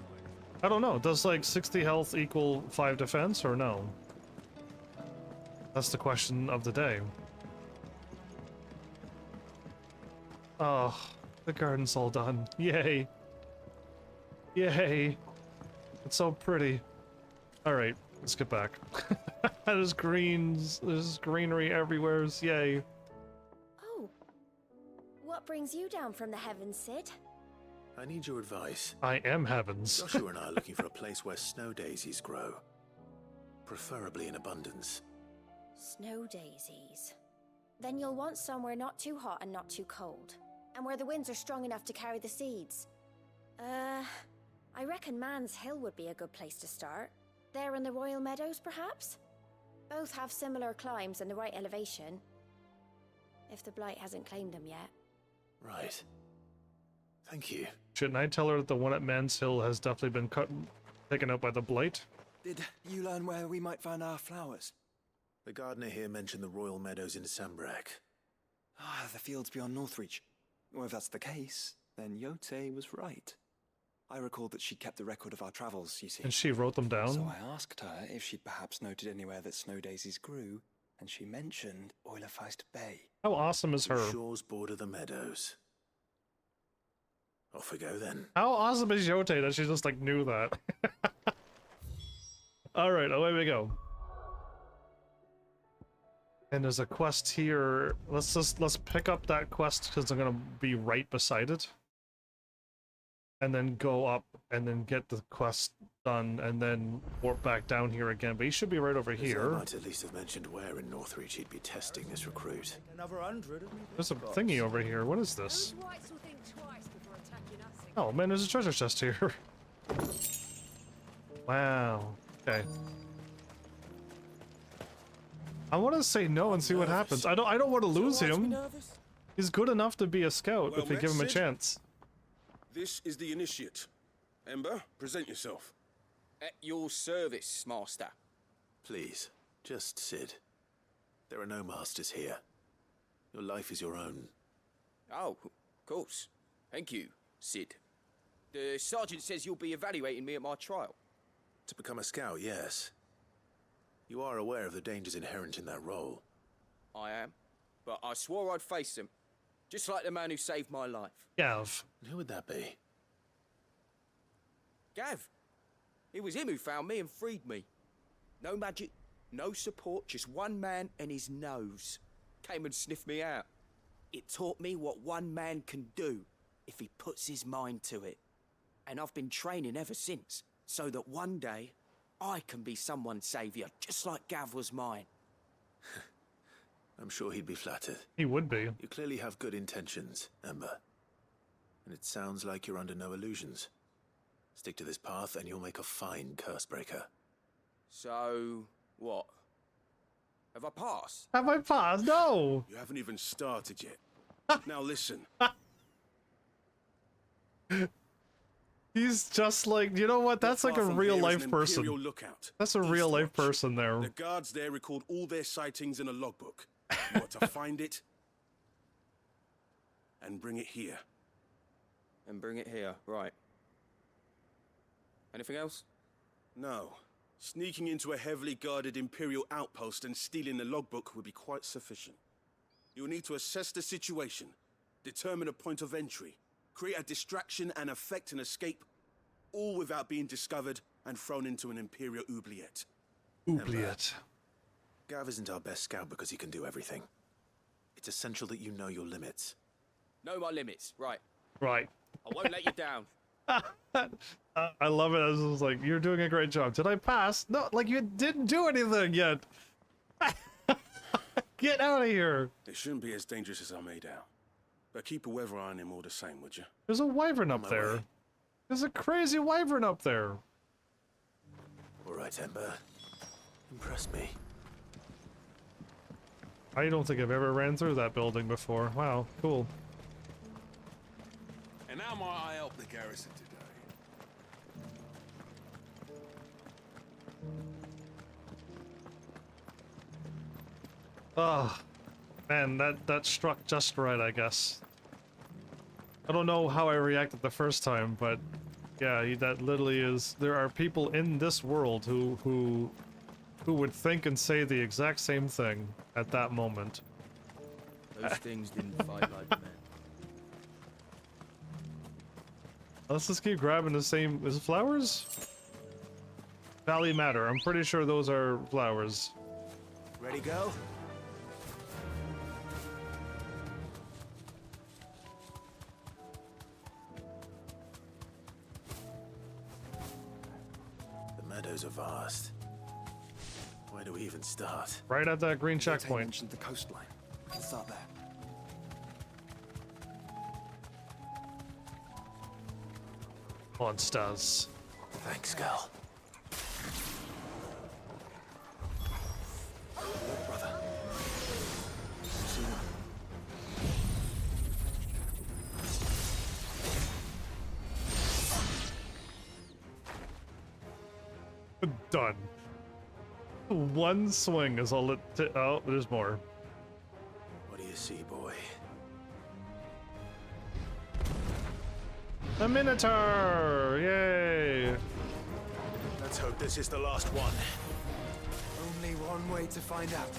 I don't know. Does like 60 health equal 5 defense, or no? That's the question of the day. Oh, the garden's all done. Yay. Yay. It's so pretty. Alright, let's get back. There's greens, there's greenery everywhere. Yay. Oh, What brings you down from the heavens, Sid? I need your advice. I am heavens. Joshua and I are looking for a place where snow daisies grow. Preferably in abundance. Snow daisies. Then you'll want somewhere not too hot and not too cold. And where the winds are strong enough to carry the seeds. I reckon Man's Hill would be a good place to start. There in the Royal Meadows, perhaps? Both have similar climbs and the right elevation. If the Blight hasn't claimed them yet. Right. Thank you. Shouldn't I tell her that the one at Man's Hill has definitely been taken out by the Blight? Did you learn where we might find our flowers? The gardener here mentioned the Royal Meadows in Sambrak. Ah, the fields beyond Northreach. Well, if that's the case, then Yote was right. I recalled that she kept a record of our travels, you see. And she wrote them down? So I asked her if she'd perhaps noted anywhere that snow daisies grew, and she mentioned Oilerfeist Bay. How awesome is her? The shores border the meadows. Off we go then. How awesome is Yote that she just like knew that? Alright, away we go. And there's a quest here. Let's pick up that quest because I'm gonna be right beside it. And then go up and then get the quest done and then warp back down here again. But he should be right over here. I might at least have mentioned where in Northreach he'd be testing this recruit. Another 100. There's a thingy over here. What is this? Oh man, there's a treasure chest here. Wow. Okay. I want to say no and see what happens. I don't want to lose him. He's good enough to be a scout if we give him a chance. This is the initiate. Ember, present yourself. At your service, Master. Please, just Sid. There are no masters here. Your life is your own. Oh, of course. Thank you, Sid. The sergeant says you'll be evaluating me at my trial. To become a scout, yes. You are aware of the dangers inherent in that role. I am. But I swore I'd face them. Just like the man who saved my life. Gav. Who would that be? Gav. It was him who found me and freed me. No magic, no support, just one man and his nose. Came and sniffed me out. It taught me what one man can do if he puts his mind to it. And I've been training ever since, so that one day I can be someone's saviour, just like Gav was mine. I'm sure he'd be flattered. He would be. You clearly have good intentions, Ember. And it sounds like you're under no illusions. Stick to this path and you'll make a fine Cursebreaker. So, what? Have I passed? Have I passed? No! You haven't even started yet. Now listen. He's just like, you know what? That's like a real life person. Lookout, That's a real life person there. The guards there record all their sightings in a logbook. You want to find it and bring it here. And bring it here, right. Anything else? No. Sneaking into a heavily guarded Imperial outpost and stealing the logbook would be quite sufficient. You'll need to assess the situation, determine a point of entry, create a distraction and effect an escape, all without being discovered and thrown into an Imperial oubliette. Oubliette. Gav isn't our best scout because he can do everything. It's essential that you know your limits. Know my limits, right. Right. I won't let you down. I love it. I was just like, you're doing a great job. Did I pass? No, like you didn't do anything yet. Get out of here. It shouldn't be as dangerous as I made out. But keep a weather eye on him all the same, would you? There's a wyvern up there. There's a crazy wyvern up there. All right, Ember. Impress me. I don't think I've ever ran through that building before. Wow, cool. And how might I help the garrison today? Oh, man, that struck just right, I guess. I don't know how I reacted the first time, but yeah, that literally is. There are people in this world who would think and say the exact same thing at that moment. Those things didn't fight like men. Let's just keep grabbing the same. Is it flowers? Valley Matter. I'm pretty sure those are flowers. Ready, go? shadows are vast. Where do we even start? Right at that green They checkpoint. mentioned the coastline. We can start there. Monsters. Thanks, Gal. Brother. See you. Done. One swing is all it. Oh, there's more. What do you see, boy? A Minotaur! Yay! Let's hope this is the last one. Only one way to find out.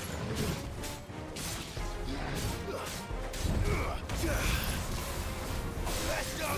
Let's go!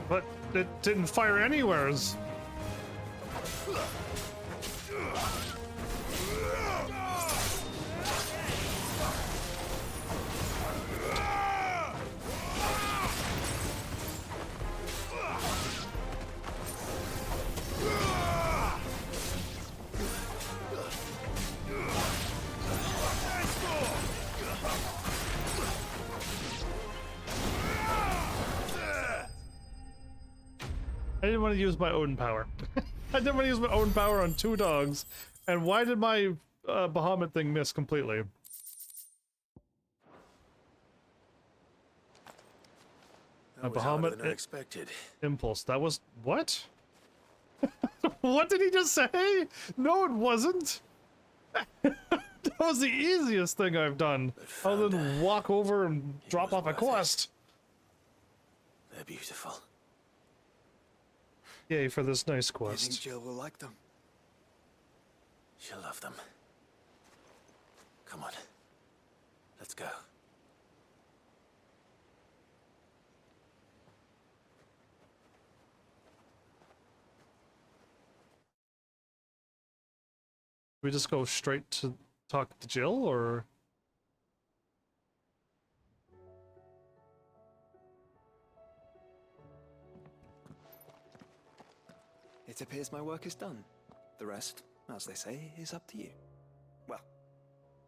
But it didn't fire anywheres. I didn't want to use my own power. I didn't want to use my own power on two dogs. And why did my Bahamut thing miss completely? That was harder than I expected. Impulse. That was what? What did he just say? No, it wasn't. That was the easiest thing I've done, other than walk over and drop off a quest. They're beautiful. Yay for this nice You quest. think Jill will like them? She'll love them. Come on. Let's go. We just go straight to talk to Jill, or? It appears my work is done. The rest, as they say, is up to you. Well,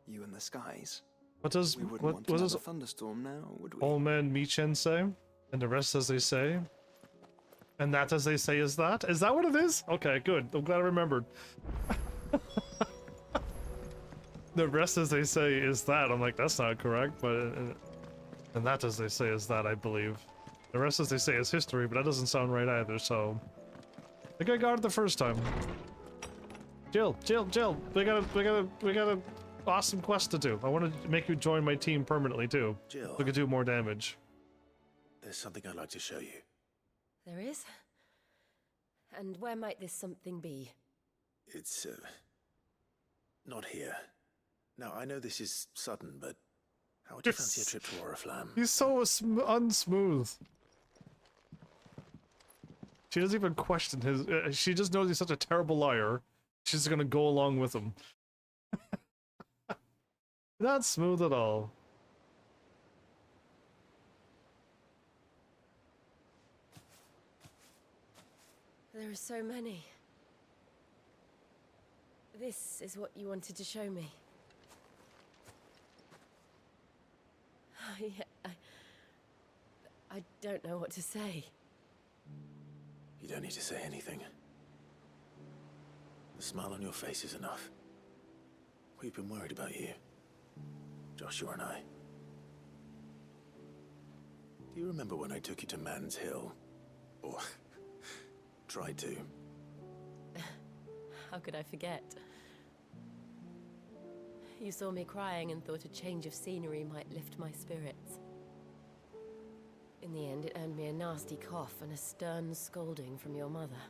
you and the skies. What does We wouldn't what want does another thunderstorm now, would we? old man Michen say? And the rest as they say? And that as they say is that? Is that what it is? Okay, good. I'm glad I remembered. The rest as they say is that. I'm like, that's not correct, but and that as they say is that, I believe. The rest as they say is history, but that doesn't sound right either, so I think I got it the first time. Jill, we got a awesome quest to do. I want to make you join my team permanently too. Jill. We could do more damage. There's something I'd like to show you. There is? And where might this something be? It's, not here. Now, I know this is sudden, but How would you fancy a trip to Oriflamme? He's so unsmooth. She doesn't even question his. She just knows he's such a terrible liar. She's gonna go along with him. Not smooth at all. There are so many. This is what you wanted to show me. I don't know what to say. You don't need to say anything. The smile on your face is enough. We've been worried about you, Joshua and I. Do you remember when I took you to Man's Hill? Or tried to? How could I forget? You saw me crying and thought a change of scenery might lift my spirits. In the end, it earned me a nasty cough and a stern scolding from your mother.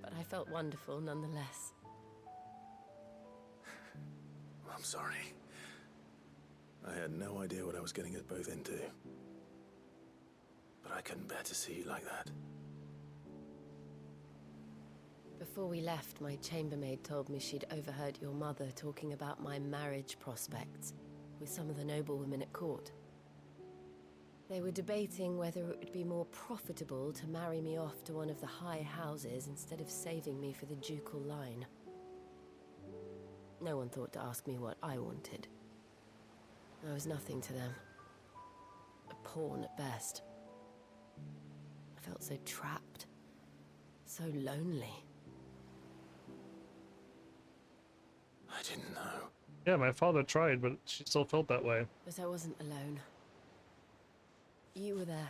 But I felt wonderful nonetheless. I'm sorry. I had no idea what I was getting us both into. But I couldn't bear to see you like that. Before we left, my chambermaid told me she'd overheard your mother talking about my marriage prospects with some of the noblewomen at court. They were debating whether it would be more profitable to marry me off to one of the high houses instead of saving me for the ducal line. No one thought to ask me what I wanted. I was nothing to them. A pawn at best. I felt so trapped. So lonely. I didn't know. Yeah, my father tried, but she still felt that way. But I wasn't alone. You were there.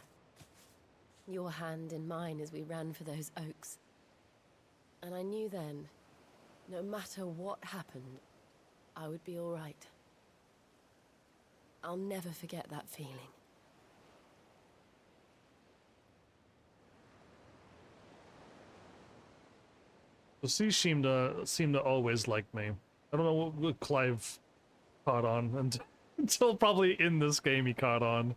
Your hand in mine as we ran for those oaks. And I knew then, no matter what happened, I would be all right. I'll never forget that feeling. So she seemed to always like me. I don't know what Clive caught on until probably in this game he caught on.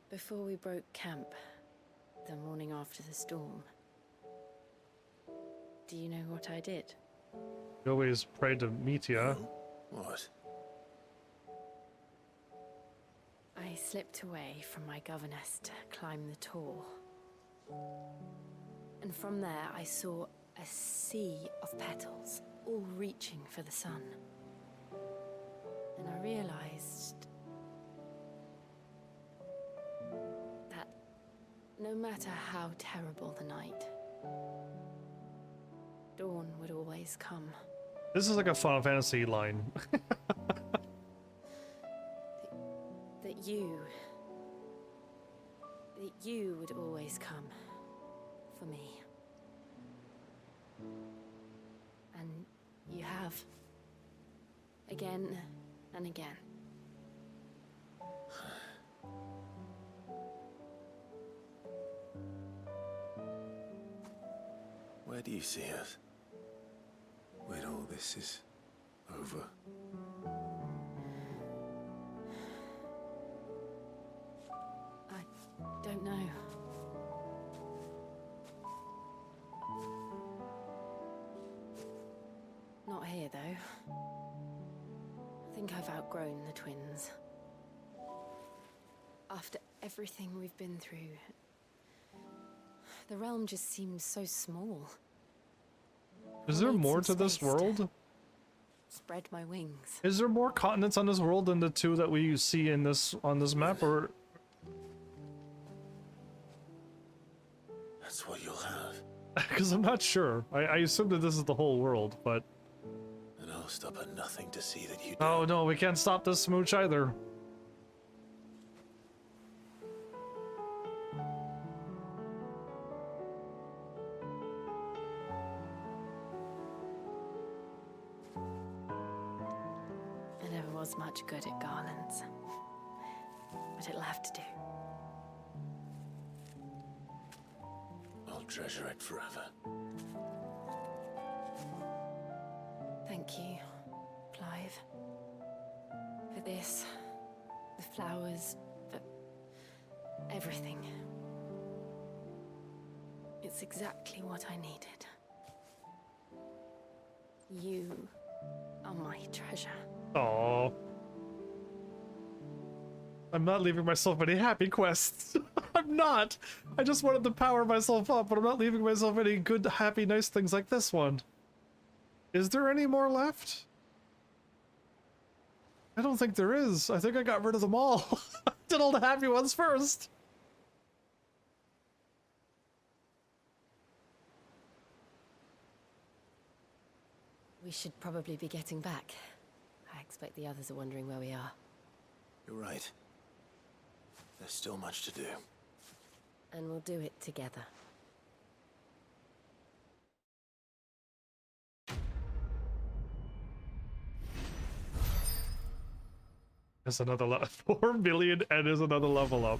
Before we broke camp, the morning after the storm, do you know what I did? You always prayed to meet ya. What? I slipped away from my governess to climb the tor. And from there I saw a sea of petals, all reaching for the sun. And I realized that no matter how terrible the night, dawn would always come. This is like a Final Fantasy line. That you would always come for me. And you have. Again and again. Where do you see us? When all this is over? I don't know. Not here, though. I think I've outgrown the twins. After everything we've been through, the realm just seems so small. Is there more to this world? Spread my wings. Is there more continents on this world than the two that we see in this on this map, or? That's what you'll have. Because I'm not sure. I assume that this is the whole world, but. And I'll stop at nothing to see that you. Oh no, we can't stop this smooch either. I never was much good at garlands, but it'll have to do. I'll treasure it forever. Thank you, Clive. For this, the flowers, for everything. It's exactly what I needed. You are my treasure. Aww. I'm not leaving myself any happy quests. I'm not. I just wanted to power myself up, but I'm not leaving myself any good, happy, nice things like this one. Is there any more left? I don't think there is. I think I got rid of them all. Did all the happy ones first. We should probably be getting back. I expect the others are wondering where we are. You're right. There's still much to do. And we'll do it together. There's another 4 million and there's another level up.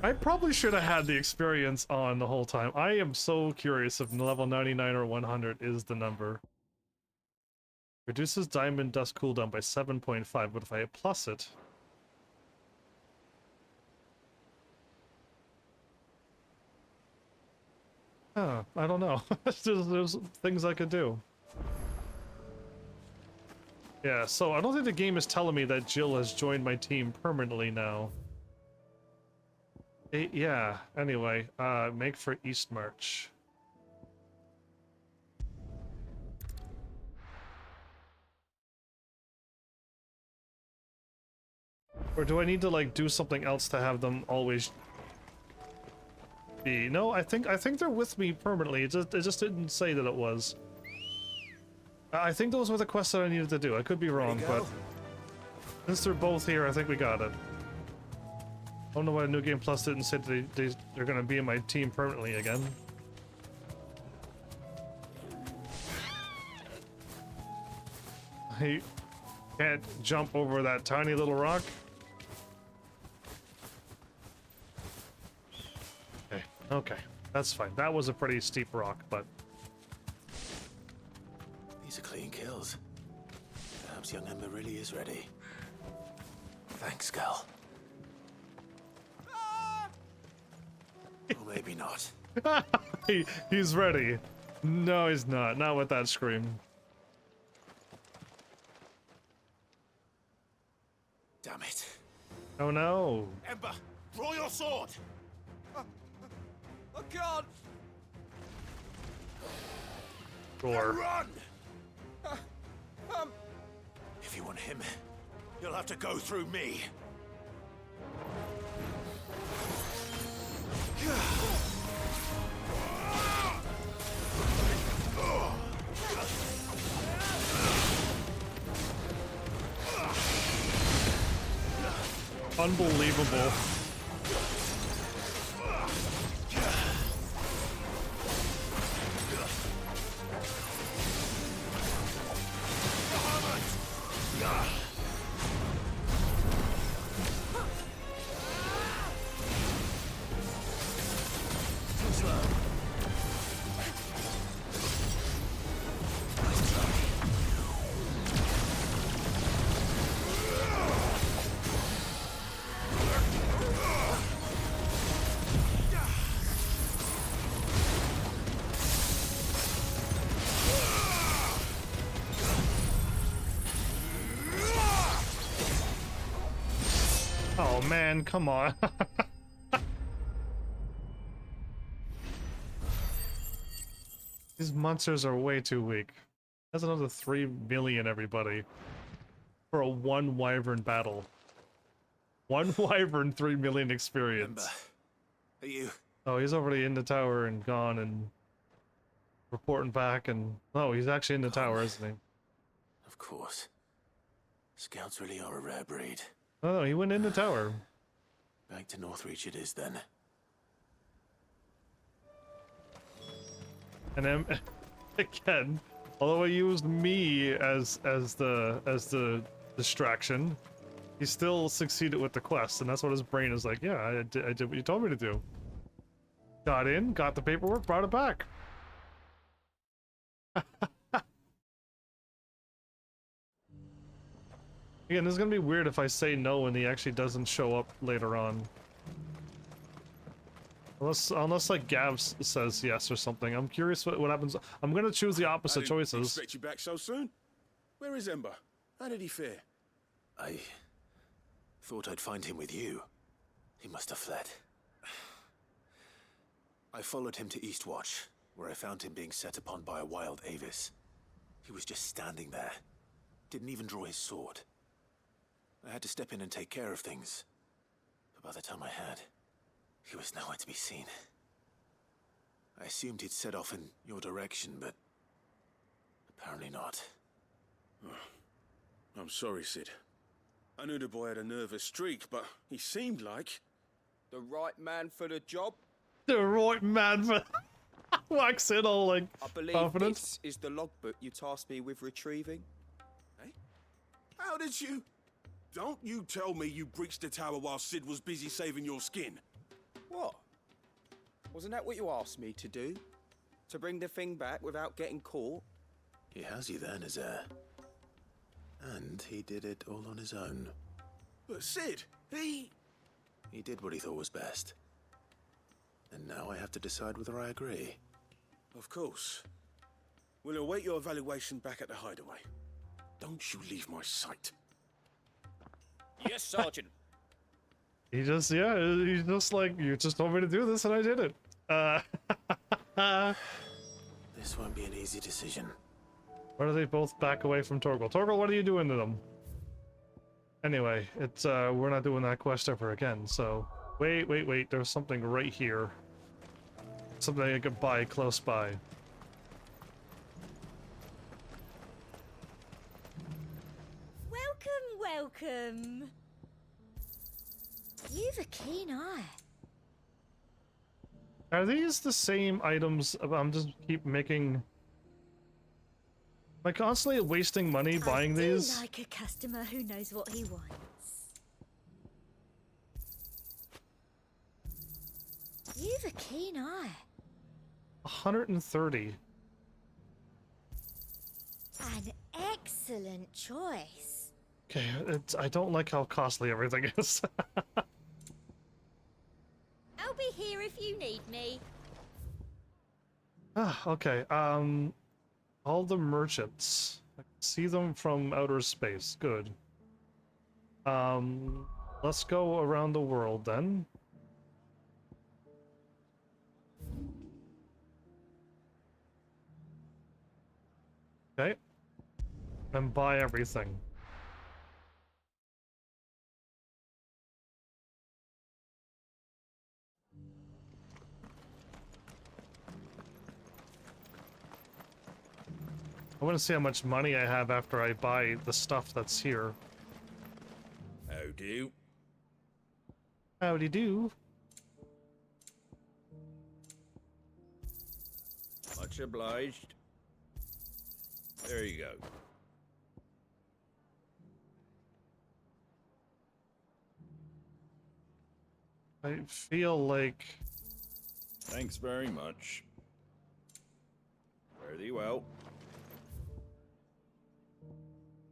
I probably should have had the experience on the whole time. I am so curious if level 99 or 100 is the number. Reduces diamond dust cooldown by 7.5, but if I plus it... Huh, I don't know. There's things I could do. Yeah, so I don't think the game is telling me that Jill has joined my team permanently now. Yeah, anyway, make for East March. Or do I need to like do something else to have them always be? No, I think they're with me permanently. It just didn't say that it was. I think those were the quests that I needed to do. I could be wrong, but since they're both here, I think we got it. I don't know why New Game Plus didn't say that they're gonna be in my team permanently again. I can't jump over that tiny little rock. Okay, okay, that's fine. That was a pretty steep rock, but... These are clean kills. Perhaps young Ember really is ready. Thanks, Gal. Or maybe not. He's ready. No, he's not. Not with that scream. Damn it. Oh no. Ember, draw your sword! I can't! Sure. Run! If you want him, you'll have to go through me. Unbelievable. Oh man, come on. These monsters are way too weak. That's another 3 million, everybody. For a 1 wyvern battle. 1 wyvern, 3 million experience. Ember, are you? Oh, he's already in the tower and gone and reporting back and... Oh, he's actually in the tower, isn't he? Of course. Scouts really are a rare breed. Oh, no, he went in the tower. Back to Northreach it is then. And then, again, although he used me as the distraction, he still succeeded with the quest, and that's what his brain is like. Yeah, I did what you told me to do. Got in, got the paperwork, brought it back. Again, this is gonna be weird if I say no and he actually doesn't show up later on. Unless like Gav says yes or something. I'm curious what happens. I'm gonna choose the opposite choices. I didn't expect you back so soon. Where is Ember? How did he fare? I thought I'd find him with you. He must have fled. I followed him to Eastwatch, where I found him being set upon by a wild Avis. He was just standing there. Didn't even draw his sword. I had to step in and take care of things. But by the time I had, he was nowhere to be seen. I assumed he'd set off in your direction, but apparently not. I'm sorry, Sid. I knew the boy had a nervous streak, but he seemed like... The right man for the job? The right man for... Wax in all, like, I believe confident. this is the logbook you tasked me with retrieving. Eh? How did you... Don't you tell me you breached the tower while Sid was busy saving your skin. What? Wasn't that what you asked me to do? To bring the thing back without getting caught? He has you there, Nazaire. And he did it all on his own. But Sid, he did what he thought was best. And now I have to decide whether I agree. Of course. We'll await your evaluation back at the hideaway. Don't you leave my sight. Yes, Sergeant. He's just like, you just told me to do this and I did it. This won't be an easy decision. Why do they both back away from Torgal? Torgal, what are you doing to them? Anyway, it's, we're not doing that quest ever again, so... Wait, there's something right here. Something I could buy close by. Welcome. You've a keen eye. Are these the same items? I'm just keep making... Am I constantly wasting money buying these? Like a customer who knows what he wants. You've a keen eye. 130. An excellent choice. Okay, I don't like how costly everything is. I'll be here if you need me. Okay, all the merchants. I can see them from outer space. Good. Let's go around the world then. Okay. And buy everything. I want to see how much money I have after I buy the stuff that's here. How do? Howdy do. Much obliged. There you go. I feel like... Thanks very much. Fare thee well.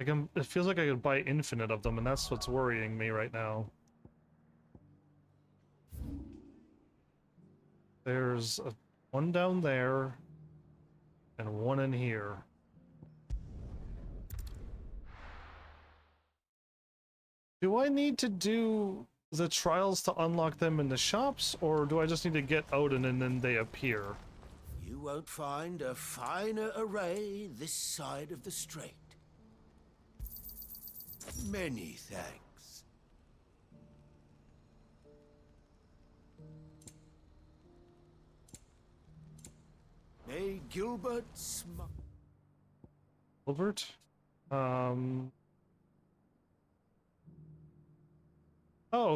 It feels like I could buy infinite of them, and that's what's worrying me right now. There's one down there, and one in here. Do I need to do the trials to unlock them in the shops, or do I just need to get Odin and then they appear? You won't find a finer array this side of the strait. Many thanks. May Gilbert Gilbert? Oh,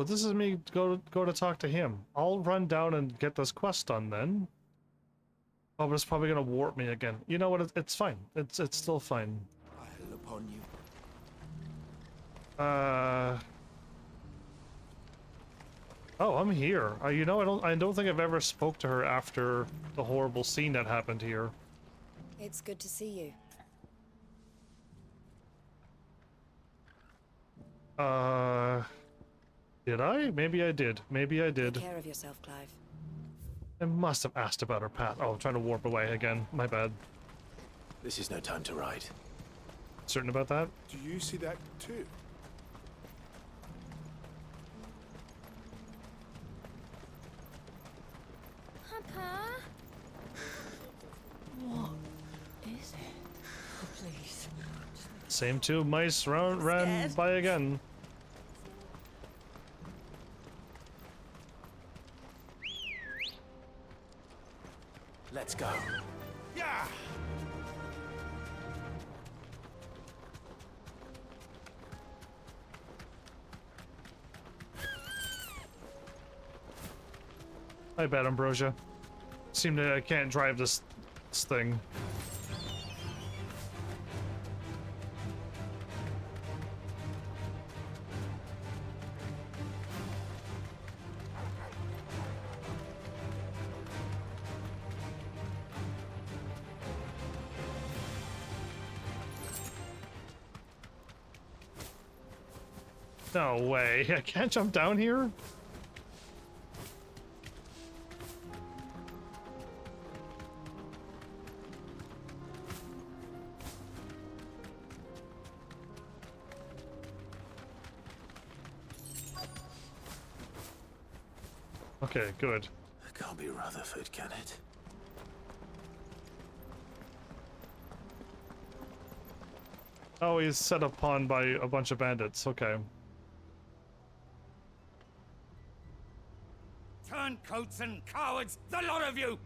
this is me go to talk to him. I'll run down and get this quest done then. Oh, but it's probably gonna warp me again. You know what? It's fine. It's still fine. I'll upon you. Oh, I'm here. You know, I don't think I've ever spoke to her after the horrible scene that happened here. It's good to see you. Did I? Maybe I did. Maybe I did. Take care of yourself, Clive. I must have asked about her path. Oh, I'm trying to warp away again. My bad. This is no time to ride. Certain about that? Do you see that too? Papa? What is it? Oh, please. Same two mice ran by again. Let's go. Yeah! I bet, Ambrosia. I can't drive this thing. No way. I can't jump down here? Okay, good. It can't be Rutherford, can it? Oh, he's set upon by a bunch of bandits. Okay. Turncoats and cowards, the lot of you!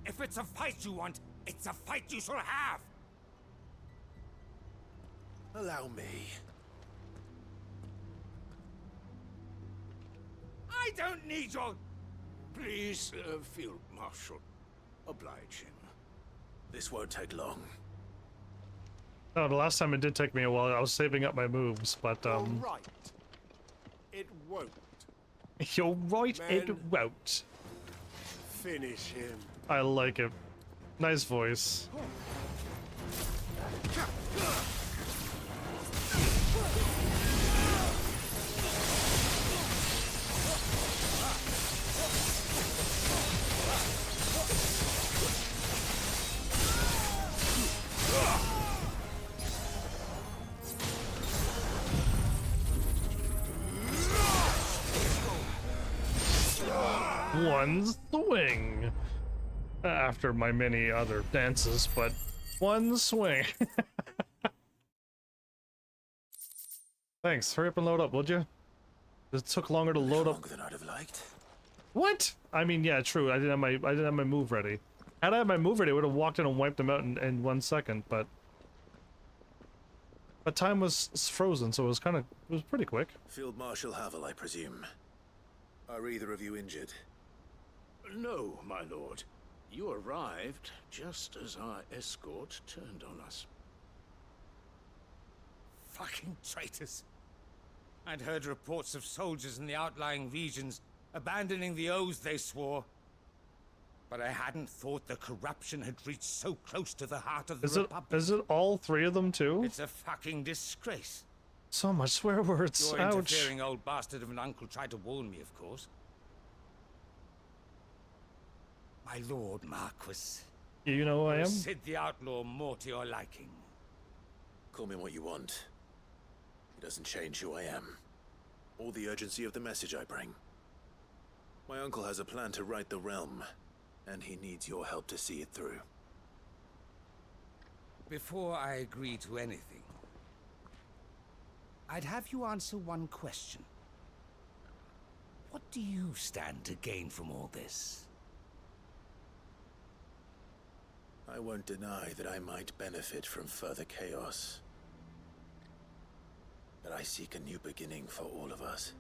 If it's a fight you want, it's a fight you shall have! Allow me. I don't need your... Please, Field Marshal, oblige him. This won't take long. No, the last time it did take me a while. I was saving up my moves, but You're right. It won't. You're right, it Man. won't. Finish him. I like it. Nice voice. One swing. After my many other dances, but one swing. Thanks. Hurry up and load up, would you? It took longer to load up. Longer than I'd have liked. What? I mean, yeah, true. I didn't have my move ready. Had I had my move ready, I would have walked in and wiped them out in 1 second. But time was frozen, so it was pretty quick. Field Marshal Havel, I presume. Are either of you injured? No, my lord. You arrived just as our escort turned on us. Fucking traitors. I'd heard reports of soldiers in the outlying regions abandoning the oaths they swore. But I hadn't thought the corruption had reached so close to the heart of the Republic. Is it all three of them too? It's a fucking disgrace. So much swear words. Your Ouch. interfering old bastard of an uncle tried to warn me, of course. My lord Marquis. You know who I am? Sid the Outlaw more to your liking. Call me what you want. It doesn't change who I am. Or the urgency of the message I bring. My uncle has a plan to right the realm, and he needs your help to see it through. Before I agree to anything, I'd have you answer one question. What do you stand to gain from all this? I won't deny that I might benefit from further chaos. But I seek a new beginning for all of us.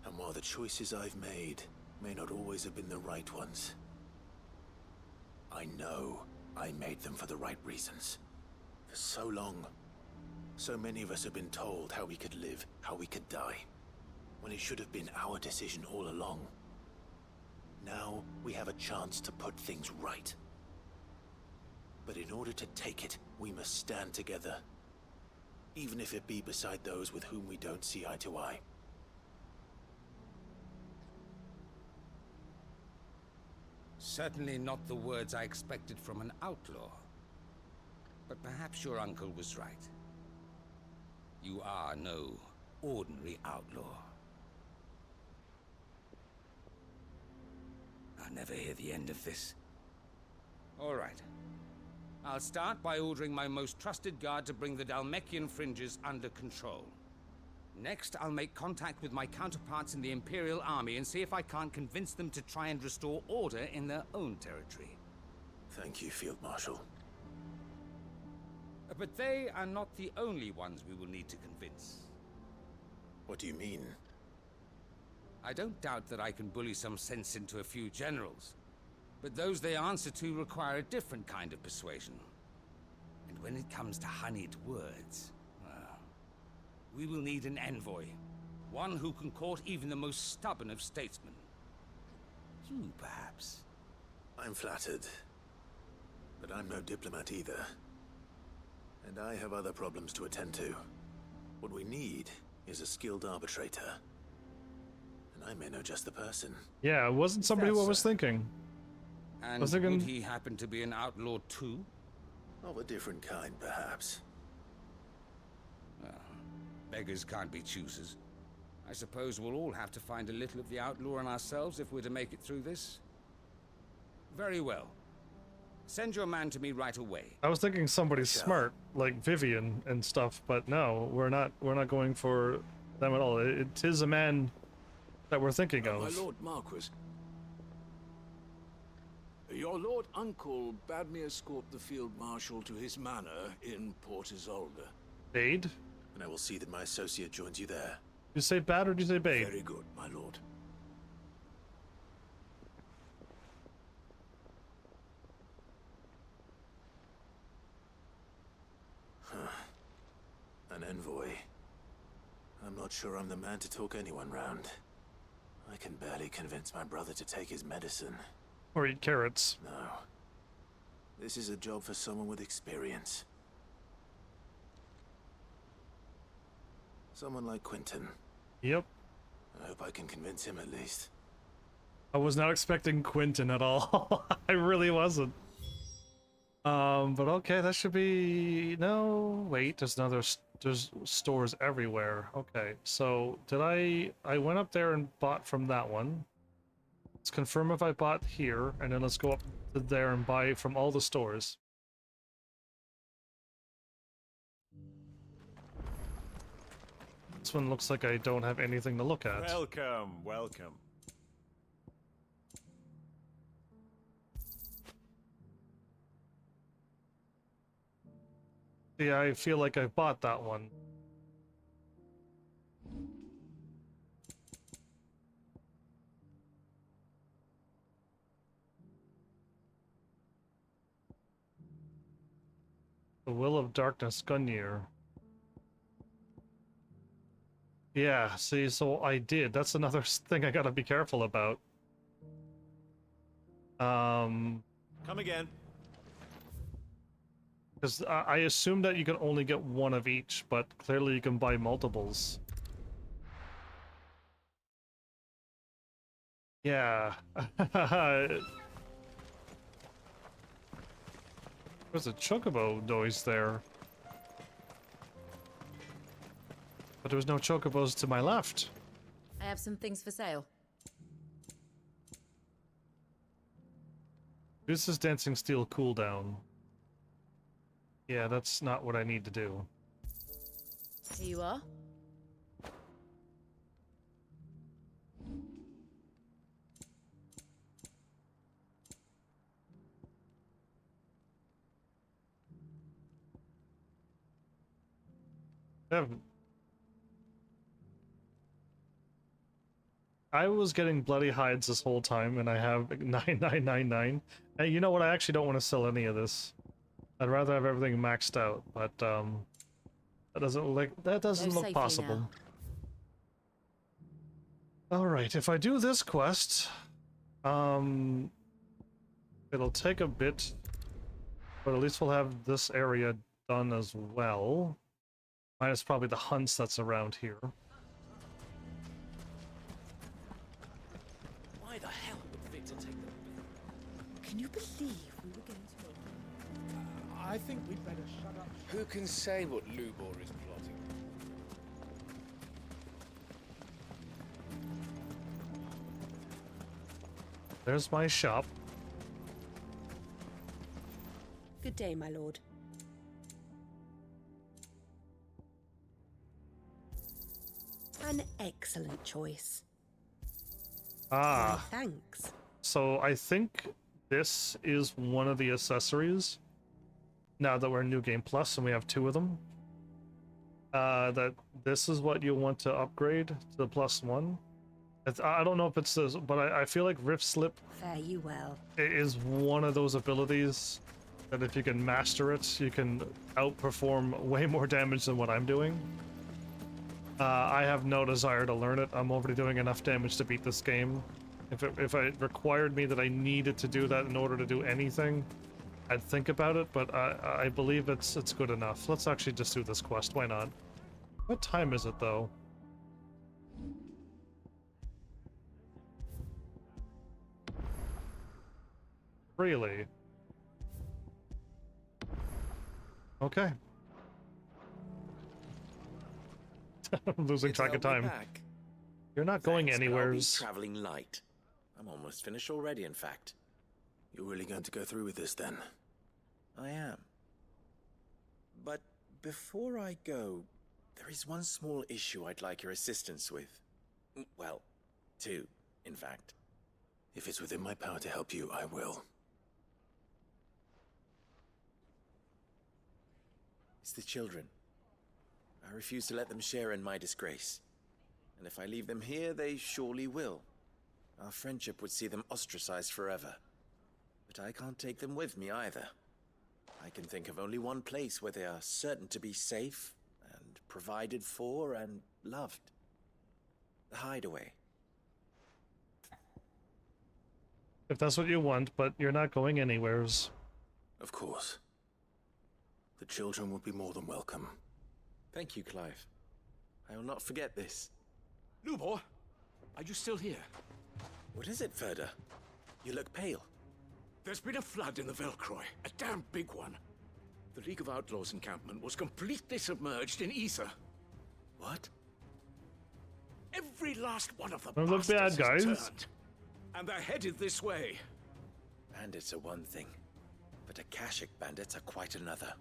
And while the choices I've made may not always have been the right ones, I know I made them for the right reasons. For so long, so many of us have been told how we could live, how we could die. when it should have been our decision all along. Now we have a chance to put things right. But in order to take it, we must stand together. Even if it be beside those with whom we don't see eye to eye. Certainly not the words I expected from an outlaw. But perhaps your uncle was right. You are no ordinary outlaw. I'll never hear the end of this. All right. I'll start by ordering my most trusted guard to bring the Dhalmekian fringes under control. Next, I'll make contact with my counterparts in the Imperial Army and see if I can't convince them to try and restore order in their own territory. Thank you, Field Marshal. But they are not the only ones we will need to convince. What do you mean? I don't doubt that I can bully some sense into a few generals. But those they answer to require a different kind of persuasion. And when it comes to honeyed words, well, we will need an envoy. One who can court even the most stubborn of statesmen. You, perhaps. I'm flattered. But I'm no diplomat either. And I have other problems to attend to. What we need is a skilled arbitrator. And I may know just the person. Yeah, it wasn't somebody what I was thinking. And would he happen to be an outlaw too? Of a different kind, perhaps. Beggars can't be choosers. I suppose we'll all have to find a little of the outlaw in ourselves if we're to make it through this. Very well. Send your man to me right away. I was thinking somebody smart, like Vivian and stuff, but no, we're not going for them at all. It is a man that we're thinking of. My Lord Marquis. Your Lord Uncle bade me escort the Field Marshal to his manor in Port Isolde. Bade? And I will see that my associate joins you there. You say bad or do you say bade? Very good, my lord. An envoy. I'm not sure I'm the man to talk anyone round. I can barely convince my brother to take his medicine. Or eat carrots. No. This is a job for someone with experience. Someone like Quentin. Yep. I hope I can convince him at least. I was not expecting Quentin at all. I really wasn't. But okay, that should be... No, wait, there's stores everywhere. Okay, so did I went up there and bought from that one. Let's confirm if I bought here, and then let's go up to there and buy from all the stores. This one looks like I don't have anything to look at. Welcome, welcome. Yeah, I feel like I bought that one. The Will of Darkness Gunyear. Yeah, see, so I did. That's another thing I gotta be careful about. Come again. Because I assume that you can only get one of each, but clearly you can buy multiples. Yeah. There's a chocobo noise there. But there was no chocobos to my left. I have some things for sale. This is Dancing Steel cooldown. Yeah, that's not what I need to do. Here you are. I was getting bloody hides this whole time, and I have 9999. And you know what? I actually don't want to sell any of this. I'd rather have everything maxed out, but that doesn't look possible. Alright, if I do this quest, it'll take a bit, but at least we'll have this area done as well. Minus probably the hunts that's around here. Why the hell would Victor take them? Can you believe we were going to... I think we'd better shut up. Who can say what Lubor is plotting? There's my shop. Good day, my lord. An excellent choice. Ah. My thanks. So I think this is one of the accessories. Now that we're in New Game Plus and we have 2 of them. That this is what you want to upgrade to the +1. I don't know if it's this, but I feel like Rift Slip Fare you well. is one of those abilities that if you can master it, you can outperform way more damage than what I'm doing. I have no desire to learn it. I'm already doing enough damage to beat this game. If it required me that I needed to do that in order to do anything, I'd think about it, but I believe it's good enough. Let's actually just do this quest, why not? What time is it, though? Really? Okay. I'm losing track of time. You're not going anywheres. Traveling light. I'm almost finished already, in fact. You're really going to go through with this, then? I am. But before I go, there is one small issue I'd like your assistance with. Well, 2, in fact. If it's within my power to help you, I will. It's the children. I refuse to let them share in my disgrace. And if I leave them here, they surely will. Our friendship would see them ostracized forever. But I can't take them with me either. I can think of only one place where they are certain to be safe, and provided for, and loved. The Hideaway. If that's what you want, but you're not going anywheres. Of course. The children would be more than welcome. Thank you, Clive. I will not forget this. Lubor, are you still here? What is it, Ferda? You look pale. There's been a flood in the Velcroy, a damn big one. The League of Outlaws encampment was completely submerged in ether. What? Every last one of the Don't look bad, guys. turned, and they're headed this way. Bandits are one thing, but Akashic bandits are quite another.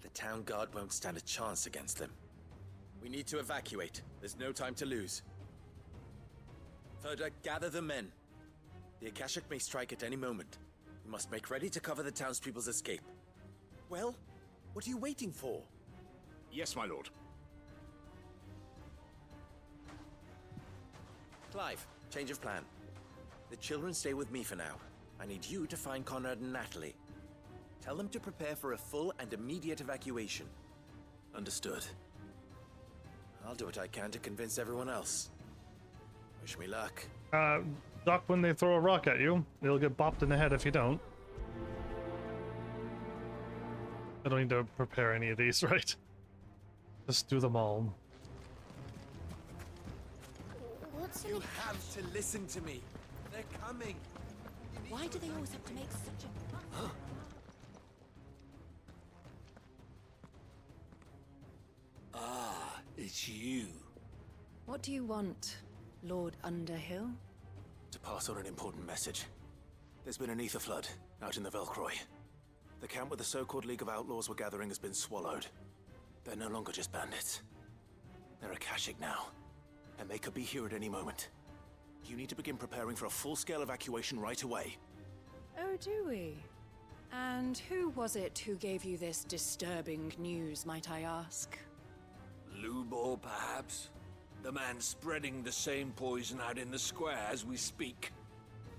The town guard won't stand a chance against them. We need to evacuate. There's no time to lose. Ferda, gather the men. The Akashic may strike at any moment. We must make ready to cover the townspeople's escape. Well, what are you waiting for? Yes, my lord. Clive, change of plan. The children stay with me for now. I need you to find Conrad and Natalie. Tell them to prepare for a full and immediate evacuation. Understood. I'll do what I can to convince everyone else. Wish me luck. Duck when they throw a rock at you. You'll get bopped in the head if you don't. I don't need to prepare any of these, right? Just do them all. You have to listen to me. They're coming. Why do they always have to make such a... Ah, it's you. What do you want, Lord Underhill? To pass on an important message. There's been an ether flood out in the Velcroy. The camp where the so-called League of Outlaws were gathering has been swallowed. They're no longer just bandits. They're Akashic now, and they could be here at any moment. You need to begin preparing for a full-scale evacuation right away. Oh, do we? And who was it who gave you this disturbing news, might I ask? Lubor, perhaps? The man spreading the same poison out in the square as we speak.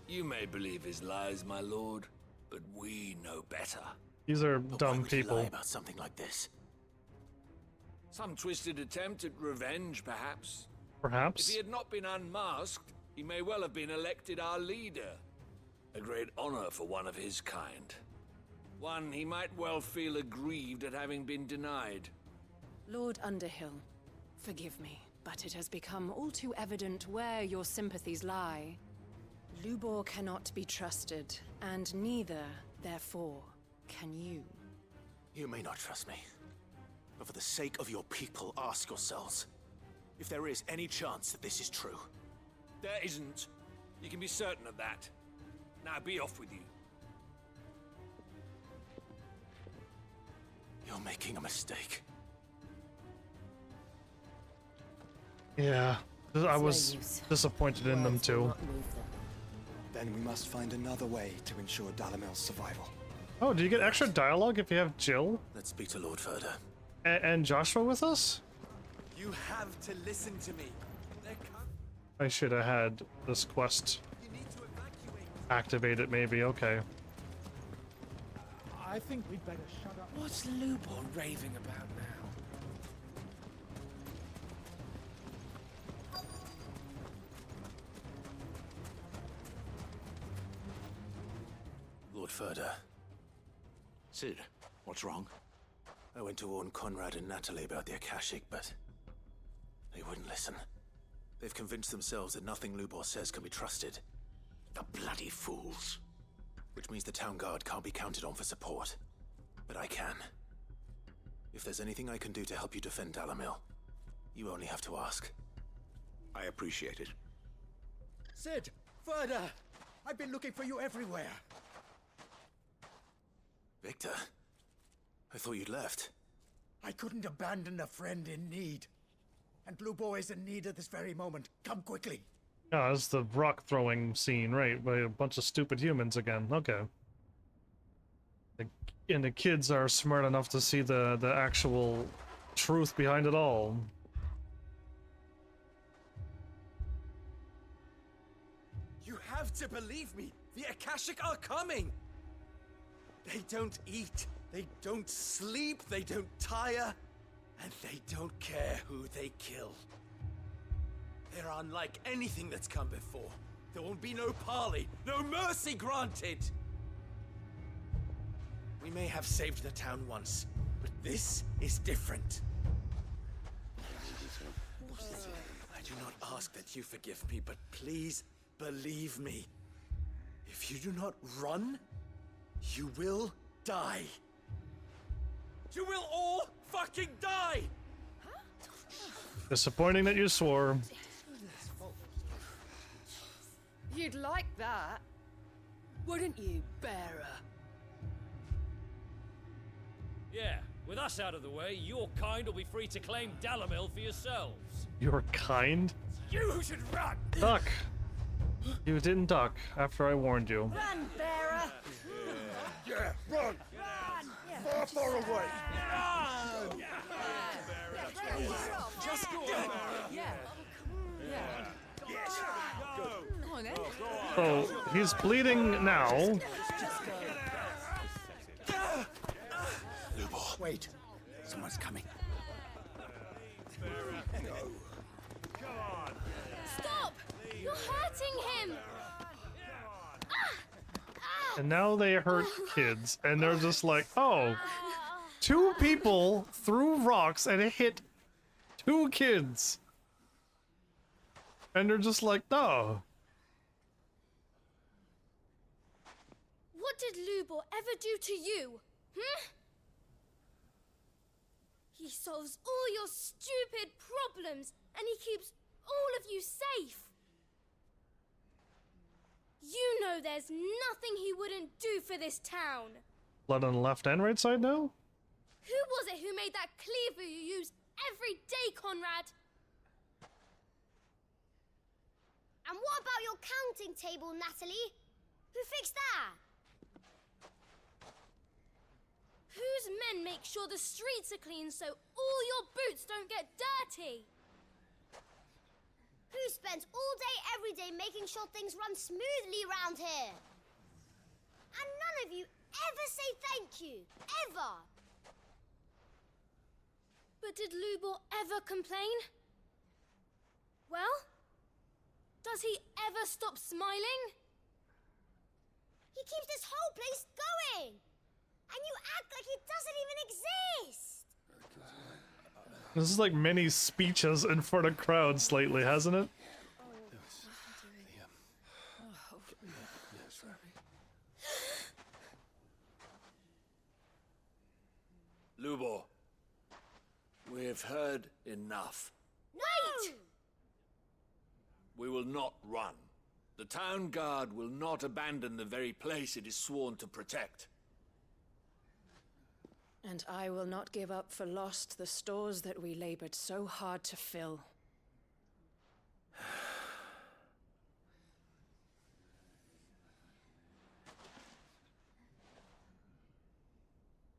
You may believe his lies, my lord, but we know better. These are But dumb why would he people. lie about something like this? Some twisted attempt at revenge, perhaps. Perhaps. If he had not been unmasked, he may well have been elected our leader. A great honor for one of his kind. One he might well feel aggrieved at having been denied. Lord Underhill, forgive me, but it has become all too evident where your sympathies lie. Lubor cannot be trusted, and neither, therefore, can you. You may not trust me, but for the sake of your people, ask yourselves if there is any chance that this is true. There isn't. You can be certain of that. Now be off with you. You're making a mistake. Yeah, I was disappointed in them too. Then we must find another way to ensure Dalamil's survival. Oh, do you get extra dialogue if you have Jill? Let's speak to Lord Furder. And Joshua with us? You have to listen to me. I should have had this quest activated, maybe. Okay. I think we'd better shut up. What's Lubor raving about now? Lord Furder. Sid, what's wrong? I went to warn Conrad and Natalie about the Akashic, but they wouldn't listen. They've convinced themselves that nothing Lubor says can be trusted. The bloody fools. Which means the town guard can't be counted on for support. But I can. If there's anything I can do to help you defend Dalamil, you only have to ask. I appreciate it. Sid! Further! I've been looking for you everywhere. Victor? I thought you'd left. I couldn't abandon a friend in need. And Lubor is in need at this very moment. Come quickly. Oh, it's the rock throwing scene, right? By a bunch of stupid humans again. Okay. And the kids are smart enough to see the actual truth behind it all. You have to believe me. The Akashic are coming. They don't eat. They don't sleep. They don't tire. And they don't care who they kill. They're unlike anything that's come before. There won't be no parley, no mercy granted. We may have saved the town once, but this is different. I do not ask that you forgive me, but please believe me. If you do not run, you will die. You will all fucking die! Disappointing that you swore. You'd like that, wouldn't you, bearer? Yeah, with us out of the way, your kind will be free to claim Dalamil for yourselves. Your kind? You who should run! Duck! You didn't duck after I warned you. Run, bearer! Yeah, run! Run! Far away! Run! Just go. Yeah. Yeah. Yes. Go. Come on, then. So, he's bleeding now. Lubor. Wait. Someone's coming. Stop! You're hurting him! And now they hurt kids, and they're just like, oh, 2 people threw rocks and it hit 2 kids. And they're just like, no. What did Lubor ever do to you? He solves all your stupid problems, and he keeps all of you safe. You know there's nothing he wouldn't do for this town. Blood on the left and right side now? Who was it who made that cleaver you use every day, Conrad? And what about your counting table, Natalie? Who fixed that? Whose men make sure the streets are clean so all your boots don't get dirty? Who spends all day, every day making sure things run smoothly around here? And none of you ever say thank you. Ever. But did Lubor ever complain? Does he ever stop smiling? He keeps this whole place going! And you act like it doesn't even exist! This is like many speeches in front of crowds lately, hasn't it? Lubor, we've heard enough. Wait! We will not run. The town guard will not abandon the very place it is sworn to protect. And I will not give up for lost the stores that we labored so hard to fill.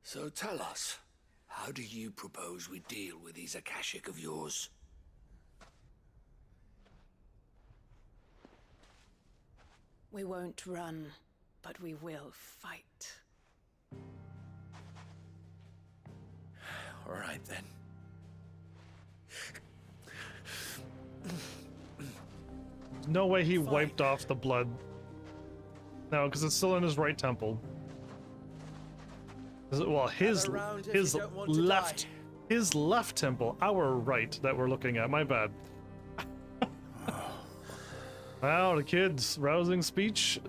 So tell us, how do you propose we deal with these Akashic of yours? We won't run, but we will fight. All right, then. No way he wiped off the blood. No, because it's still in his right temple. Well, his left temple, our right that we're looking at. My bad. Wow, the kid's rousing speech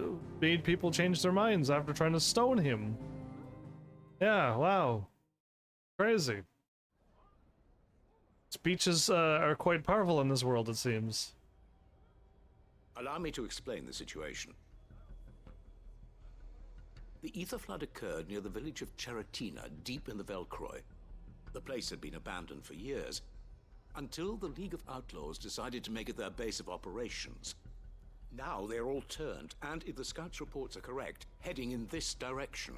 made people change their minds after trying to stone him. Yeah, wow. Crazy. Speeches are quite powerful in this world, it seems. Allow me to explain the situation. The ether flood occurred near the village of Cheratina, deep in the Velcroy. The place had been abandoned for years, until the League of Outlaws decided to make it their base of operations. Now they're all turned, and if the scouts' reports are correct, heading in this direction.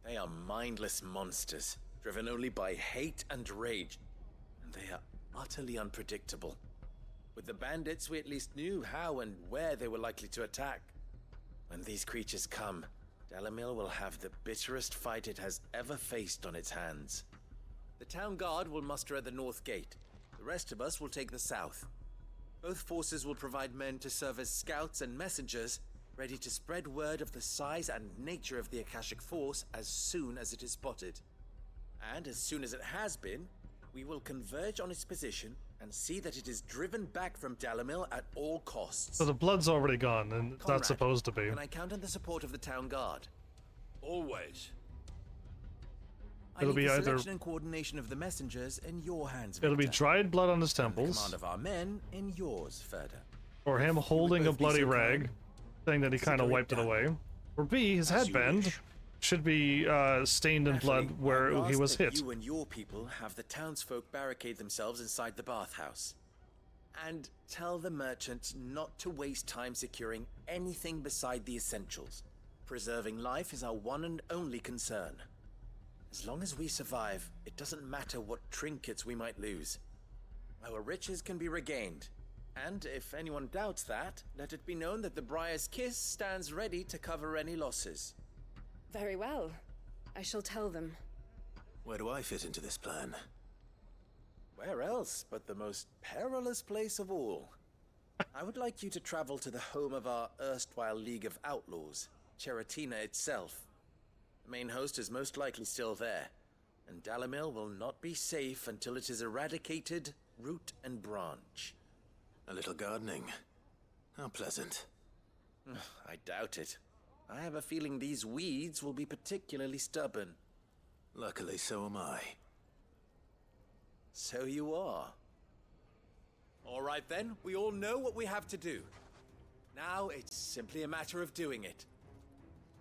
They are mindless monsters, driven only by hate and rage. And they are utterly unpredictable. With the bandits, we at least knew how and where they were likely to attack. When these creatures come, Dalamil will have the bitterest fight it has ever faced on its hands. The town guard will muster at the north gate. The rest of us will take the south. Both forces will provide men to serve as scouts and messengers, ready to spread word of the size and nature of the Akashic force as soon as it is spotted. And as soon as it has been, we will converge on its position and see that it is driven back from Dalamil at all costs. So the blood's already gone, and it's not supposed to be. Can I count on the support of the town guard? Always. It'll be either selection and coordination of the messengers in your hands. It'll be Victor. dried blood on his And the temples, command of our men in yours, Ferda. or him holding a both be bloody so rag, kind. saying that he kind of Consider it wiped it done. away. Or B, his As you headband wish. should be stained in blood Naturally, where I'd he ask was that hit. You and your people have the townsfolk barricade themselves inside the bathhouse. And tell the merchants not to waste time securing anything beside the essentials. Preserving life is our one and only concern. As long as we survive, it doesn't matter what trinkets we might lose. Our riches can be regained. And if anyone doubts that, let it be known that the Briar's Kiss stands ready to cover any losses. Very well. I shall tell them. Where do I fit into this plan? Where else but the most perilous place of all? I would like you to travel to the home of our erstwhile League of Outlaws, Cheratina itself. The main host is most likely still there, and Dalamil will not be safe until it is eradicated, root and branch. A little gardening. How pleasant. I doubt it. I have a feeling these weeds will be particularly stubborn. Luckily, so am I. So you are. All right then, we all know what we have to do. Now it's simply a matter of doing it.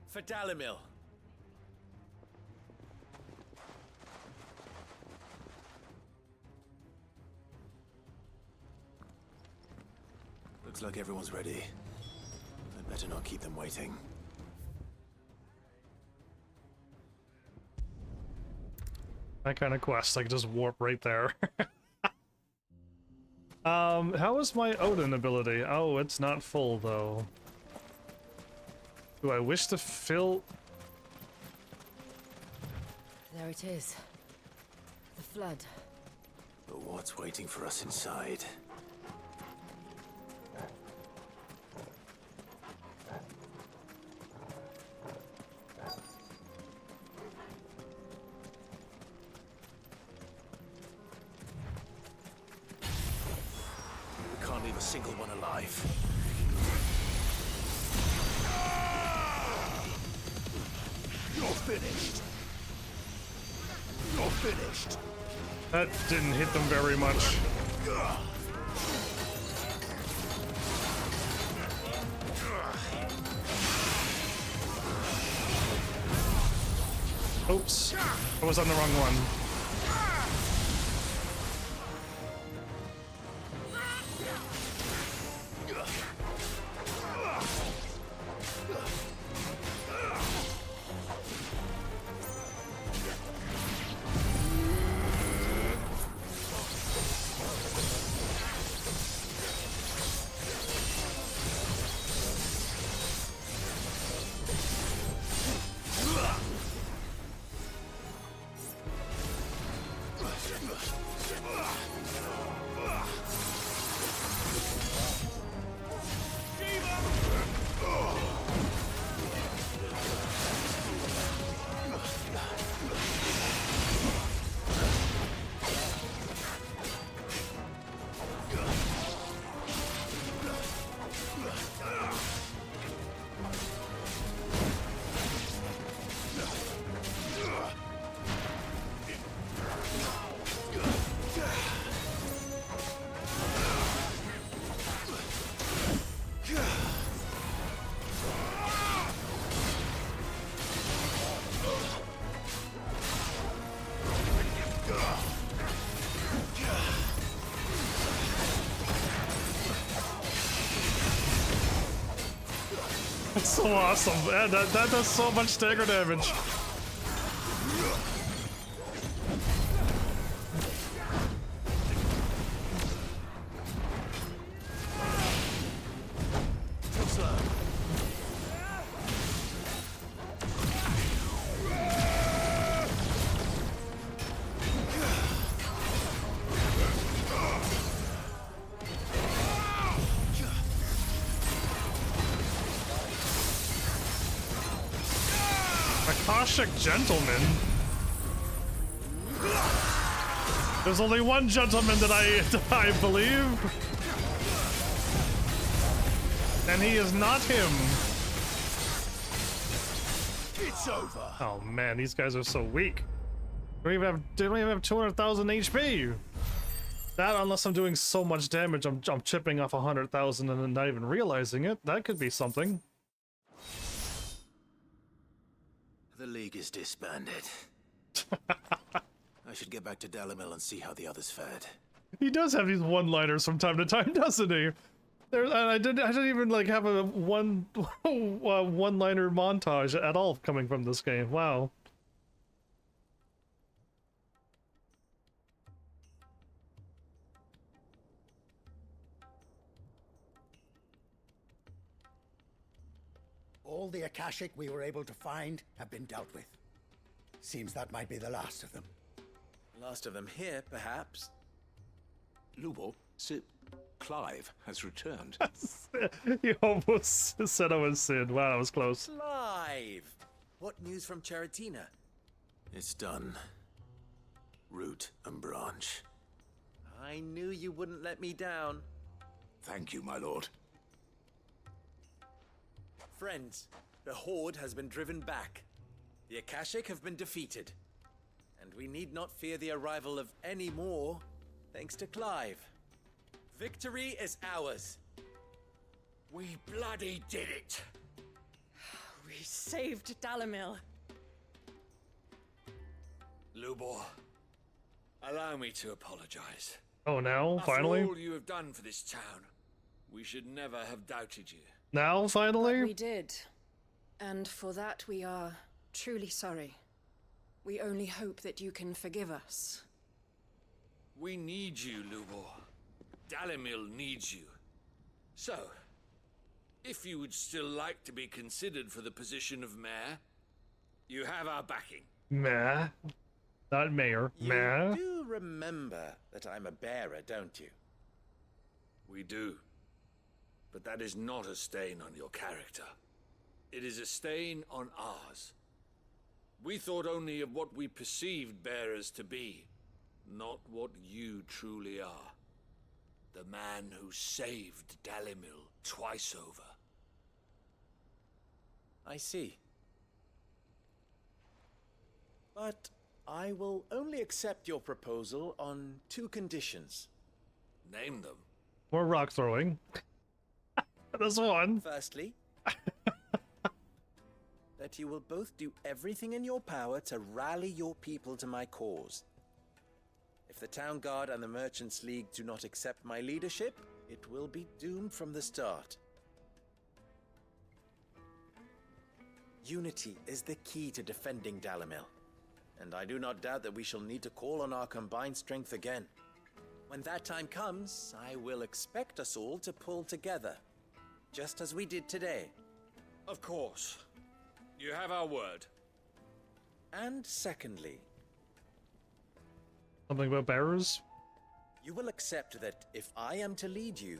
For Dalamil. Looks like everyone's ready. I'd better not keep them waiting. That kind of quest, I could just warp right there. How is my Odin ability? Oh, it's not full though. Do I wish to fill? There it is. The flood. But what's waiting for us inside? single one alive. You're finished. You're finished. That didn't hit them very much. Oops, I was on the wrong one. That's so awesome. Man, that does so much stagger damage. Akashic Gentleman? There's only one gentleman that I believe. And he is not him. It's over. Oh man, these guys are so weak. They don't even have 200,000 HP. That, unless I'm doing so much damage, I'm chipping off 100,000 and then not even realizing it. That could be something. The League is disbanded. I should get back to Dalamil and see how the others fared. He does have these one-liners from time to time, doesn't he? I didn't even like have a one-liner montage at all coming from this game. Wow. All the Akashic we were able to find have been dealt with. Seems that might be the last of them. Last of them here, perhaps. Lubo, Sir Clive has returned. You almost said I was Sid. Wow, that was close. Clive! What news from Charatina? It's done. Root and branch. I knew you wouldn't let me down. Thank you, my lord. Friends, the Horde has been driven back. The Akashic have been defeated. And we need not fear the arrival of any more, thanks to Clive. Victory is ours. We bloody did it! We saved Dalamil. Lubor, allow me to apologize. Oh, now? After Finally? all you have done for this town, we should never have doubted you. Now, finally? But we did. And for that we are truly sorry. We only hope that you can forgive us. We need you, Lubor. Dalamil needs you. So, if you would still like to be considered for the position of mayor, you have our backing. Meh. Not mayor. Meh. You do remember that I'm a bearer, don't you? We do. But that is not a stain on your character. It is a stain on ours. We thought only of what we perceived bearers to be, not what you truly are. The man who saved Dalimil twice over. I see. But I will only accept your proposal on 2 conditions. Name them. More rock throwing. This one. Firstly, that you will both do everything in your power to rally your people to my cause. If the Town Guard and the Merchants League do not accept my leadership, it will be doomed from the start. Unity is the key to defending Dalimil, and I do not doubt that we shall need to call on our combined strength again. When that time comes, I will expect us all to pull together, just as we did today. Of course. You have our word. And secondly, something about bearers? You will accept that if I am to lead you,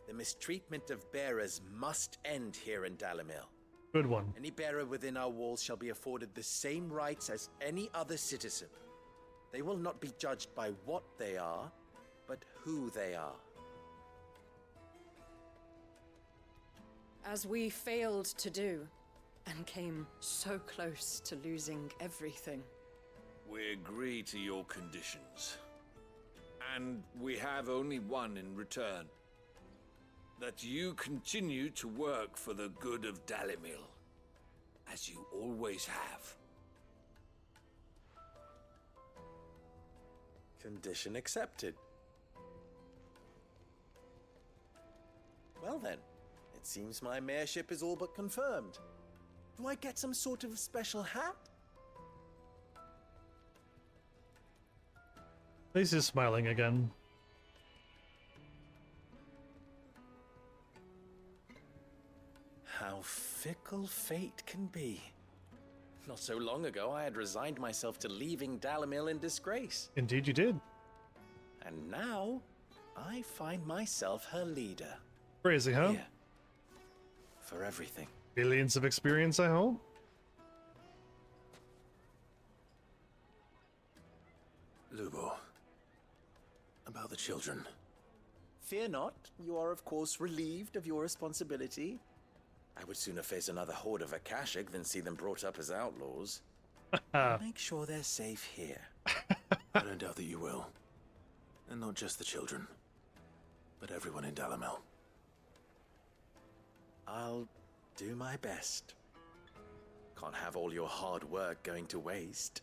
the mistreatment of bearers must end here in Dalimil. Good one. Any bearer within our walls shall be afforded the same rights as any other citizen. They will not be judged by what they are, but who they are. As we failed to do, and came so close to losing everything. We agree to your conditions. And we have only one in return. That you continue to work for the good of Dalimil, as you always have. Condition accepted. Well then, it seems my mayorship is all but confirmed. Do I get some sort of special hat? Lacey's smiling again. How fickle fate can be. Not so long ago, I had resigned myself to leaving Dalimil in disgrace. Indeed you did. And now, I find myself her leader. Crazy, huh? Here. For everything. Billions of experience, I hope? Lubo. About the children. Fear not, you are of course relieved of your responsibility. I would sooner face another horde of Akashic than see them brought up as outlaws. Make sure they're safe here. I don't doubt that you will. And not just the children, but everyone in Dalimil. I'll do my best. Can't have all your hard work going to waste.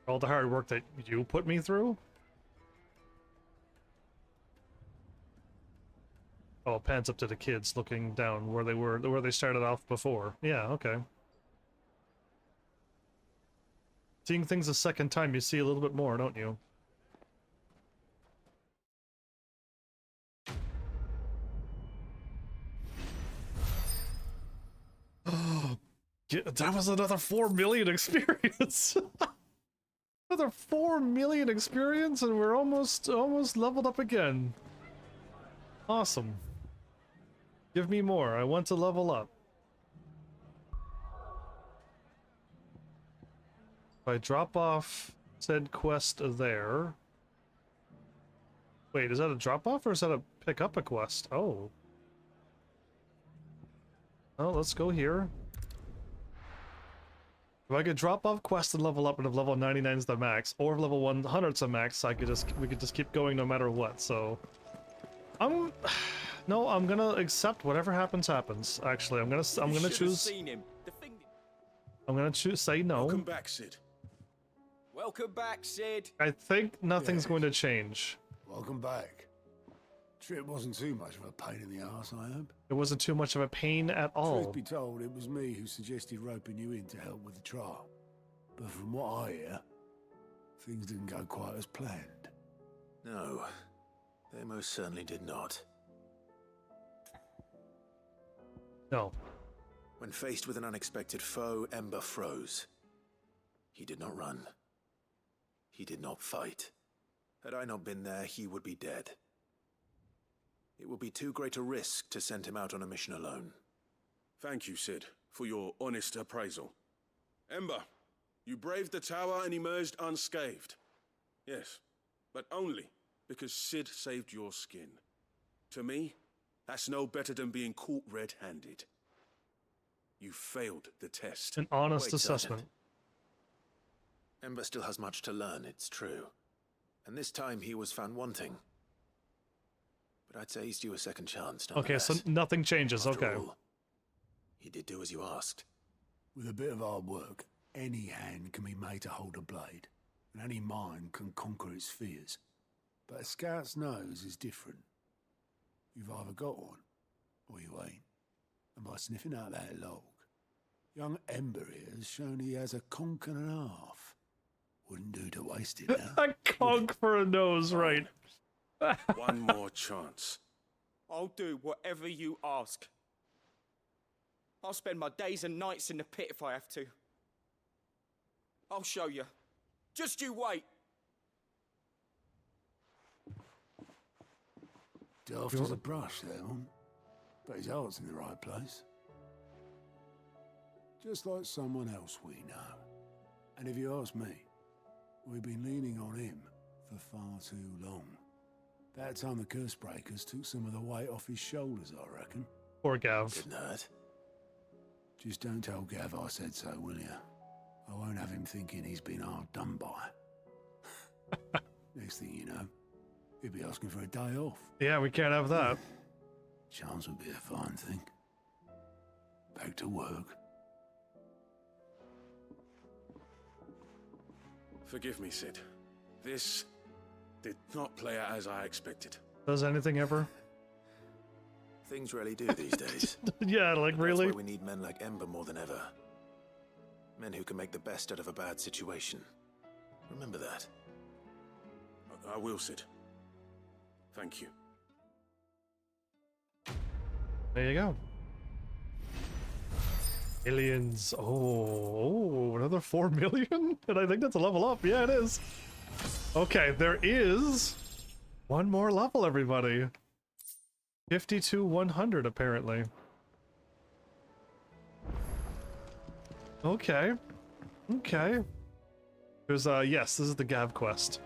All the hard work that you put me through? Oh, it pans up to the kids looking down where they started off before. Yeah, okay. Seeing things a second time, you see a little bit more, don't you? Oh, that was another 4 million experience. Another 4 million experience, and we're almost leveled up again. Awesome. Give me more. I want to level up. If I drop off said quest there. Wait, is that a drop off or is that a pick up a quest? Oh. Oh, let's go here. If I could drop off quest and level up, and if level 99 is the max, or if level 100 is the max, we could just keep going no matter what. So no, I'm gonna accept whatever happens. Actually, I'm gonna choose. I'm gonna choose say no. Welcome back, Sid. Welcome back, Sid. I think nothing's going to change. Welcome back. Trip wasn't too much of a pain in the arse, I hope. It wasn't too much of a pain at all. Truth be told, it was me who suggested roping you in to help with the trial. But from what I hear, things didn't go quite as planned. No, they most certainly did not. No. When faced with an unexpected foe, Ember froze. He did not run. He did not fight. Had I not been there, he would be dead. It would be too great a risk to send him out on a mission alone. Thank you, Sid, for your honest appraisal. Ember, you braved the tower and emerged unscathed. Yes, but only because Sid saved your skin. To me, that's no better than being caught red-handed. You failed the test. An honest Wait, assessment. Sergeant. Ember still has much to learn, it's true. And this time he was found wanting. But I'd say he's due a second chance, Okay, so nonetheless. nothing changes. After Okay. all, he did do as you asked. With a bit of hard work, any hand can be made to hold a blade, and any mind can conquer its fears. But a scout's nose is different. You've either got one, or you ain't. And by sniffing out that log, young Ember here has shown he has a conch and a half. Wouldn't do to waste it now. A conch for a nose, right? One more chance. I'll do whatever you ask. I'll spend my days and nights in the pit if I have to. I'll show you. Just you wait. Daft as a brush, that one. But his heart's in the right place. Just like someone else we know. And if you ask me, we've been leaning on him for far too long. About time the curse breakers took some of the weight off his shoulders, I reckon. Poor Gav. Good nerd. Just don't tell Gav I said so, will you? I won't have him thinking he's been hard done by. Next thing you know, he'll be asking for a day off. Yeah, we can't have that. Chance would be a fine thing. Back to work. Forgive me, Sid. This did not play out as I expected. Does anything ever? Things really do these days. Yeah, like really? That's why we need men like Ember more than ever. Men who can make the best out of a bad situation. Remember that. I will, Sid. Thank you. There you go. Aliens. Oh, another 4 million? And I think that's a level up. Yeah, it is. Okay, there is one more level, everybody. 52-100, apparently. Okay. Okay. There's, yes, this is the Gav quest.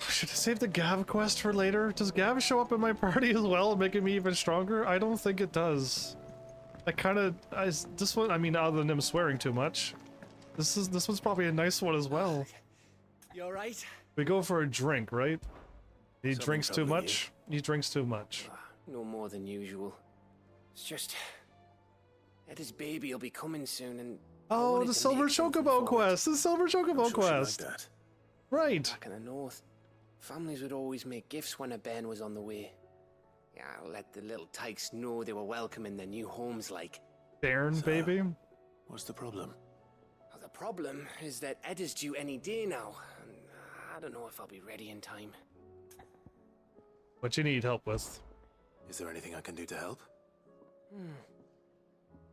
Should I save the Gav quest for later? Does Gav show up in my party as well, making me even stronger? I don't think it does. This one, I mean, other than him swearing too much. This one's probably a nice one as well. You alright? We go for a drink, right? He Something drinks too trouble you? much? He drinks too much. No more than usual. It's just... Eda's baby will be coming soon and... Oh, the Silver Chocobo quest! The Silver Chocobo quest! That. Right! Back in the north, families would always make gifts when a bairn was on the way. Yeah, let the little tykes know they were welcome in their new homes like. Bairn, baby? What's the problem? Well, the problem is that Eda's due any day now, and I don't know if I'll be ready in time. What you need help with? Is there anything I can do to help?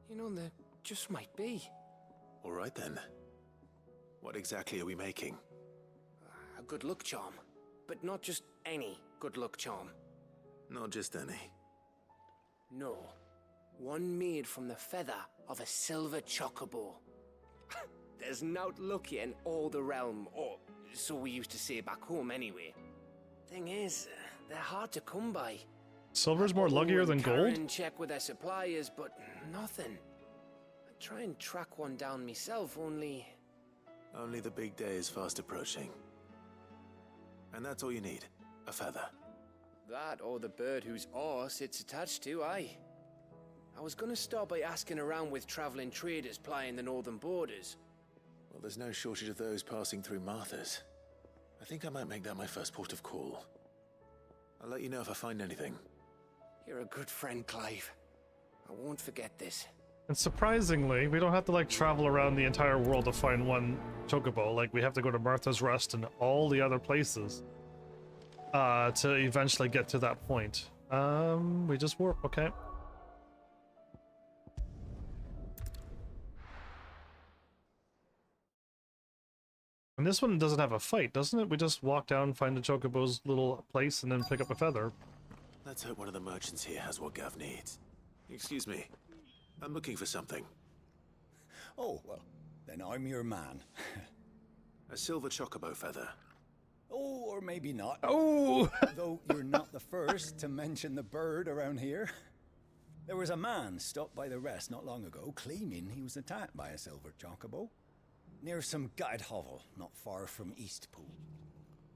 You know, there just might be. All right then. What exactly are we making? A good luck charm. But not just any good luck charm. Not just any. No. One made from the feather of a silver chocobo. There's naught lucky in all the realm, or so we used to say back home anyway. Thing is, they're hard to come by. Silver's more luckier than gold? And check with their suppliers, but nothing. I try and track one down myself, only... Only the big day is fast approaching. And that's all you need. A feather. That or the bird whose oar sits attached to, aye. I was gonna start by asking around with traveling traders plying the northern borders. Well, there's no shortage of those passing through Martha's. I think I might make that my first port of call. I'll let you know if I find anything. You're a good friend, Clive. I won't forget this. And surprisingly, we don't have to like travel around the entire world to find one chocobo. Like we have to go to Martha's Rest and all the other places to eventually get to that point. We just warp, okay. And this one doesn't have a fight, doesn't it? We just walk down, find the chocobo's little place, and then pick up a feather. Let's hope one of the merchants here has what Gav needs. Excuse me. I'm looking for something. Oh, well, then I'm your man. A silver chocobo feather. Oh, or maybe not. Oh! Though you're not the first to mention the bird around here. There was a man stopped by the rest not long ago claiming he was attacked by a silver chocobo near some gutted hovel not far from Eastpool.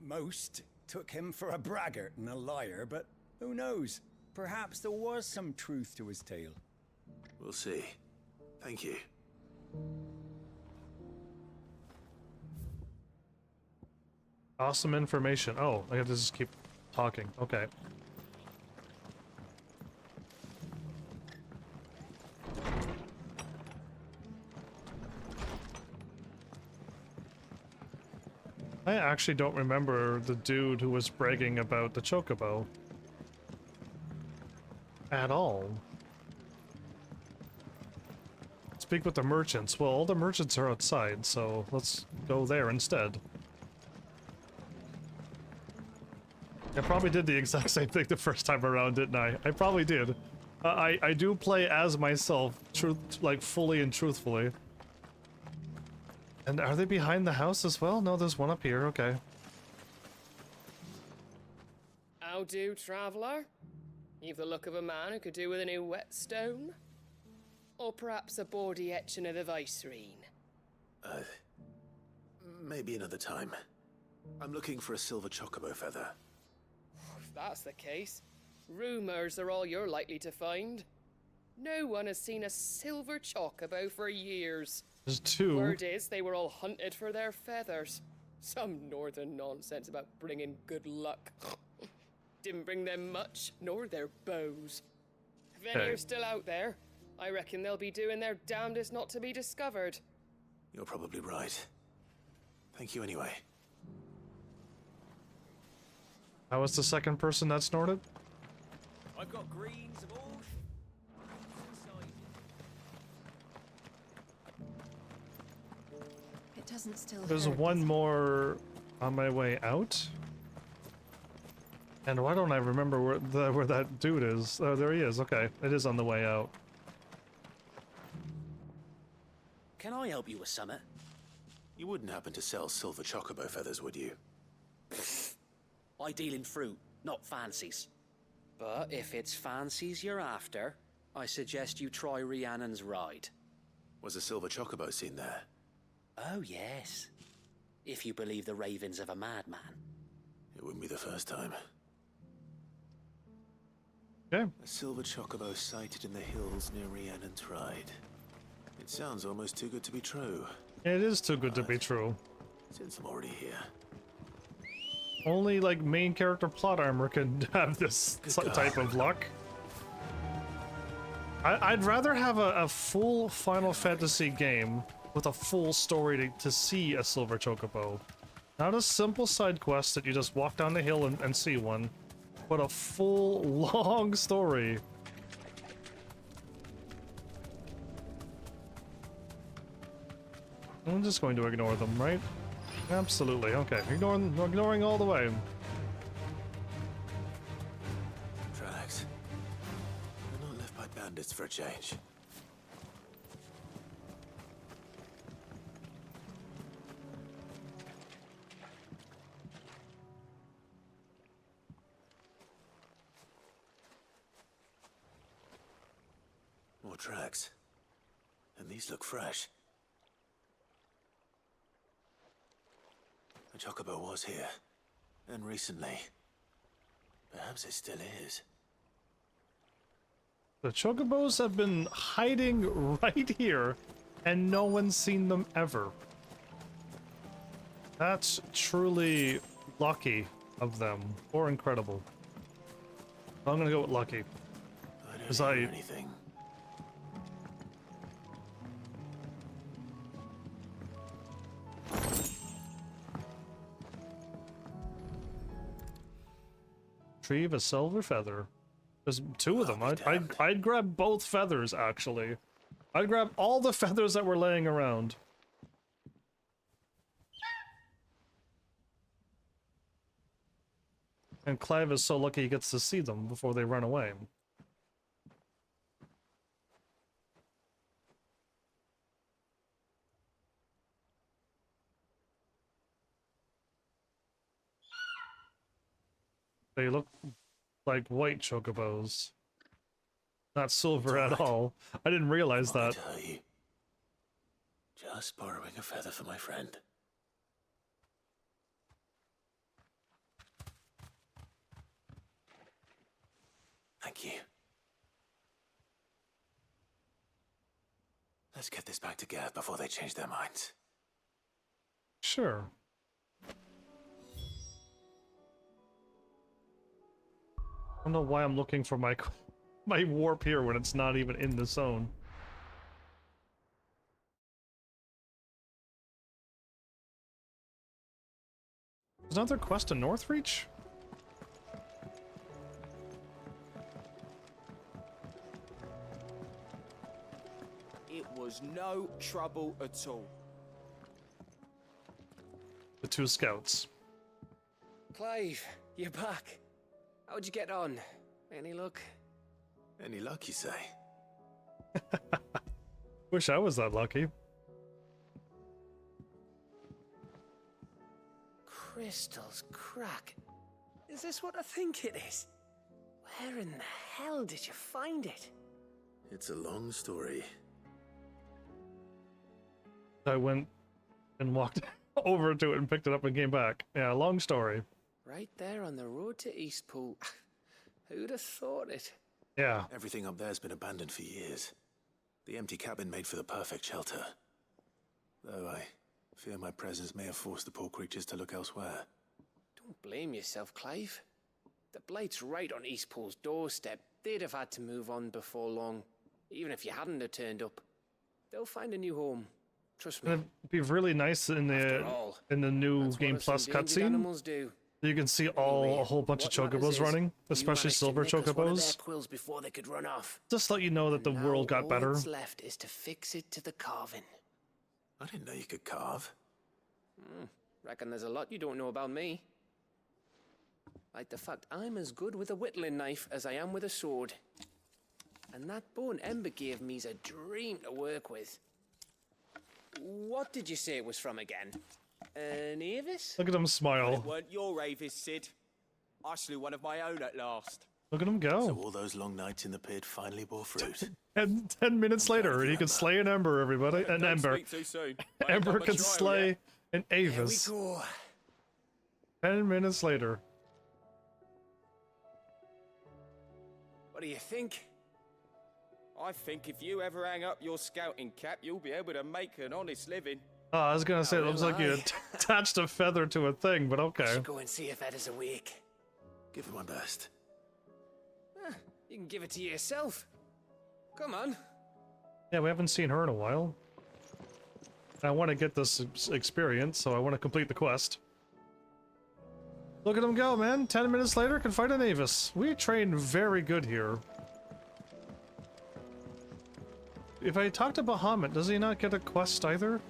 Most took him for a braggart and a liar, but who knows? Perhaps there was some truth to his tale. We'll see. Thank you. Awesome information. Oh, I have to just keep talking. Okay. I actually don't remember the dude who was bragging about the chocobo at all. Speak with the merchants. Well, all the merchants are outside, so let's go there instead. I probably did the exact same thing the first time around, didn't I? I probably did. I do play as myself, like fully and truthfully. And are they behind the house as well? No, there's one up here. Okay. How do, traveller? You've the look of a man who could do with a new whetstone. Or perhaps a bawdy etching of the Vicerine. Maybe another time. I'm looking for a silver chocobo feather. If that's the case, rumours are all you're likely to find. No one has seen a silver chocobo for years. There's two. Word is they were all hunted for their feathers. Some northern nonsense about bringing good luck. Didn't bring them much, nor their bows. If any are still out there, I reckon they'll be doing their damnedest not to be discovered. You're probably right. Thank you anyway. How was the second person that snorted? I've got greens of all It doesn't still There's hurt, one more on my way out. And why don't I remember where that dude is? Oh, there he is. Okay, it is on the way out. Can I help you with something? You wouldn't happen to sell silver chocobo feathers, would you? I deal in fruit, not fancies. But if it's fancies you're after, I suggest you try Rhiannon's ride. Was a silver chocobo seen there? Oh, yes. If you believe the ravings of a madman. It wouldn't be the first time. Okay. A silver chocobo sighted in the hills near Rhiannon's ride. It sounds almost too good to be true. It is too good to be true. Since I'm already here. Only, like, main character plot armor can have this type of luck. I'd rather have a full Final Fantasy game with a full story to see a silver chocobo. Not a simple side quest that you just walk down the hill and see one, but a full, long story. I'm just going to ignore them, right? Absolutely, okay. Ignoring all the way. Tracks. They're not left by bandits for a change. More tracks. And these look fresh. A chocobo was here. And recently. Perhaps it still is. The chocobos have been hiding right here, and no one's seen them ever. That's truly lucky of them, or incredible. I'm gonna go with lucky. Because I don't hear anything. Retrieve a silver feather. There's two of them. I'd grab both feathers, actually. I'd grab all the feathers that were laying around. And Clive is so lucky he gets to see them before they run away. They look like white chocobos. Not silver at all. I didn't realize that. Just borrowing a feather for my friend. Thank you. Let's get this back to Gav before they change their minds. Sure. I don't know why I'm looking for my warp here when it's not even in the zone. Is another quest in Northreach? It was no trouble at all. The two scouts. Clive, you're back. How'd you get on? Any luck? Any luck, you say? Wish I was that lucky. Crystal's crack. Is this what I think it is? Where in the hell did you find it? It's a long story. I went and walked over to it and picked it up and came back. Yeah, long story. Right there on the road to Eastpool. Who'd have thought it? Yeah. Everything up there's been abandoned for years. The empty cabin made for the perfect shelter. Though I fear my presence may have forced the poor creatures to look elsewhere. Don't blame yourself, Clive. The Blight's right on Eastpool's doorstep. They'd have had to move on before long, even if you hadn't have turned up. They'll find a new home. Trust me. It'd be really nice in the new Game Plus cutscene. You can see a whole bunch of chocobos running, especially silver chocobos. Quills before they could run off. Just let you know that the world got better. All that's left is to fix it to the carving. I didn't know you could carve. Reckon there's a lot you don't know about me. Like the fact I'm as good with a whittling knife as I am with a sword. And that bone Ember gave me's a dream to work with. What did you say it was from again? An Avis? Look at him smile. It weren't your Avis, Sid. I slew one of my own at last. Look at him go. So all those long nights in the pit finally bore fruit. And 10 minutes later, he can slay an Ember, everybody. An Ember. Speak too soon. Ember can slay an Avis. There we go. 10 minutes later. What do you think? I think if you ever hang up your scouting cap, you'll be able to make an honest living. Oh, I was gonna say, it looks like you attached a feather to a thing, but okay. I should go and see if Ed is awake. Give it my best. You can give it to yourself. Come on. Yeah, we haven't seen her in a while. I want to get this experience, so I want to complete the quest. Look at him go, man. 10 minutes later, can fight an Avis. We train very good here. If I talk to Bahamut, does he not get a quest either?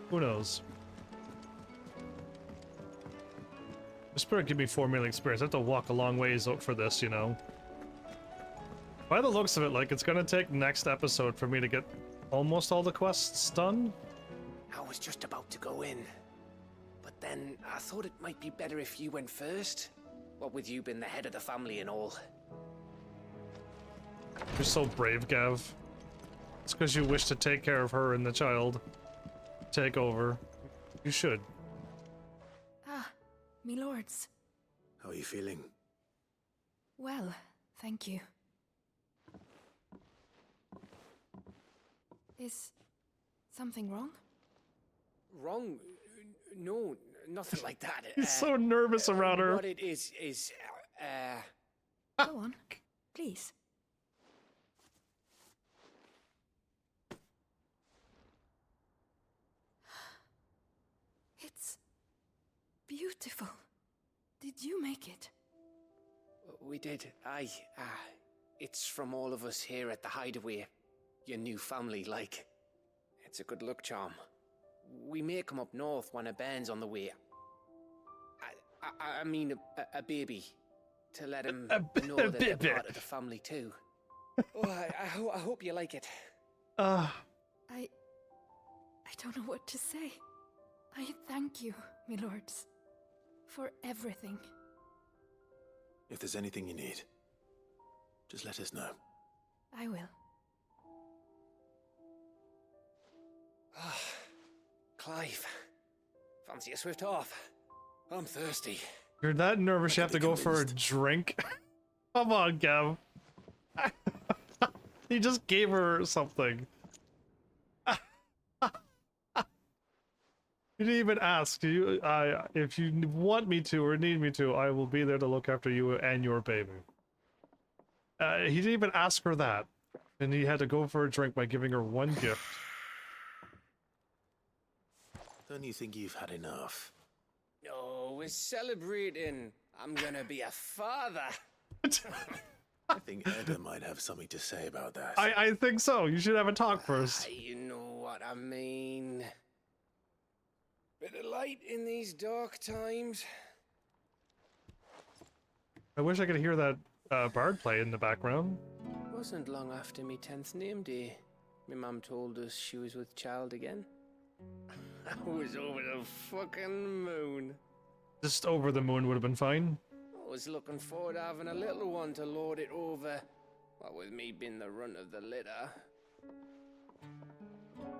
Who knows? This better give me 4 million experience. I have to walk a long ways out for this, you know. By the looks of it, like, it's gonna take next episode for me to get almost all the quests done. I was just about to go in. But then I thought it might be better if you went first. What with you being the head of the family and all. You're so brave, Gav. It's because you wish to take care of her and the child. Take over. You should. Ah, me lords. How are you feeling? Well, thank you. Is something wrong? Wrong? No, nothing like that. He's so nervous around her. What it is... Go on, please. It's beautiful. Did you make it? We did. It's from all of us here at the Hideaway. Your new family, like. It's a good luck charm. We may come up north when a band's on the way. I mean a baby. To let him know that they're part of the family too. Oh, I hope you like it. I don't know what to say. I thank you, my lords, for everything. If there's anything you need, just let us know. I will. Clive, fancy a swift off? I'm thirsty. You're that nervous you have to go for a drink? Come on, Gav. He just gave her something. You didn't even ask. If you want me to or need me to, I will be there to look after you and your baby. He didn't even ask her that. And he had to go for a drink by giving her one gift. Don't you think you've had enough? Oh, we're celebrating. I'm gonna be a father. I think Edda might have something to say about that. I think so. You should have a talk first. You know what I mean. Bit of light in these dark times. I wish I could hear that bard play in the background. Wasn't long after me 10th name day. My mum told us she was with child again. I was over the fucking moon. Just over the moon would have been fine. I was looking forward to having a little one to lord it over. What with me being the runt of the litter.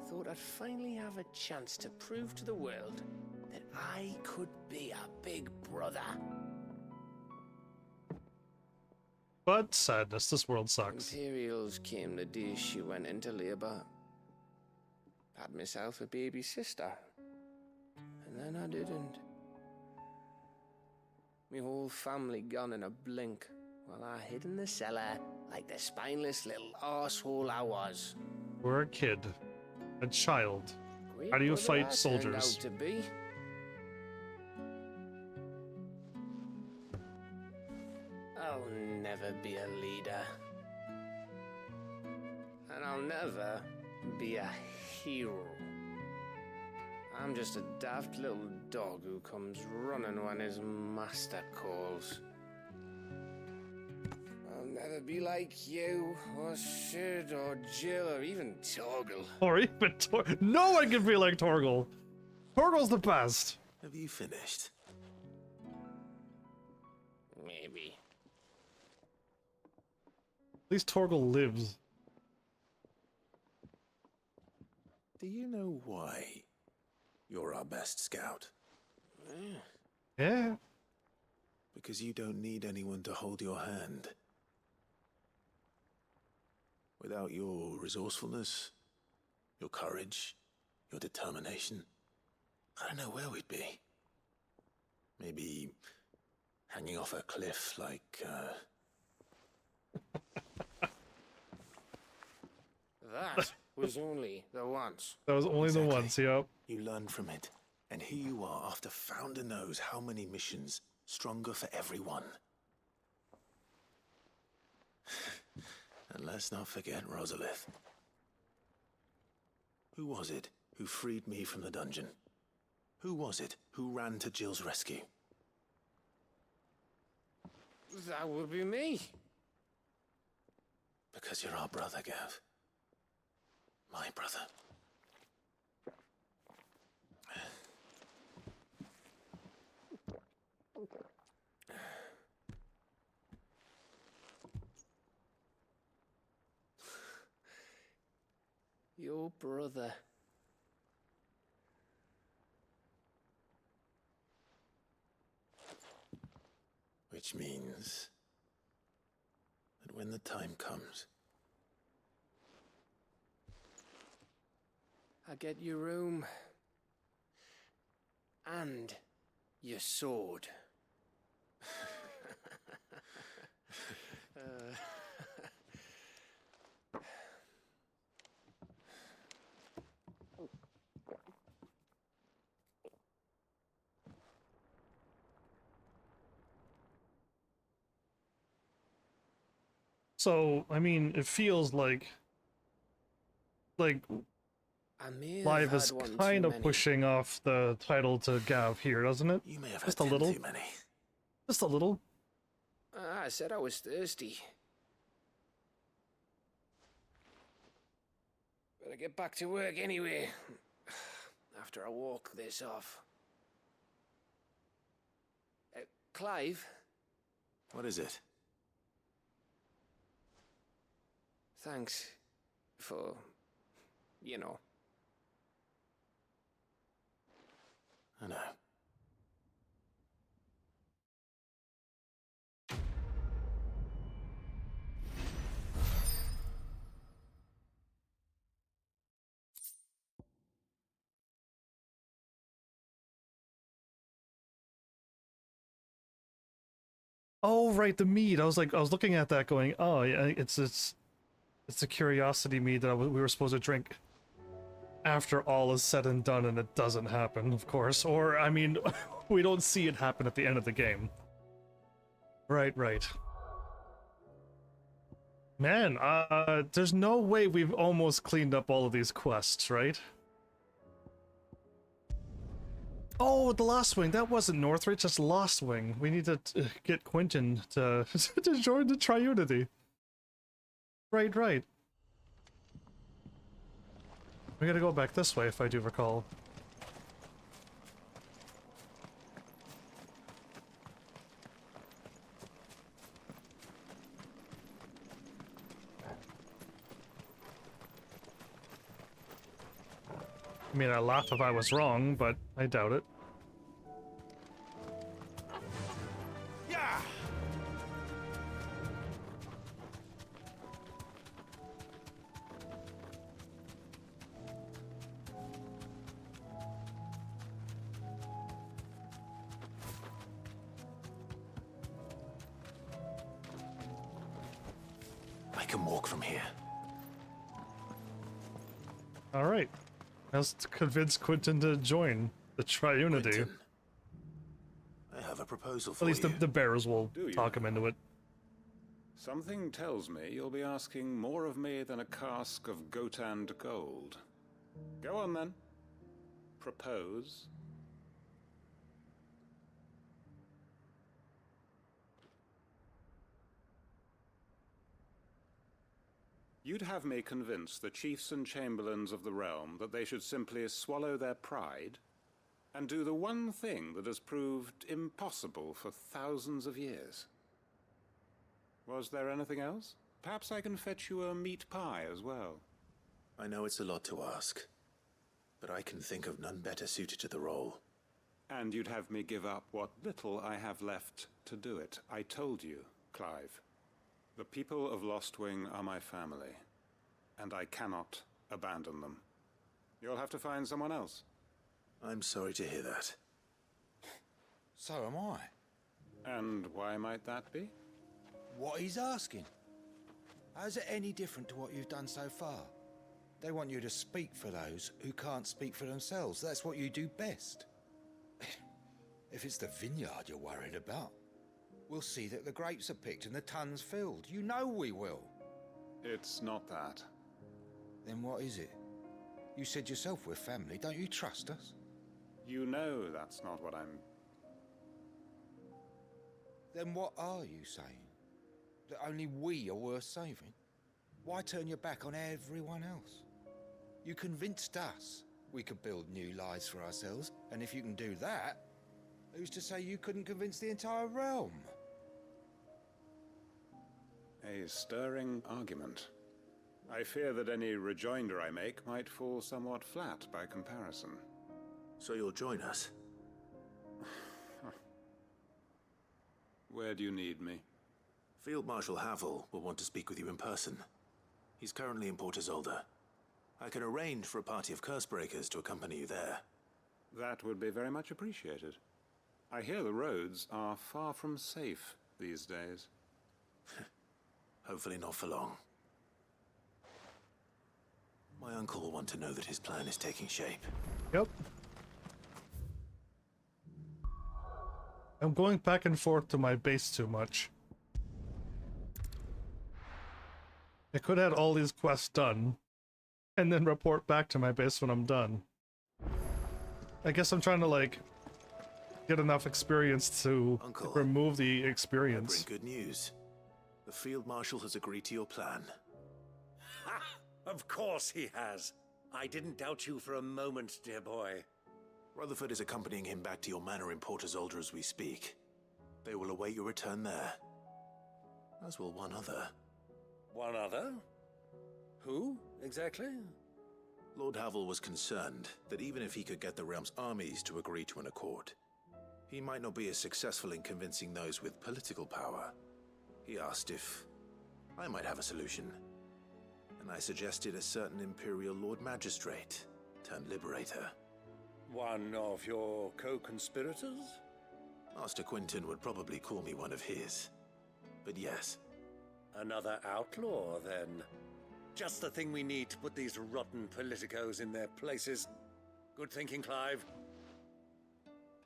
Thought I'd finally have a chance to prove to the world that I could be a big brother. But sadness, this world sucks. Imperials came the day she went into labour. Had myself a baby sister. And then I didn't. My whole family gone in a blink, while I hid in the cellar like the spineless little arsehole I was. We're a kid. A child. Great How do you brother fight I soldiers? turned out to be. I'll never be a leader. And I'll never be a hero. I'm just a daft little dog who comes running when his master calls. I'll never be like you, or Sid, or Jill, or even Torgal. Or even no one can be like Torgal. Torgal's the best. Have you finished? Maybe. At least Torgal lives. Do you know why you're our best scout? Yeah. Because you don't need anyone to hold your hand. Without your resourcefulness, your courage, your determination, I don't know where we'd be. Maybe hanging off a cliff like, That was only the once. That was only the once, yep. You learn from it. And here you are after Founder knows how many missions, stronger for everyone. And let's not forget Rosalith. Who was it who freed me from the dungeon? Who was it who ran to Jill's rescue? That would be me. Because you're our brother, Gav. My brother. Your brother. Which means that when the time comes, I get your room. And your sword. So, I mean, it feels like Live is kind of pushing off the title to Gav here, doesn't it? You may have just a had little. too many. Just a little. I said I was thirsty. Better get back to work anyway. After I walk this off. Clive, What is it? Thanks for, you know. I know. Oh, right, the mead. I was looking at that going, oh, yeah, it's a curiosity mead that we were supposed to drink after all is said and done, and it doesn't happen, of course. Or, I mean, we don't see it happen at the end of the game. Right. Man, there's no way we've almost cleaned up all of these quests, right? Oh, the Lost Wing. That wasn't Northridge, that's Lost Wing. We need to get Quentin to, to join the Triunity. Right. We gotta go back this way, if I do recall. I mean, I'd laugh if I was wrong, but I doubt it. Yeah. I can walk from here. All right. Let's convince Quentin to join the Triunity. Quentin, I have a proposal for At least you. the bearers will Do you? talk him into it. Something tells me you'll be asking more of me than a cask of Gotand gold. Go on then. Propose. You'd have me convince the chiefs and chamberlains of the realm that they should simply swallow their pride and do the one thing that has proved impossible for thousands of years. Was there anything else? Perhaps I can fetch you a meat pie as well. I know it's a lot to ask, but I can think of none better suited to the role. And you'd have me give up what little I have left to do it. I told you, Clive. The people of Lostwing are my family, and I cannot abandon them. You'll have to find someone else. I'm sorry to hear that. So am I. And why might that be? What he's asking. How's it any different to what you've done so far? They want you to speak for those who can't speak for themselves. That's what you do best. If it's the vineyard you're worried about, we'll see that the grapes are picked and the tons filled. You know we will. It's not that. Then what is it? You said yourself we're family. Don't you trust us? You know that's not what I'm... Then what are you saying? That only we are worth saving? Why turn your back on everyone else? You convinced us we could build new lives for ourselves, and if you can do that, who's to say you couldn't convince the entire realm? A stirring argument. I fear that any rejoinder I make might fall somewhat flat by comparison. So you'll join us? Where do you need me? Field Marshal Havel will want to speak with you in person. He's currently in Port Isolde. I can arrange for a party of Cursebreakers to accompany you there. That would be very much appreciated. I hear the roads are far from safe these days. Hopefully not for long. My uncle will want to know that his plan is taking shape. Yep. I'm going back and forth to my base too much. I could have had all these quests done, and then report back to my base when I'm done. I guess I'm trying to, like, get enough experience to Uncle, remove the experience. I bring good news. The Field Marshal has agreed to your plan. Ha! Of course he has. I didn't doubt you for a moment, dear boy. Rutherford is accompanying him back to your manor in Port Isolde as we speak. They will await your return there. as will one other. One other? Who, exactly? Lord Havel was concerned that even if he could get the realm's armies to agree to an accord, he might not be as successful in convincing those with political power. He asked if I might have a solution, and I suggested a certain Imperial Lord Magistrate turned Liberator. One of your co-conspirators? Master Quinton would probably call me one of his, but yes. Another outlaw, then. Just the thing we need to put these rotten politicos in their places. Good thinking, Clive.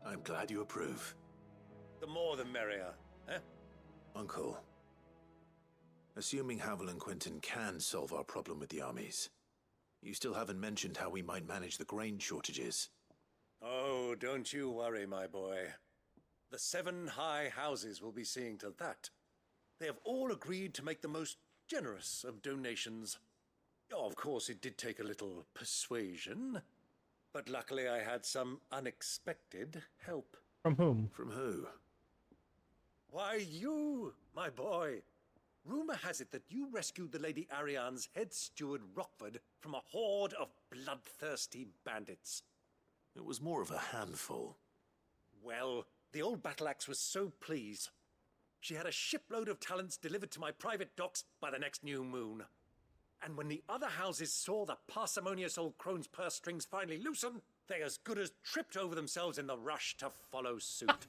I'm glad you approve. The more the merrier, eh? Uncle, assuming Havel and Quinton can solve our problem with the armies, you still haven't mentioned how we might manage the grain shortages. Oh, don't you worry, my boy. The 7 high houses will be seeing to that. They have all agreed to make the most generous of donations. Oh, of course, it did take a little persuasion, but luckily I had some unexpected help. From whom? From who? Why, you, my boy. Rumor has it that you rescued the Lady Ariane's head steward Rockford from a horde of bloodthirsty bandits. It was more of a handful. Well, the old battle axe was so pleased. She had a shipload of talents delivered to my private docks by the next new moon. And when the other houses saw the parsimonious old crone's purse strings finally loosen, they as good as tripped over themselves in the rush to follow suit.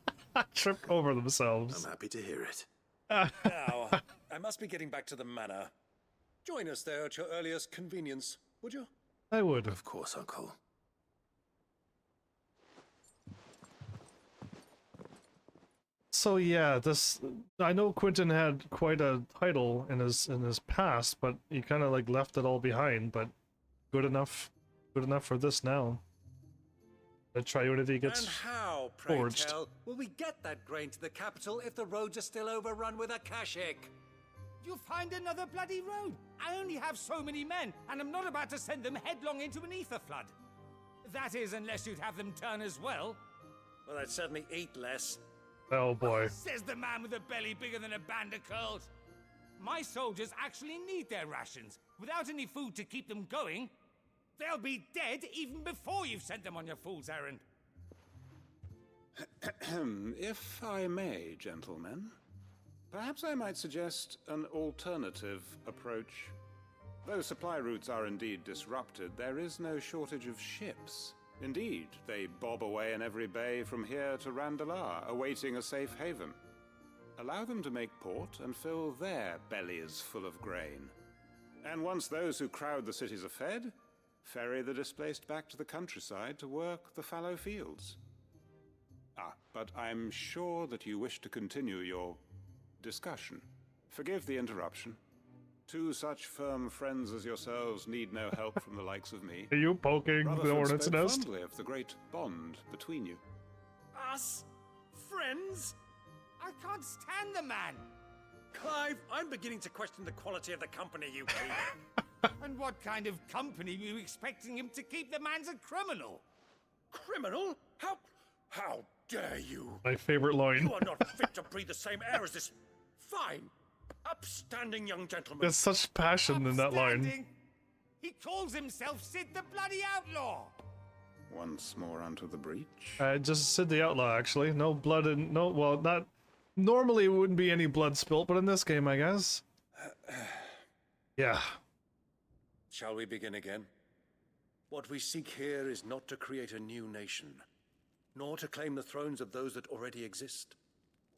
Tripped over themselves. I'm happy to hear it. Now, I must be getting back to the manor. Join us there at your earliest convenience, would you? I would. Of course, Uncle. So yeah, I know Quinton had quite a title in his past, but he kind of like left it all behind. But good enough for this now. The Triunity gets And how, pray forged. tell, will we get that grain to the capital if the roads are still overrun with Akashic? You'll find another bloody road. I only have so many men, and I'm not about to send them headlong into an ether flood. That is, unless you'd have them turn as well. Well, I'd certainly eat less. Oh boy. Says the man with a belly bigger than a band of curls. My soldiers actually need their rations. Without any food to keep them going, they'll be dead even before you've sent them on your fool's errand. If I may, gentlemen, perhaps I might suggest an alternative approach. Though supply routes are indeed disrupted, there is no shortage of ships. Indeed, they bob away in every bay from here to Randalar, awaiting a safe haven. Allow them to make port and fill their bellies full of grain. And once those who crowd the cities are fed, ferry the displaced back to the countryside to work the fallow fields. But I'm sure that you wish to continue your discussion. Forgive the interruption. 2 such firm friends as yourselves need no help from the likes of me. Are you poking the hornet's spoke nest? fondly of the great bond between you. Us? Friends? I can't stand the man. Clive, I'm beginning to question the quality of the company you keep. And what kind of company were you expecting him to keep? The man's a criminal. Criminal? How dare you? My favorite line. You are not fit to breathe the same air as this fine, upstanding young gentleman. There's such passion in that line. He calls himself Sid the Bloody Outlaw. Once more onto the breach. Just Sid the Outlaw, actually. No blood and not. Normally, it wouldn't be any blood spilt, but in this game, I guess. Yeah. Shall we begin again? What we seek here is not to create a new nation, nor to claim the thrones of those that already exist.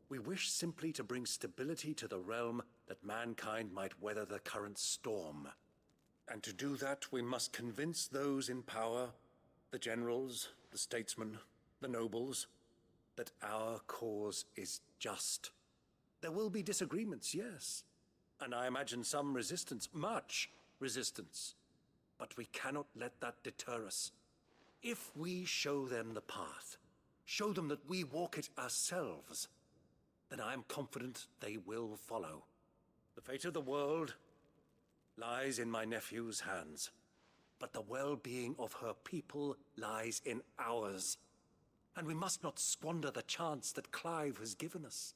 We wish simply to bring stability to the realm that mankind might weather the current storm. And to do that, we must convince those in power, the generals, the statesmen, the nobles, that our cause is just. There will be disagreements, yes, and I imagine some resistance, much resistance. But we cannot let that deter us. If we show them the path, show them that we walk it ourselves, then I am confident they will follow. The fate of the world lies in my nephew's hands, but the well-being of her people lies in ours. And we must not squander the chance that Clive has given us.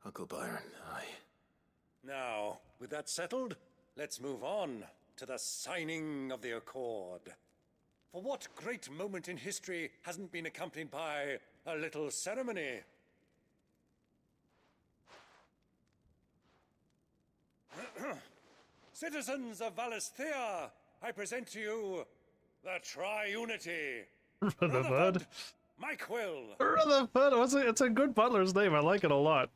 Uncle Byron, Now, with that settled, let's move on to the signing of the Accord. For what great moment in history hasn't been accompanied by a little ceremony? Citizens of Valisthea, I present to you the Tri-Unity. Rutherford. Mike Will. Rutherford, it's a good butler's name. I like it a lot.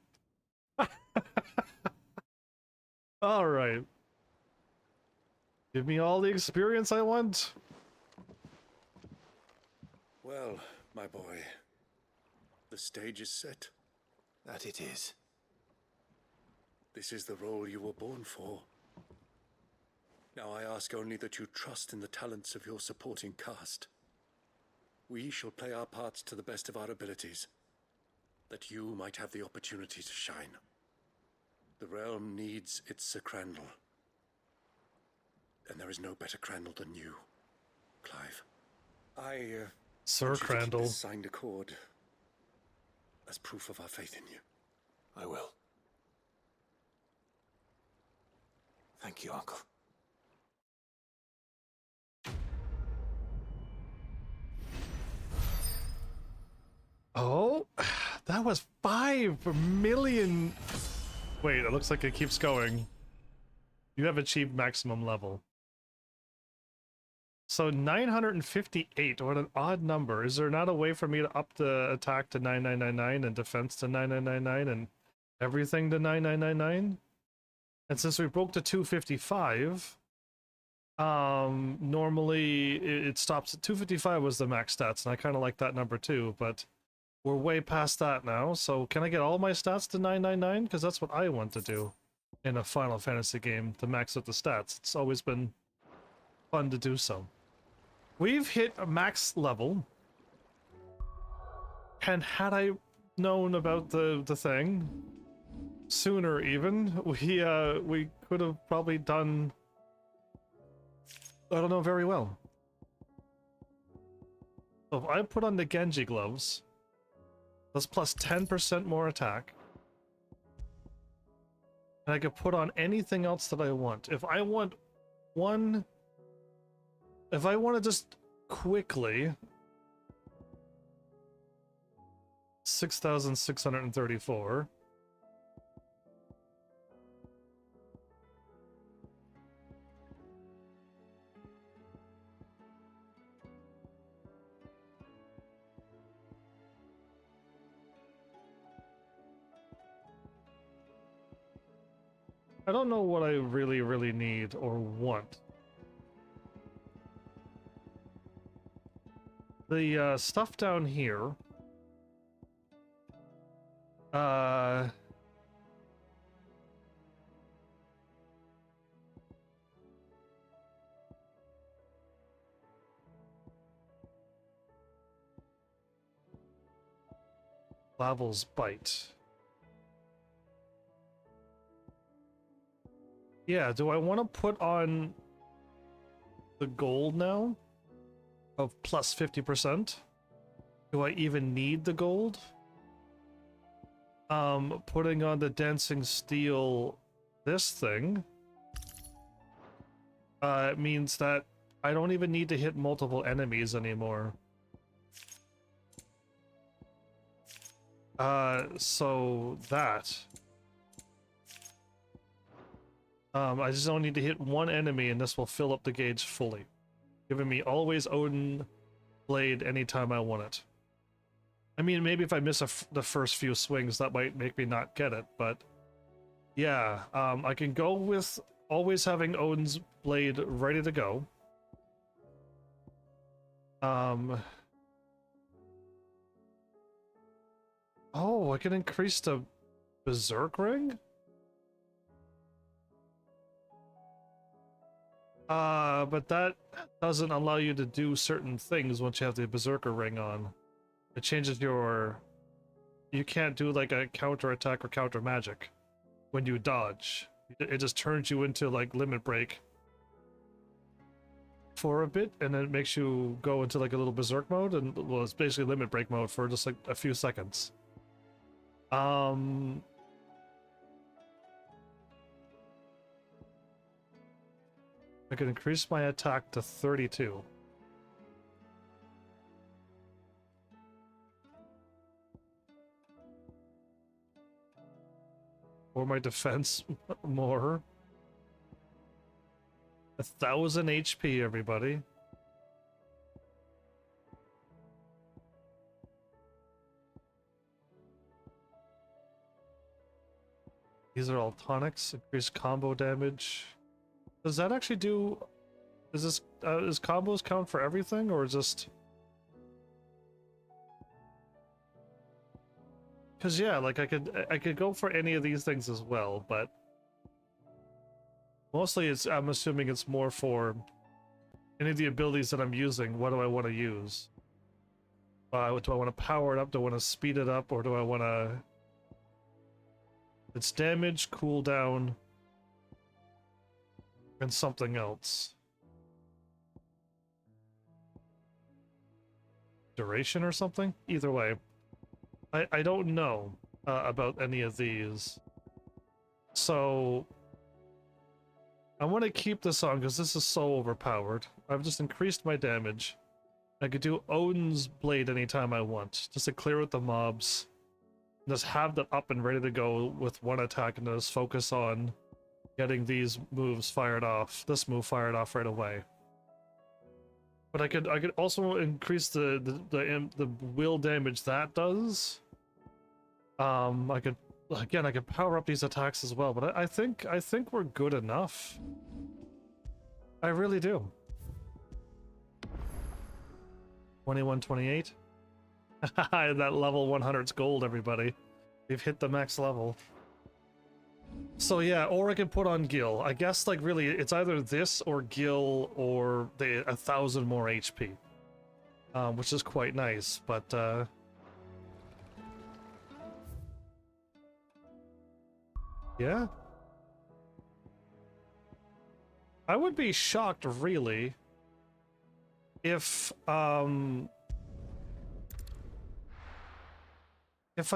All right. Give me all the experience I want. Well, my boy, the stage is set. That it is. This is the role you were born for. Now I ask only that you trust in the talents of your supporting cast. We shall play our parts to the best of our abilities, that you might have the opportunity to shine. The realm needs its Sir Crandall. And there is no better Crandall than you, Clive. Sir Crandall. This signed accord as proof of our faith in you. I will. Thank you, Uncle. Oh, that was 5 million. Wait, it looks like it keeps going. You have achieved maximum level. So 958, what an odd number. Is there not a way for me to up the attack to 9999 and defense to 9999 and everything to 9999? And since we broke to 255, normally it stops at 255 was the max stats, and I kind of like that number too, but we're way past that now. So can I get all my stats to 999? Because that's what I want to do in a Final Fantasy game, to max out the stats. It's always been fun to do so. We've hit a max level, and had I known about the thing sooner, even we could have probably done, I don't know, very well. So if I put on the Genji gloves, that's plus 10% more attack, and I could put on anything else that I want. If I want to just quickly 6,634. I don't know what I really need or want. The stuff down here, Lavel's Bite. Yeah, do I want to put on the gold now of plus 50%? Do I even need the gold? Putting on the dancing steel, this thing, it means that I don't even need to hit multiple enemies anymore. So that. I just don't need to hit one enemy and this will fill up the gauge fully, giving me always Odin Blade anytime I want it. I mean, maybe if I miss the first few swings, that might make me not get it, but yeah, I can go with always having Odin's Blade ready to go. Oh, I can increase the Berserk Ring? But that doesn't allow you to do certain things once you have the Berserker Ring on. It changes your... You can't do like a counter attack or counter magic when you dodge. It just turns you into like Limit Break for a bit, and then it makes you go into like a little Berserk mode, and well, it's basically Limit Break mode for just like a few seconds. I can increase my attack to 32. Or my defense more. 1,000 HP, everybody. These are all tonics. Increased combo damage. Does that actually do? Is this is combos count for everything, or is just? Because yeah, like I could go for any of these things as well, but mostly I'm assuming it's more for any of the abilities that I'm using. What do I want to use? Do I want to power it up? Do I want to speed it up, or do I want to? It's damage, cooldown, and something else. Duration or something? Either way. I don't know about any of these. So I want to keep this on because this is so overpowered. I've just increased my damage. I could do Odin's Blade anytime I want, just to clear out the mobs. Just have that up and ready to go with one attack and just focus on getting these moves fired off. This move fired off right away. But I could also increase the will damage that does. I could power up these attacks as well, but I think we're good enough. I really do. 2128. That level 100's gold, everybody. We've hit the max level. So yeah, or I can put on Gil. I guess like really it's either this or Gil or the 1,000 more HP. Which is quite nice, but yeah. I would be shocked really if I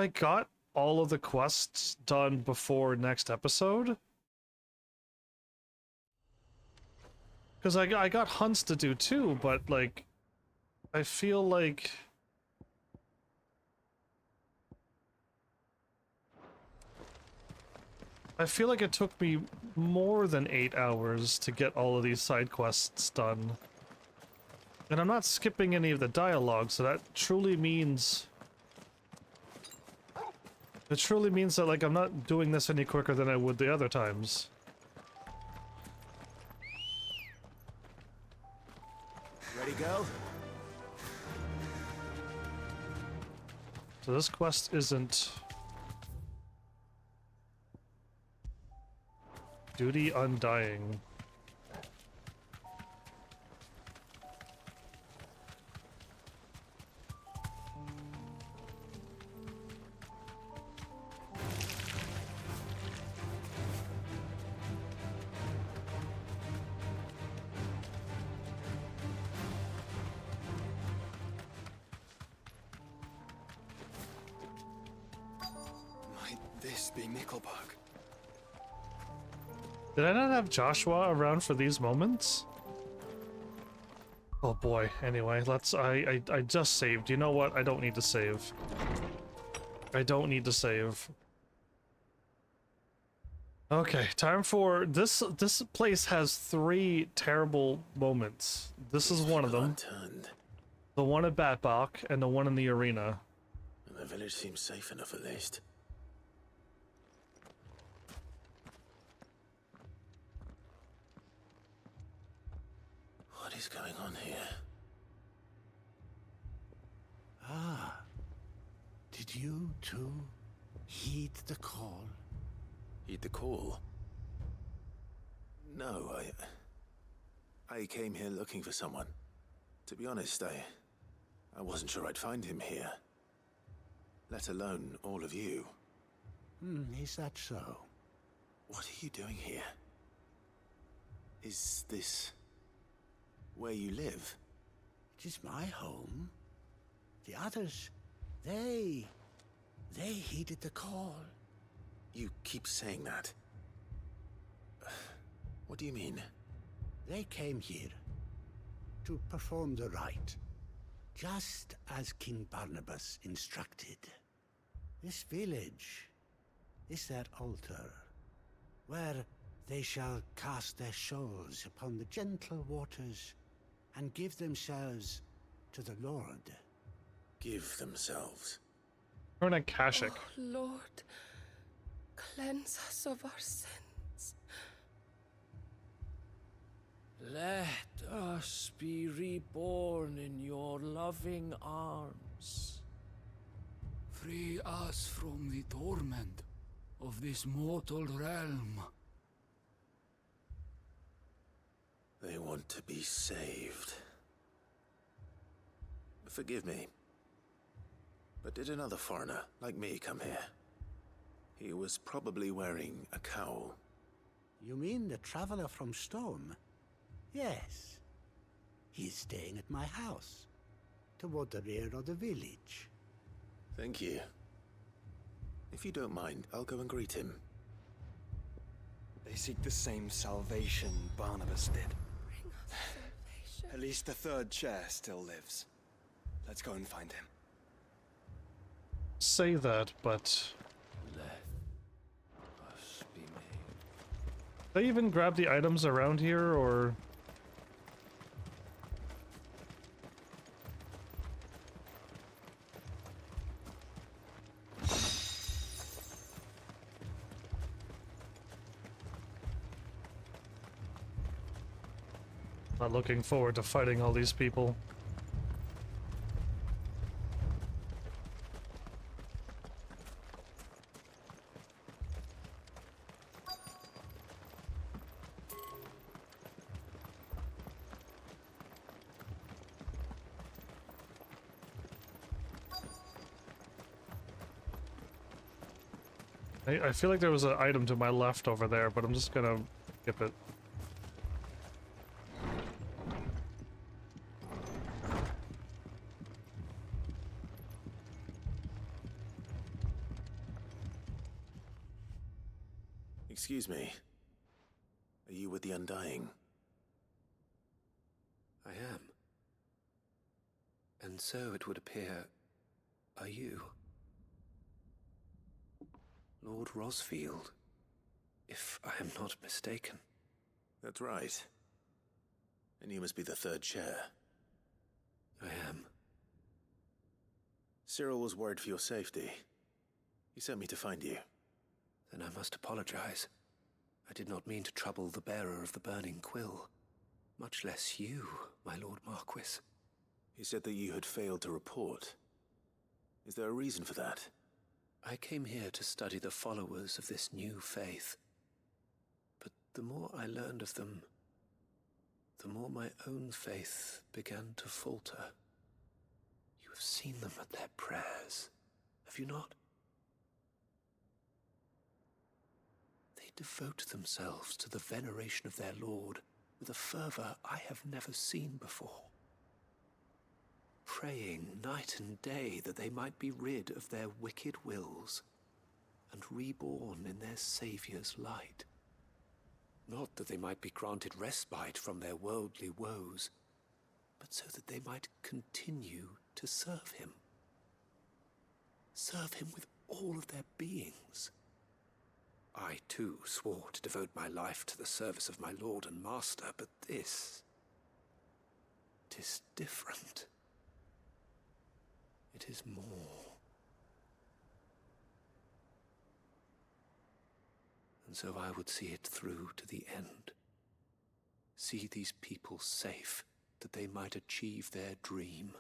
got all of the quests done before next episode. Because I got hunts to do too, but like I feel like it took me more than 8 hours to get all of these side quests done. And I'm not skipping any of the dialogue, so that truly means... It truly means that, like, I'm not doing this any quicker than I would the other times. Ready, go? So this quest isn't... Duty Undying. Might this be Nickelbug? Did I not have Joshua around for these moments? Oh boy, anyway, I just saved. You know what? I don't need to save. I don't need to save. Okay, time for... This place has 3 terrible moments. This is one of them. The one at Batbach and the one in the arena. And the village seems safe enough at least. What is going on here? Ah. Did you too heed the call? Heed the call? No, I came here looking for someone. To be honest, I wasn't sure I'd find him here. Let alone all of you. Is that so? What are you doing here? Is this where you live? It is my home. The others, they heeded the call. You keep saying that. What do you mean? They came here to perform the rite, just as King Barnabas instructed. This village is their altar, where they shall cast their shoals upon the gentle waters and give themselves to the Lord. Give themselves? Or an Akashic. Oh, Lord, cleanse us of our sins. Let us be reborn in your loving arms. Free us from the torment of this mortal realm. They want to be saved. Forgive me, but did another foreigner like me come here? He was probably wearing a cowl. You mean the traveler from Storm? Yes. He's staying at my house, toward the rear of the village. Thank you. If you don't mind, I'll go and greet him. They seek the same salvation Barnabas did. Bring us salvation. At least the third chair still lives. Let's go and find him. Say that, but Let us be made. they even grab the items around here, or not looking forward to fighting all these people. I feel like there was an item to my left over there, but I'm just gonna skip it. Excuse me. Are you with the Undying? I am. And so it would appear, are you? Lord Rosfield, if I am not mistaken. That's right. And you must be the third chair. I am. Cyril was worried for your safety. He sent me to find you. Then I must apologize. I did not mean to trouble the bearer of the burning quill. Much less you, my Lord Marquis. He said that you had failed to report. Is there a reason for that? I came here to study the followers of this new faith. But the more I learned of them, the more my own faith began to falter. You have seen them at their prayers, have you not? They devote themselves to the veneration of their Lord with a fervor I have never seen before. Praying night and day that they might be rid of their wicked wills and reborn in their Saviour's light. Not that they might be granted respite from their worldly woes, but so that they might continue to serve him. Serve him with all of their beings. I, too, swore to devote my life to the service of my Lord and Master, but this... 'tis different. It is more. And so I would see it through to the end. See these people safe, that they might achieve their dream.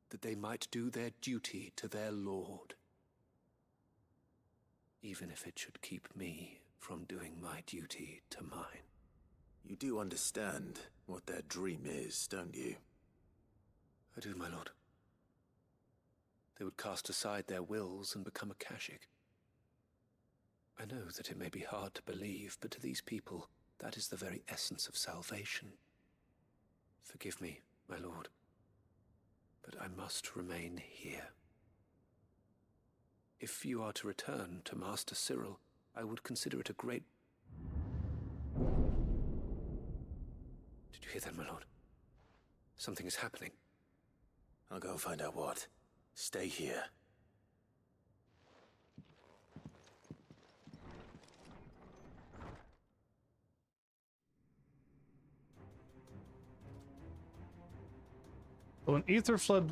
That they might do their duty to their Lord. Even if it should keep me from doing my duty to mine. You do understand what their dream is, don't you? I do, my lord. They would cast aside their wills and become Akashic. I know that it may be hard to believe, but to these people, that is the very essence of salvation. Forgive me, my lord, but I must remain here. If you are to return to Master Cyril, I would consider it a great... Did you hear that, my lord? Something is happening. I'll go find out what. Stay here. So an ether flood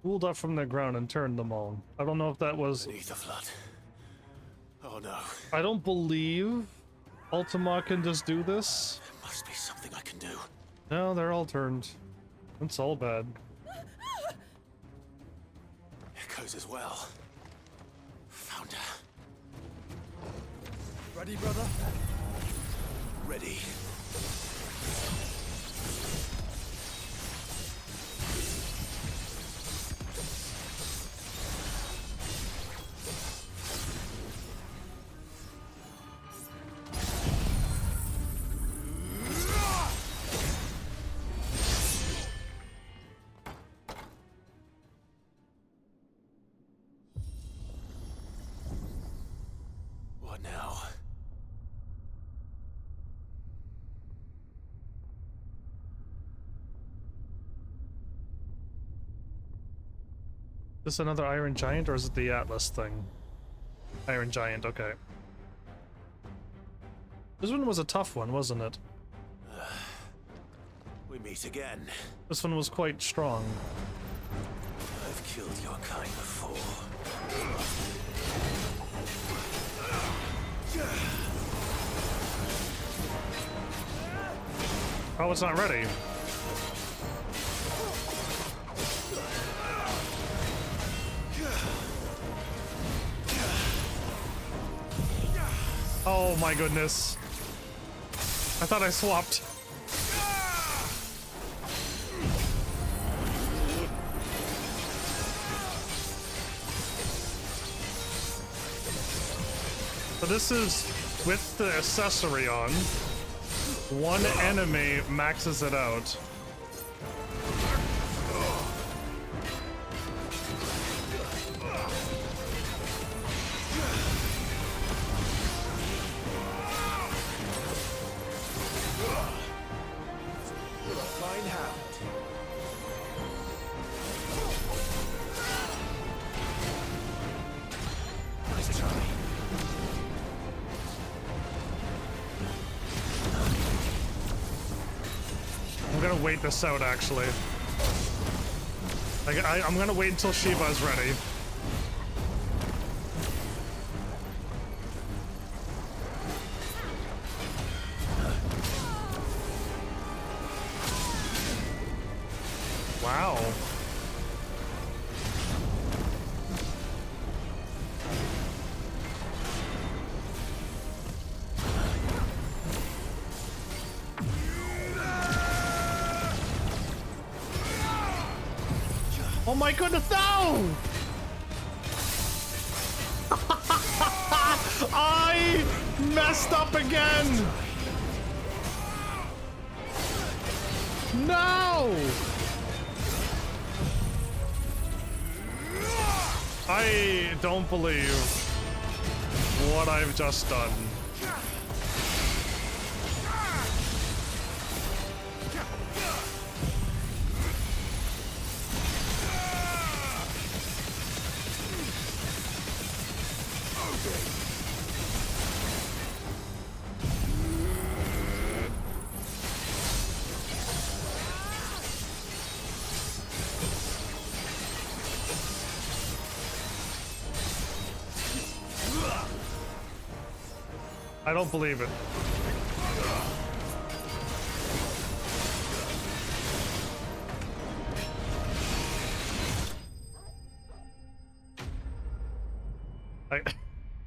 cooled up from the ground and turned them all. I don't know if that was... An ether flood. Oh no. I don't believe Ultima can just do this. There must be something I can do. No, they're all turned. It's all bad. Echoes as well. Found her. Ready, brother? Ready. What now? Is this another Iron Giant, or is it the Atlas thing? Iron Giant, okay. This one was a tough one, wasn't it? We meet again. This one was quite strong. I've killed your kind before. Oh, it's not ready. Oh my goodness. I thought I swapped. So this is with the accessory on. One enemy maxes it out. Fine hound. Nice try. I'm gonna wait this out, actually. I'm gonna wait until Shiva is ready. Wow. Oh my goodness, no! I messed up again! No! I don't believe what I've just done. I don't believe it.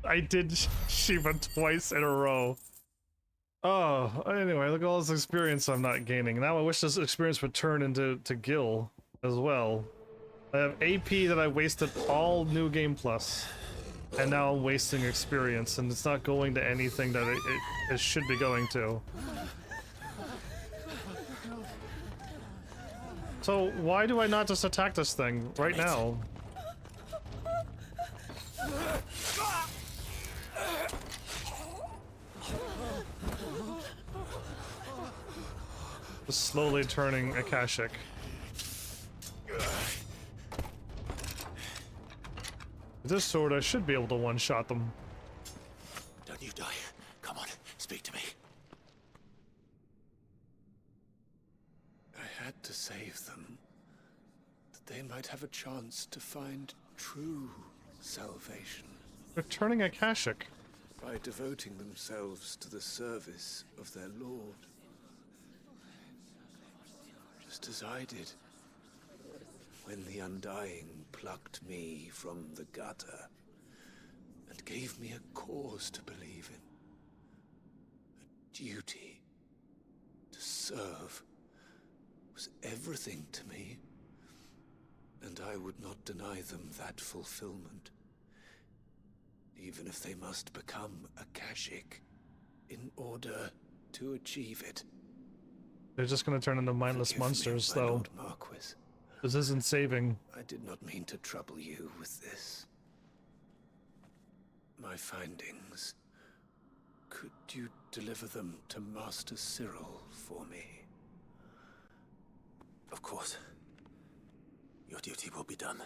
I did Shiva twice in a row. Oh, anyway, look at all this experience I'm not gaining. Now I wish this experience would turn into Gil as well. I have AP that I wasted all New Game Plus. And now I'm wasting experience, and it's not going to anything that it should be going to. So why do I not just attack this thing right now? Just slowly turning Akashic. With this sword, I should be able to one-shot them. Don't you die. Come on, speak to me. I had to save them, that they might have a chance to find true salvation. They're turning Akashic. By devoting themselves to the service of their Lord. Just as I did, when the Undying plucked me from the gutter and gave me a cause to believe in. A duty to serve was everything to me, and I would not deny them that fulfillment, even if they must become Akashic in order to achieve it. They're just gonna turn into mindless Forgive me, monsters, my though. Lord Marquis. This isn't saving. I did not mean to trouble you with this. My findings. Could you deliver them to Master Cyril for me? Of course. Your duty will be done.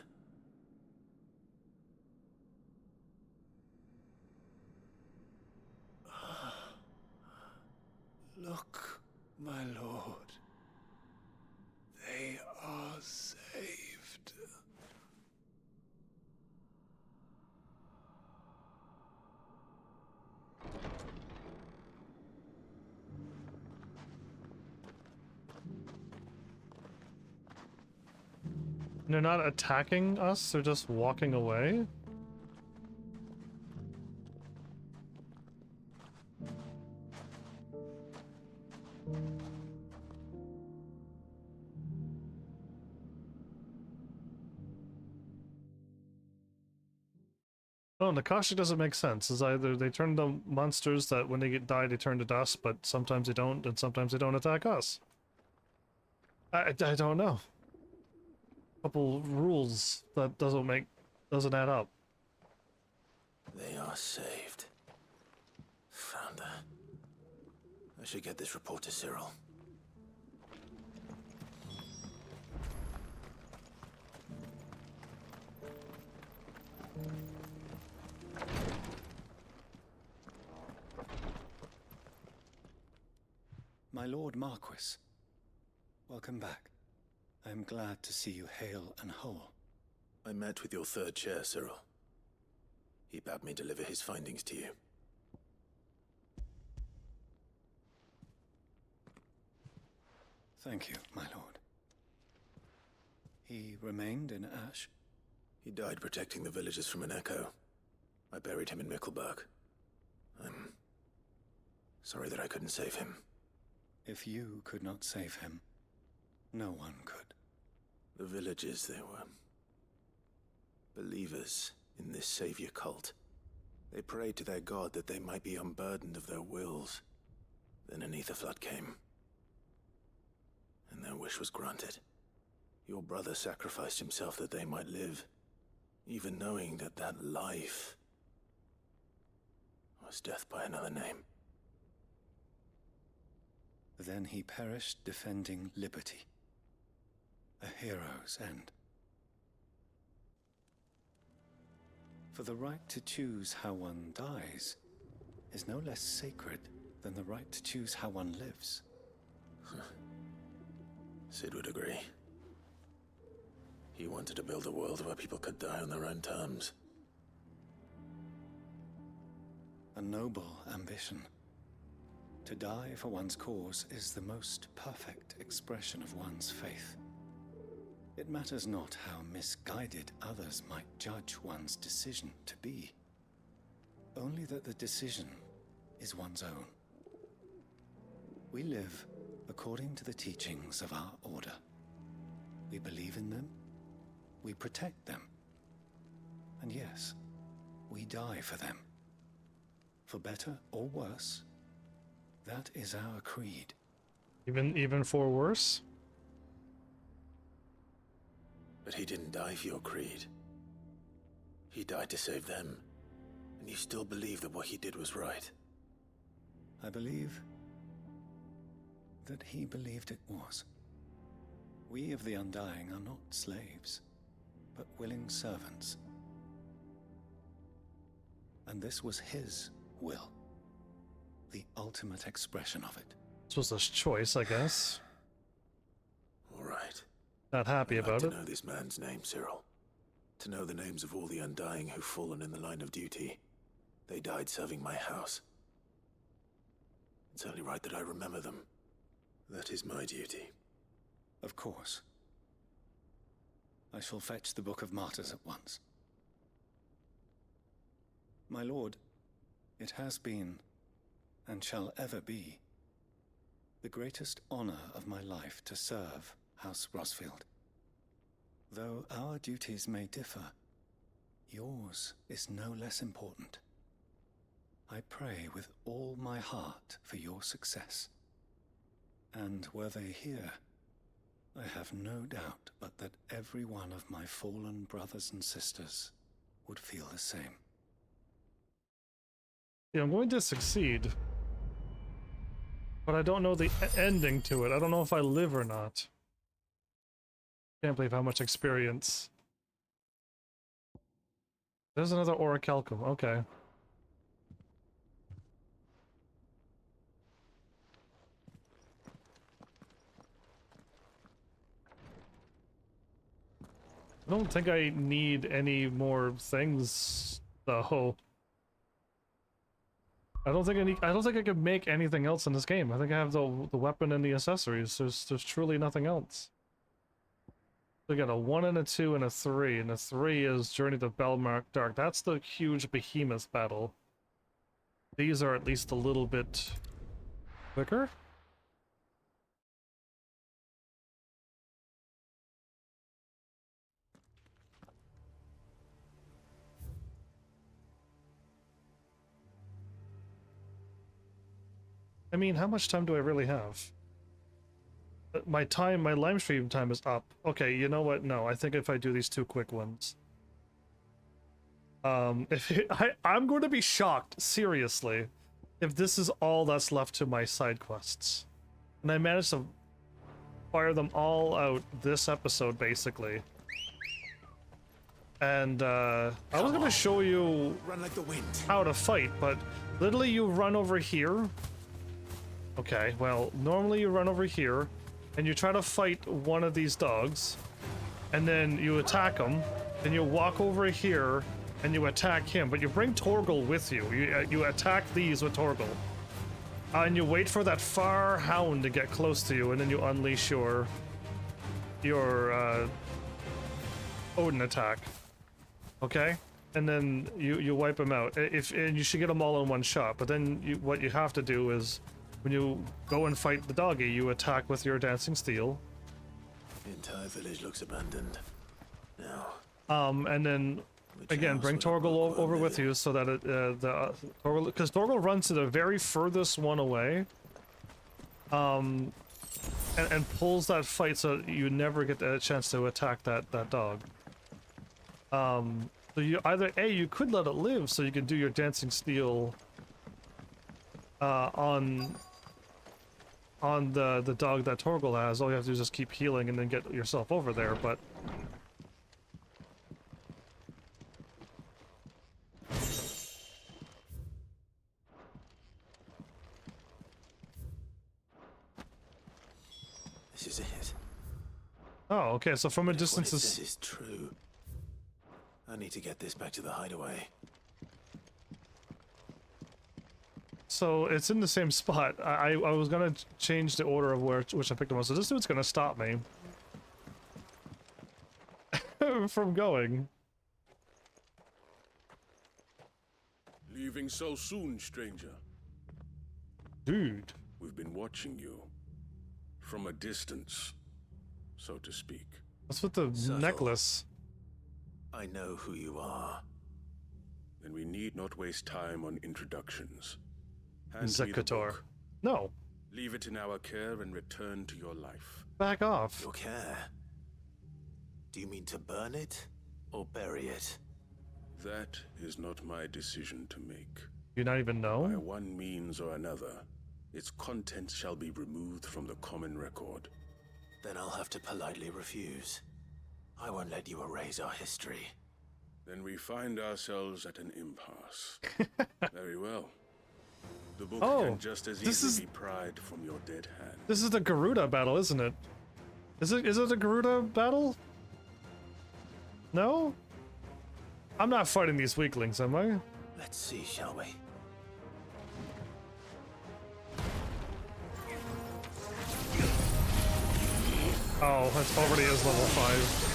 Look, my lord. They are saved. They're not attacking us, they're just walking away? Oh, Nakashi doesn't make sense. It's either they turn into monsters that when they die they turn to dust, but sometimes they don't, and sometimes they don't attack us. I don't know. Couple rules that doesn't add up. They are saved. Founder. I should get this report to Cyril. My Lord Marquis, welcome back. I am glad to see you hale and whole. I met with your third chair, Cyril. He bade me deliver his findings to you. Thank you, my lord. He remained in Ash? He died protecting the villagers from an echo. I buried him in Mickelberg. I'm sorry that I couldn't save him. If you could not save him, no one could. The villagers, they were believers in this savior cult. They prayed to their god that they might be unburdened of their wills. Then an ether flood came, and their wish was granted. Your brother sacrificed himself that they might live, even knowing that that life was death by another name. Then he perished defending liberty. A hero's end. For the right to choose how one dies is no less sacred than the right to choose how one lives. Sid would agree. He wanted to build a world where people could die on their own terms. A noble ambition. To die for one's cause is the most perfect expression of one's faith. It matters not how misguided others might judge one's decision to be. Only that the decision is one's own. We live according to the teachings of our order. We believe in them, we protect them, and yes, we die for them. For better or worse, that is our creed. Even for worse? But he didn't die for your creed. He died to save them. And you still believe that what he did was right. I believe that he believed it was. We of the Undying are not slaves, but willing servants. And this was his will, the ultimate expression of it. This was his choice, I guess. All right. Not happy about it. To know this man's name, Cyril. To know the names of all the Undying who've fallen in the line of duty. They died serving my house. It's only right that I remember them. That is my duty. Of course. I shall fetch the Book of Martyrs at once. My lord, it has been, and shall ever be, the greatest honor of my life to serve House Rosfield. Though our duties may differ, yours is no less important. I pray with all my heart for your success. And were they here, I have no doubt but that every one of my fallen brothers and sisters would feel the same. Yeah, I'm going to succeed. But I don't know the ending to it. I don't know if I live or not. Can't believe how much experience. There's another orichalcum. Okay. I don't think I need any more things, though. I don't think I could make anything else in this game. I think I have the weapon and the accessories. There's truly nothing else. We got a 1 and a 2 and a 3, and a 3 is Journey to Belmark Dark. That's the huge behemoth battle. These are at least a little bit quicker. I mean, how much time do I really have? My live stream time is up. Okay, you know what? No, I think if I do these 2 quick ones. I'm going to be shocked, seriously, if this is all that's left to my side quests. And I managed to fire them all out this episode, basically. And, I was going to show you Run like the wind. How to fight, but literally you run over here. Okay, well, normally you run over here, and you try to fight one of these dogs, and then you attack him, then you walk over here, and you attack him, but you bring Torgal with you. You attack these with Torgal. And you wait for that far hound to get close to you, and then you unleash your Odin attack. Okay? And then you wipe him out. And you should get them all in one shot, but then what you have to do is when you go and fight the doggy, you attack with your dancing steel. The entire village looks abandoned. Now. And then again, bring Torgal over with you so that Torgal, because Torgal runs to the very furthest one away. And pulls that fight so you never get a chance to attack that dog. So you either you could let it live so you can do your dancing steel on the dog that Torgal has. All you have to do is just keep healing and then get yourself over there, but this is it. Oh, okay, so from a distance This is true. I need to get this back to the hideaway. So it's in the same spot. I was gonna change the order of which I picked them up. So this dude's gonna stop me from going. Leaving so soon, stranger? Dude. We've been watching you. From a distance, so to speak. What's with the necklace? I know who you are. Then we need not waste time on introductions. Hand me the Zekator. book. No. Leave it in our care and return to your life. Back off. Your care? Do you mean to burn it or bury it? That is not my decision to make. You not even know? By one means or another, its contents shall be removed from the common record. Then I'll have to politely refuse. I won't let you erase our history. Then we find ourselves at an impasse. Very well. The book can just as easily be pried from your dead hand. This is the Garuda battle, isn't it? Is it a Garuda battle? No? I'm not fighting these weaklings, am I? Let's see, shall we? Oh, that's already is level 5.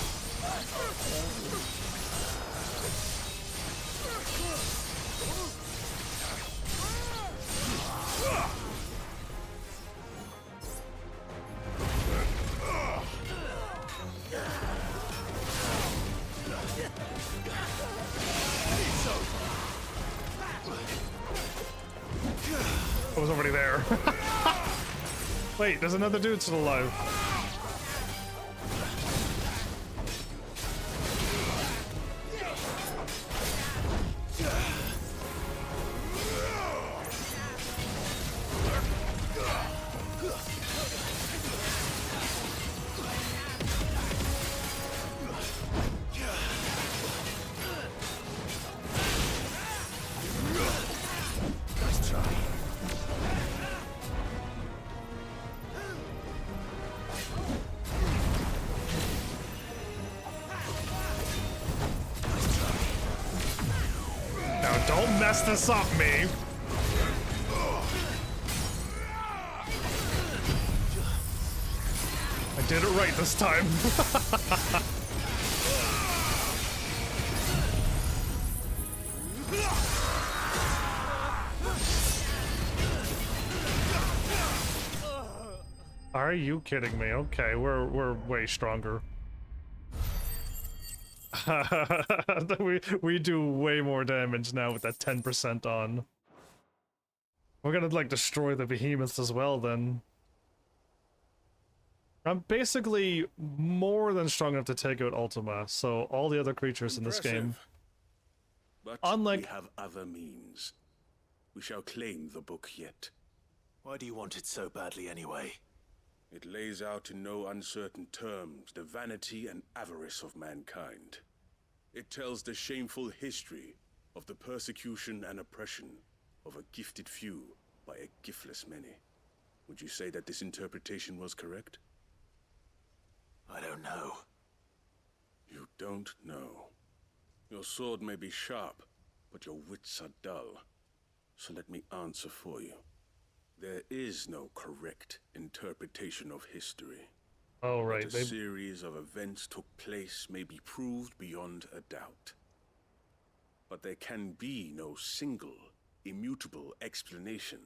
I was already there. Wait, there's another dude still alive. Don't mess this up, me. I did it right this time. Are you kidding me? Okay, we're way stronger. we do way more damage now with that 10% on. We're gonna like destroy the behemoths as well then. I'm basically more than strong enough to take out Ultima, so all the other creatures in this game. But unlike we have other means. We shall claim the book yet. Why do you want it so badly anyway? It lays out in no uncertain terms the vanity and avarice of mankind. It tells the shameful history of the persecution and oppression of a gifted few by a giftless many. Would you say that this interpretation was correct? I don't know. You don't know. Your sword may be sharp, but your wits are dull. So let me answer for you. There is no correct interpretation of history. Oh, right. That a series of events took place may be proved beyond a doubt. But there can be no single, immutable explanation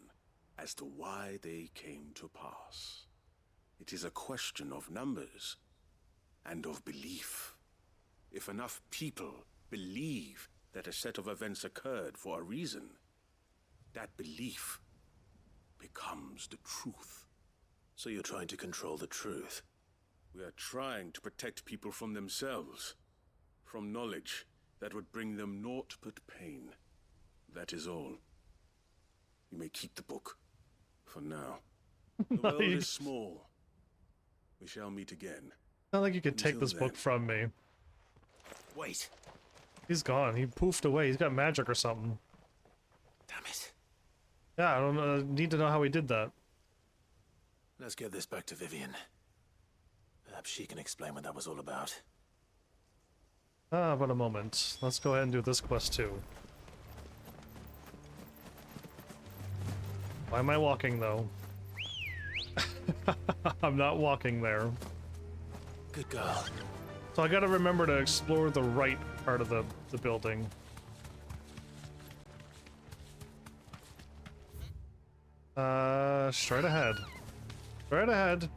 as to why they came to pass. It is a question of numbers and of belief. If enough people believe that a set of events occurred for a reason, that belief becomes the truth. So you're trying to control the truth? We are trying to protect people from themselves, from knowledge that would bring them naught but pain. That is all. You may keep the book, for now. The world is small. We shall meet again. Not like you could take this book from me. Wait. He's gone. He poofed away. He's got magic or something. Damn it. Yeah, I don't need to know how he did that. Let's get this back to Vivian. Perhaps she can explain what that was all about. Ah, but a moment. Let's go ahead and do this quest too. Why am I walking though? I'm not walking there. Good girl. So I gotta remember to explore the right part of the building. Straight ahead. Straight ahead.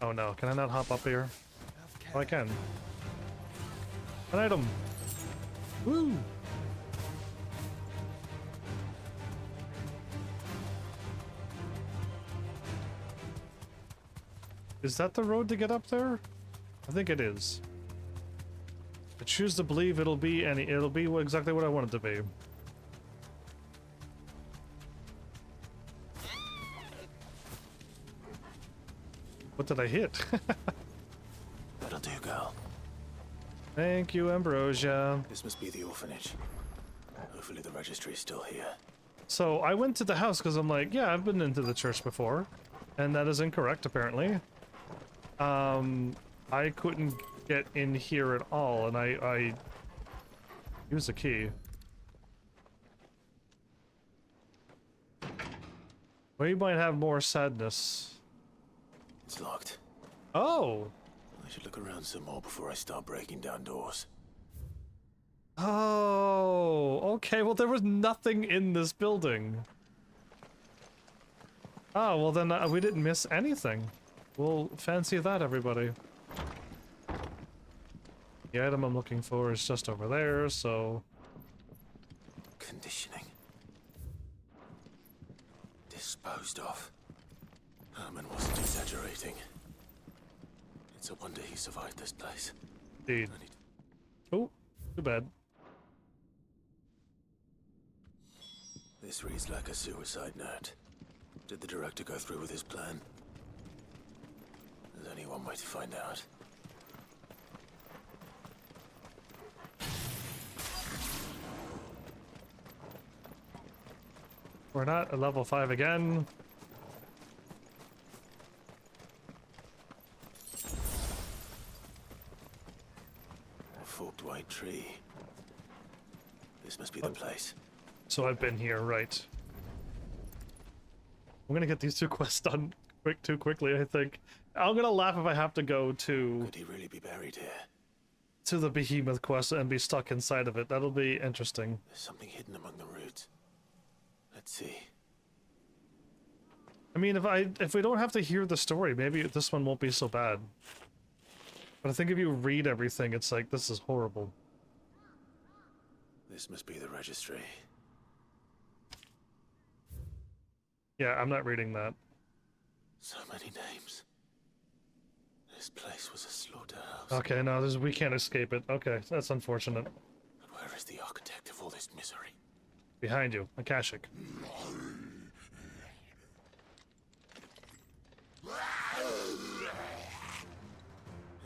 Oh no, can I not hop up here? Oh, I can. An item! Woo! Is that the road to get up there? I think it is. I choose to believe it'll be exactly what I want it to be. What did I hit? That'll do, girl. Thank you, Ambrosia. This must be the orphanage. Hopefully the registry's still here. So I went to the house because I'm like, yeah, I've been into the church before. And that is incorrect, apparently. I couldn't get in here at all, and I used a key. We might have more sadness. It's locked. Oh! I should look around some more before I start breaking down doors. Oh, okay, well there was nothing in this building. Oh, well then we didn't miss anything. Well, fancy that, everybody. The item I'm looking for is just over there, so... Conditioning. Disposed of. Herman wasn't exaggerating. It's a wonder he survived this place. Indeed. Oh, too bad. This reads like a suicide note. Did the director go through with his plan? There's only one way to find out. We're not at level 5 again. A forked white tree. This must be the place. So I've been here, right. I'm gonna get these 2 quests done too quickly, I think. I'm gonna laugh if I have to go to... Could he really be buried here? To the behemoth quest and be stuck inside of it. That'll be interesting. There's something hidden among the roots. Let's see. I mean, if we don't have to hear the story, maybe this one won't be so bad. But I think if you read everything, it's like, this is horrible. This must be the registry. Yeah, I'm not reading that. So many names. This place was a slaughterhouse. Okay, no, we can't escape it. Okay, that's unfortunate. But where is the architect of all this misery? Behind you, Akashic.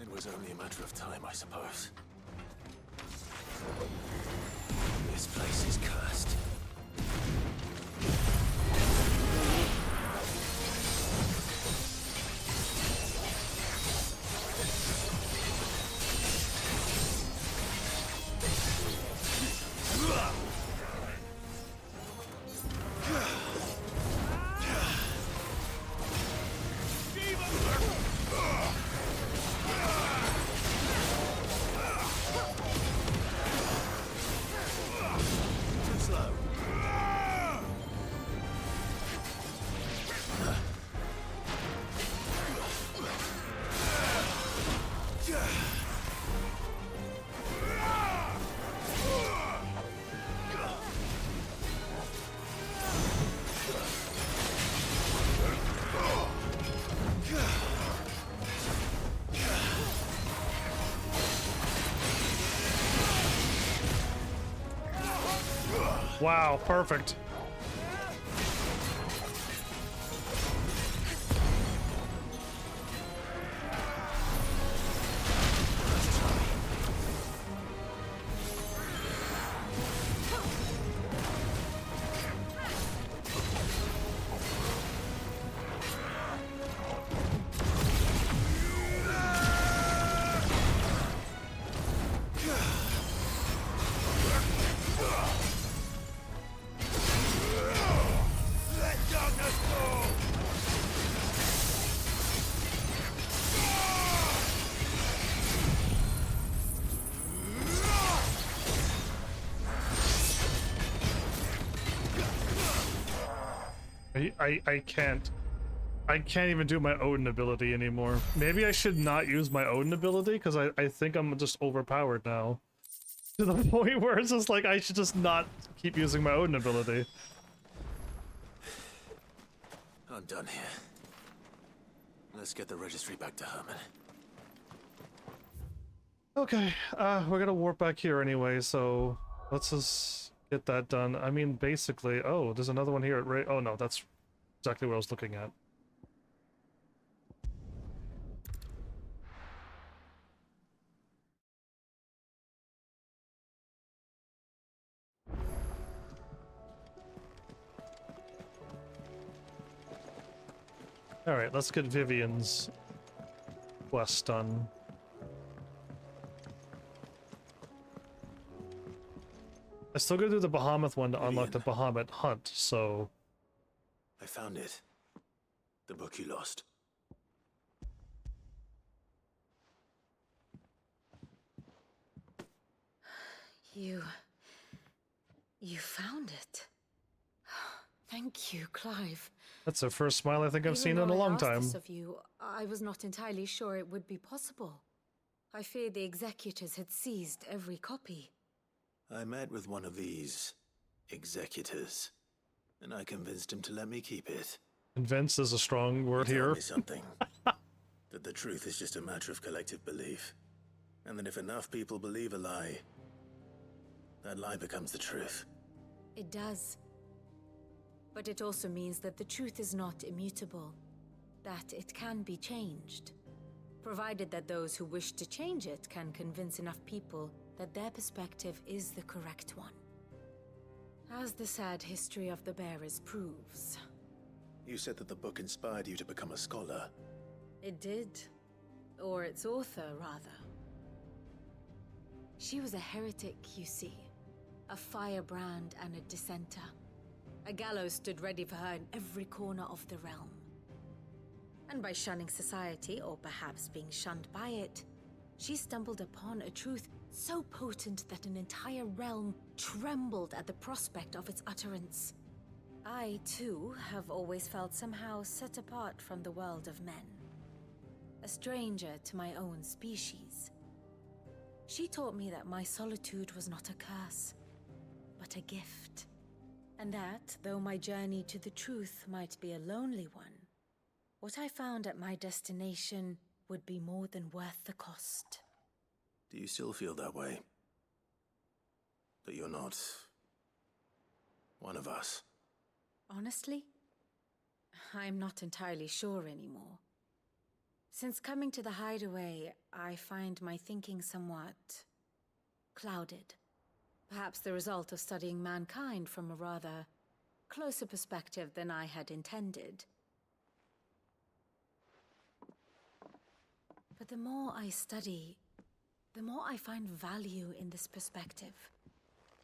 It was only a matter of time, I suppose. This place is cursed. Wow, perfect. I can't even do my Odin ability anymore. Maybe I should not use my Odin ability because I think I'm just overpowered now. To the point where it's just like I should just not keep using my Odin ability. I'm done here. Let's get the registry back to Herman. Okay, we're gonna warp back here anyway, so let's just get that done. I mean, basically... Oh, there's another one here at Ray... Oh no, that's exactly what I was looking at. Alright, let's get Vivian's quest done. I still gotta do the Bahamut one to unlock the Bahamut hunt, so... I found it. The book you lost. You found it. Thank you, Clive. That's the first smile I think I've seen in a Even though I long asked time. this of you, I was not entirely sure it would be possible. I feared the executors had seized every copy. I met with one of these executors, and I convinced him to let me keep it. Convince is a strong word He told here. me something. That the truth is just a matter of collective belief. And that if enough people believe a lie, that lie becomes the truth. It does. But it also means that the truth is not immutable, that it can be changed, provided that those who wish to change it can convince enough people that their perspective is the correct one. As the sad history of the bearers proves. You said that the book inspired you to become a scholar. It did. Or its author, rather. She was a heretic, you see. A firebrand and a dissenter. A gallows stood ready for her in every corner of the realm. And by shunning society, or perhaps being shunned by it, she stumbled upon a truth so potent that an entire realm trembled at the prospect of its utterance. I, too, have always felt somehow set apart from the world of men. A stranger to my own species. She taught me that my solitude was not a curse, but a gift. And that, though my journey to the truth might be a lonely one, what I found at my destination would be more than worth the cost. Do you still feel that way? That you're not one of us? Honestly, I'm not entirely sure anymore. Since coming to the hideaway, I find my thinking somewhat clouded. Perhaps the result of studying mankind from a rather closer perspective than I had intended. But the more I study, the more I find value in this perspective.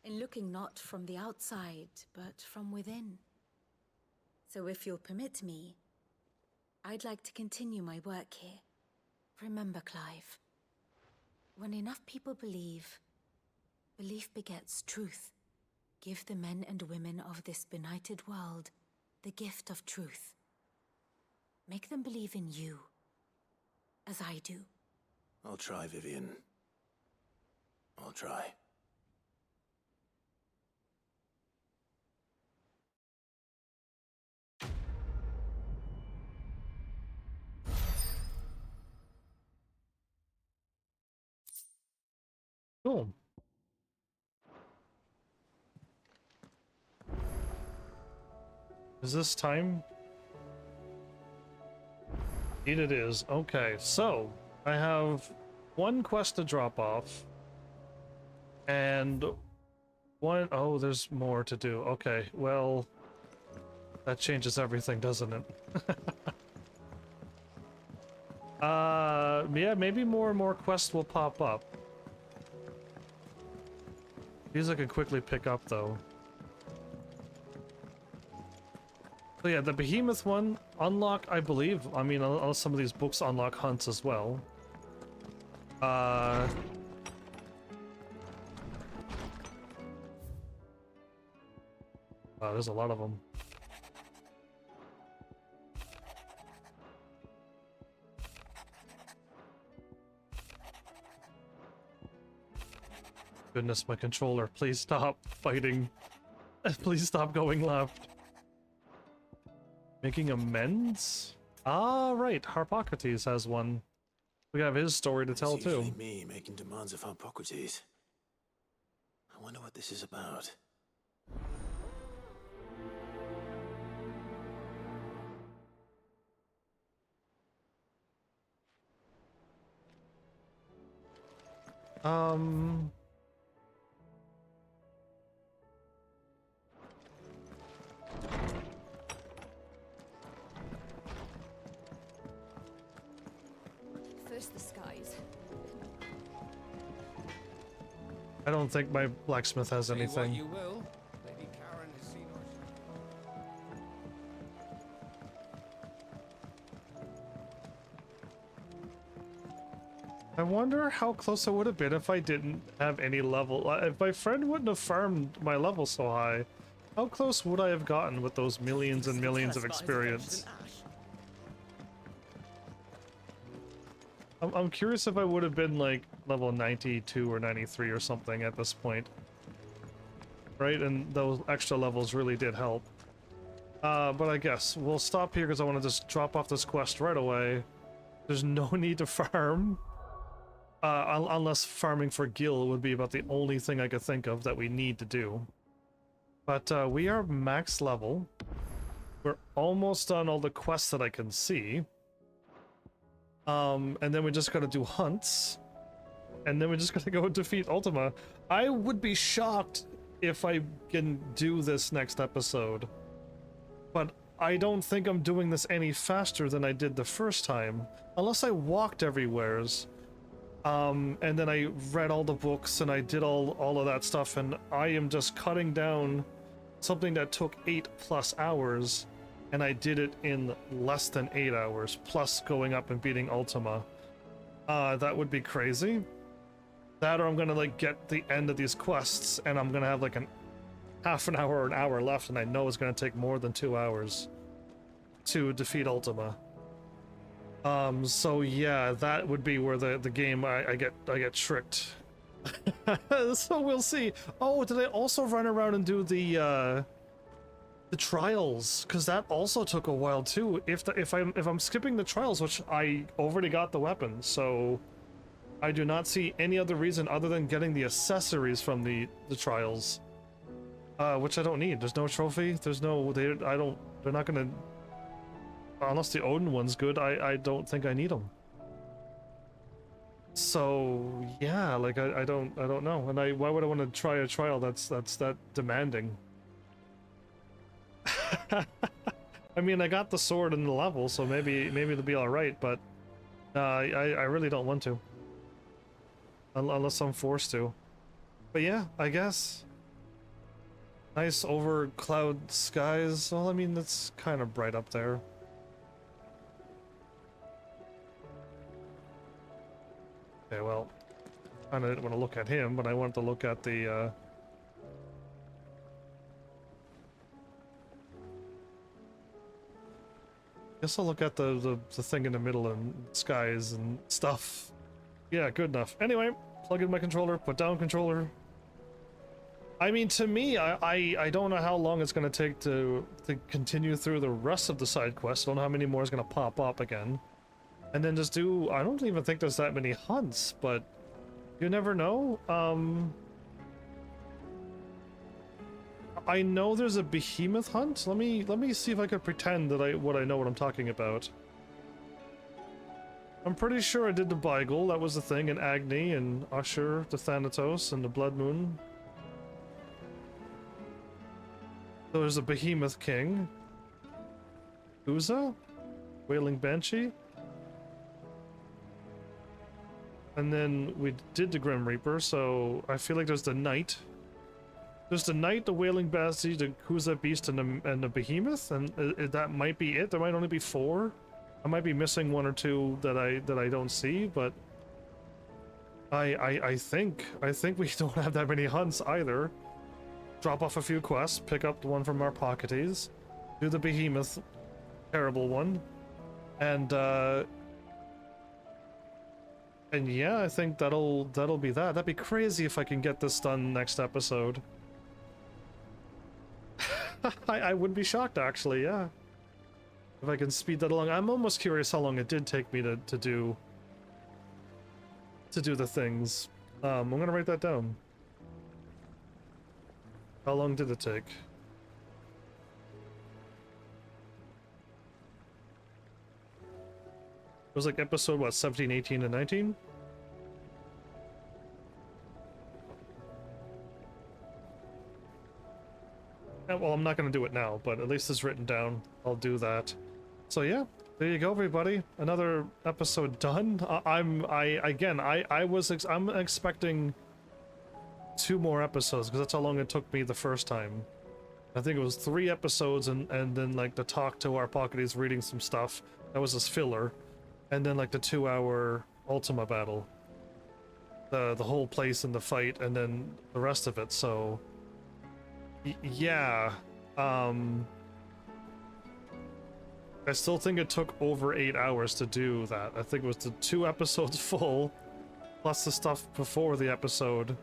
In looking not from the outside, but from within. So if you'll permit me, I'd like to continue my work here. Remember, Clive, when enough people believe, belief begets truth. Give the men and women of this benighted world the gift of truth. Make them believe in you, as I do. I'll try, Vivian. I'll try. Cool. Is this time? Indeed it is. Okay, so I have one quest to drop off. And one... Oh, there's more to do. Okay, well... That changes everything, doesn't it? Yeah, maybe more and more quests will pop up. These I can quickly pick up, though. So yeah, the Behemoth one, unlock, I believe. I mean, some of these books unlock hunts as well. Wow, there's a lot of them. Goodness, my controller, please stop fighting. Please stop going left. Making amends? Ah, right, Harpocrates has one. We have his story to It's tell usually too. me making demands of Hippocrates. I wonder what this is about. First the skies. I don't think my blacksmith has anything. You will. Lady Karen has seen I wonder how close I would have been if I didn't have any level. If my friend wouldn't have farmed my level so high, how close would I have gotten with those millions and millions of experience? I'm curious if I would have been like level 92 or 93 or something at this point. Right, and those extra levels really did help. But I guess we'll stop here because I want to just drop off this quest right away. There's no need to farm. Unless farming for Gil would be about the only thing I could think of that we need to do. But we are max level. We're almost done all the quests that I can see. And then we just gotta do hunts. And then we just gotta go defeat Ultima. I would be shocked if I can do this next episode. But I don't think I'm doing this any faster than I did the first time. Unless I walked everywheres. And then I read all the books and I did all of that stuff, and I am just cutting down something that took 8+ hours, and I did it in less than 8 hours, plus going up and beating Ultima. That would be crazy. That, or I'm gonna like get the end of these quests and I'm gonna have like an half an hour or an hour left, and I know it's gonna take more than 2 hours to defeat Ultima. So yeah, that would be where the game I get tricked. So we'll see. Oh, did I also run around and do the trials? Because that also took a while too. If I'm skipping the trials, which I already got the weapons, so I do not see any other reason other than getting the accessories from the trials, which I don't need. There's no trophy. There's no they're not gonna. Unless the Odin one's good, I don't think I need them. So yeah, like I don't know, and why would I want to try a trial that's that demanding? I mean, I got the sword and the level, so maybe it'll be all right, but I really don't want to, unless I'm forced to. But yeah, I guess. Nice over cloud skies. Well, I mean, it's kind of bright up there. Okay, well, I didn't want to look at him, but I wanted to look at the, guess I'll look at the thing in the middle and skies and stuff. Yeah, good enough. Anyway, plug in my controller, put down controller. I mean, to me, I don't know how long it's going to take to continue through the rest of the side quests. I don't know how many more is going to pop up again. And then just do, I don't even think there's that many hunts, but you never know. I know there's a behemoth hunt. Let me see if I could pretend that I know what I'm talking about. I'm pretty sure I did the Beagle, that was the thing, and Agni, and Usher, the Thanatos, and the Blood Moon. So there's a Behemoth King. Uza? Wailing Banshee? And then we did the Grim Reaper, so I feel like there's the Knight. There's the Knight, the Wailing Banshee, the Kuza Beast, and the Behemoth, and that might be it. There might only be 4. I might be missing 1 or 2 that I don't see, but I think we don't have that many hunts either. Drop off a few quests, pick up the one from our pocketies, do the Behemoth, terrible one, and yeah, I think that'll be that. That'd be crazy if I can get this done next episode. I would be shocked, actually, yeah. If I can speed that along. I'm almost curious how long it did take me to do to do the things. I'm gonna write that down. How long did it take? It was like episode, what, 17, 18, and 19? Well, I'm not going to do it now, but at least it's written down. I'll do that. So yeah, there you go, everybody. Another episode done. I'm expecting 2 more episodes, because that's how long it took me the first time. I think it was 3 episodes, and then like the talk to our pocketies reading some stuff. That was his filler. And then like the 2-hour Ultima battle. The whole place in the fight, and then the rest of it, so... yeah. I still think it took over 8 hours to do that. I think it was the 2 episodes full, plus the stuff before the episode.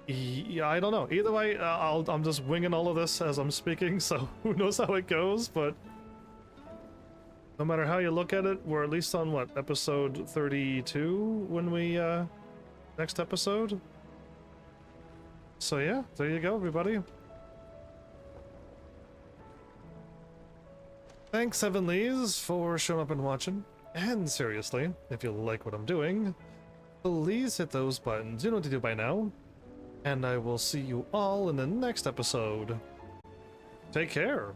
Yeah, I don't know. Either way, I'm just winging all of this as I'm speaking, so who knows how it goes, but... no matter how you look at it, we're at least on, what, episode 32 when we, next episode? So yeah, there you go, everybody. Thanks, Heavenlies, for showing up and watching. And seriously, if you like what I'm doing, please hit those buttons. You know what to do by now. And I will see you all in the next episode. Take care.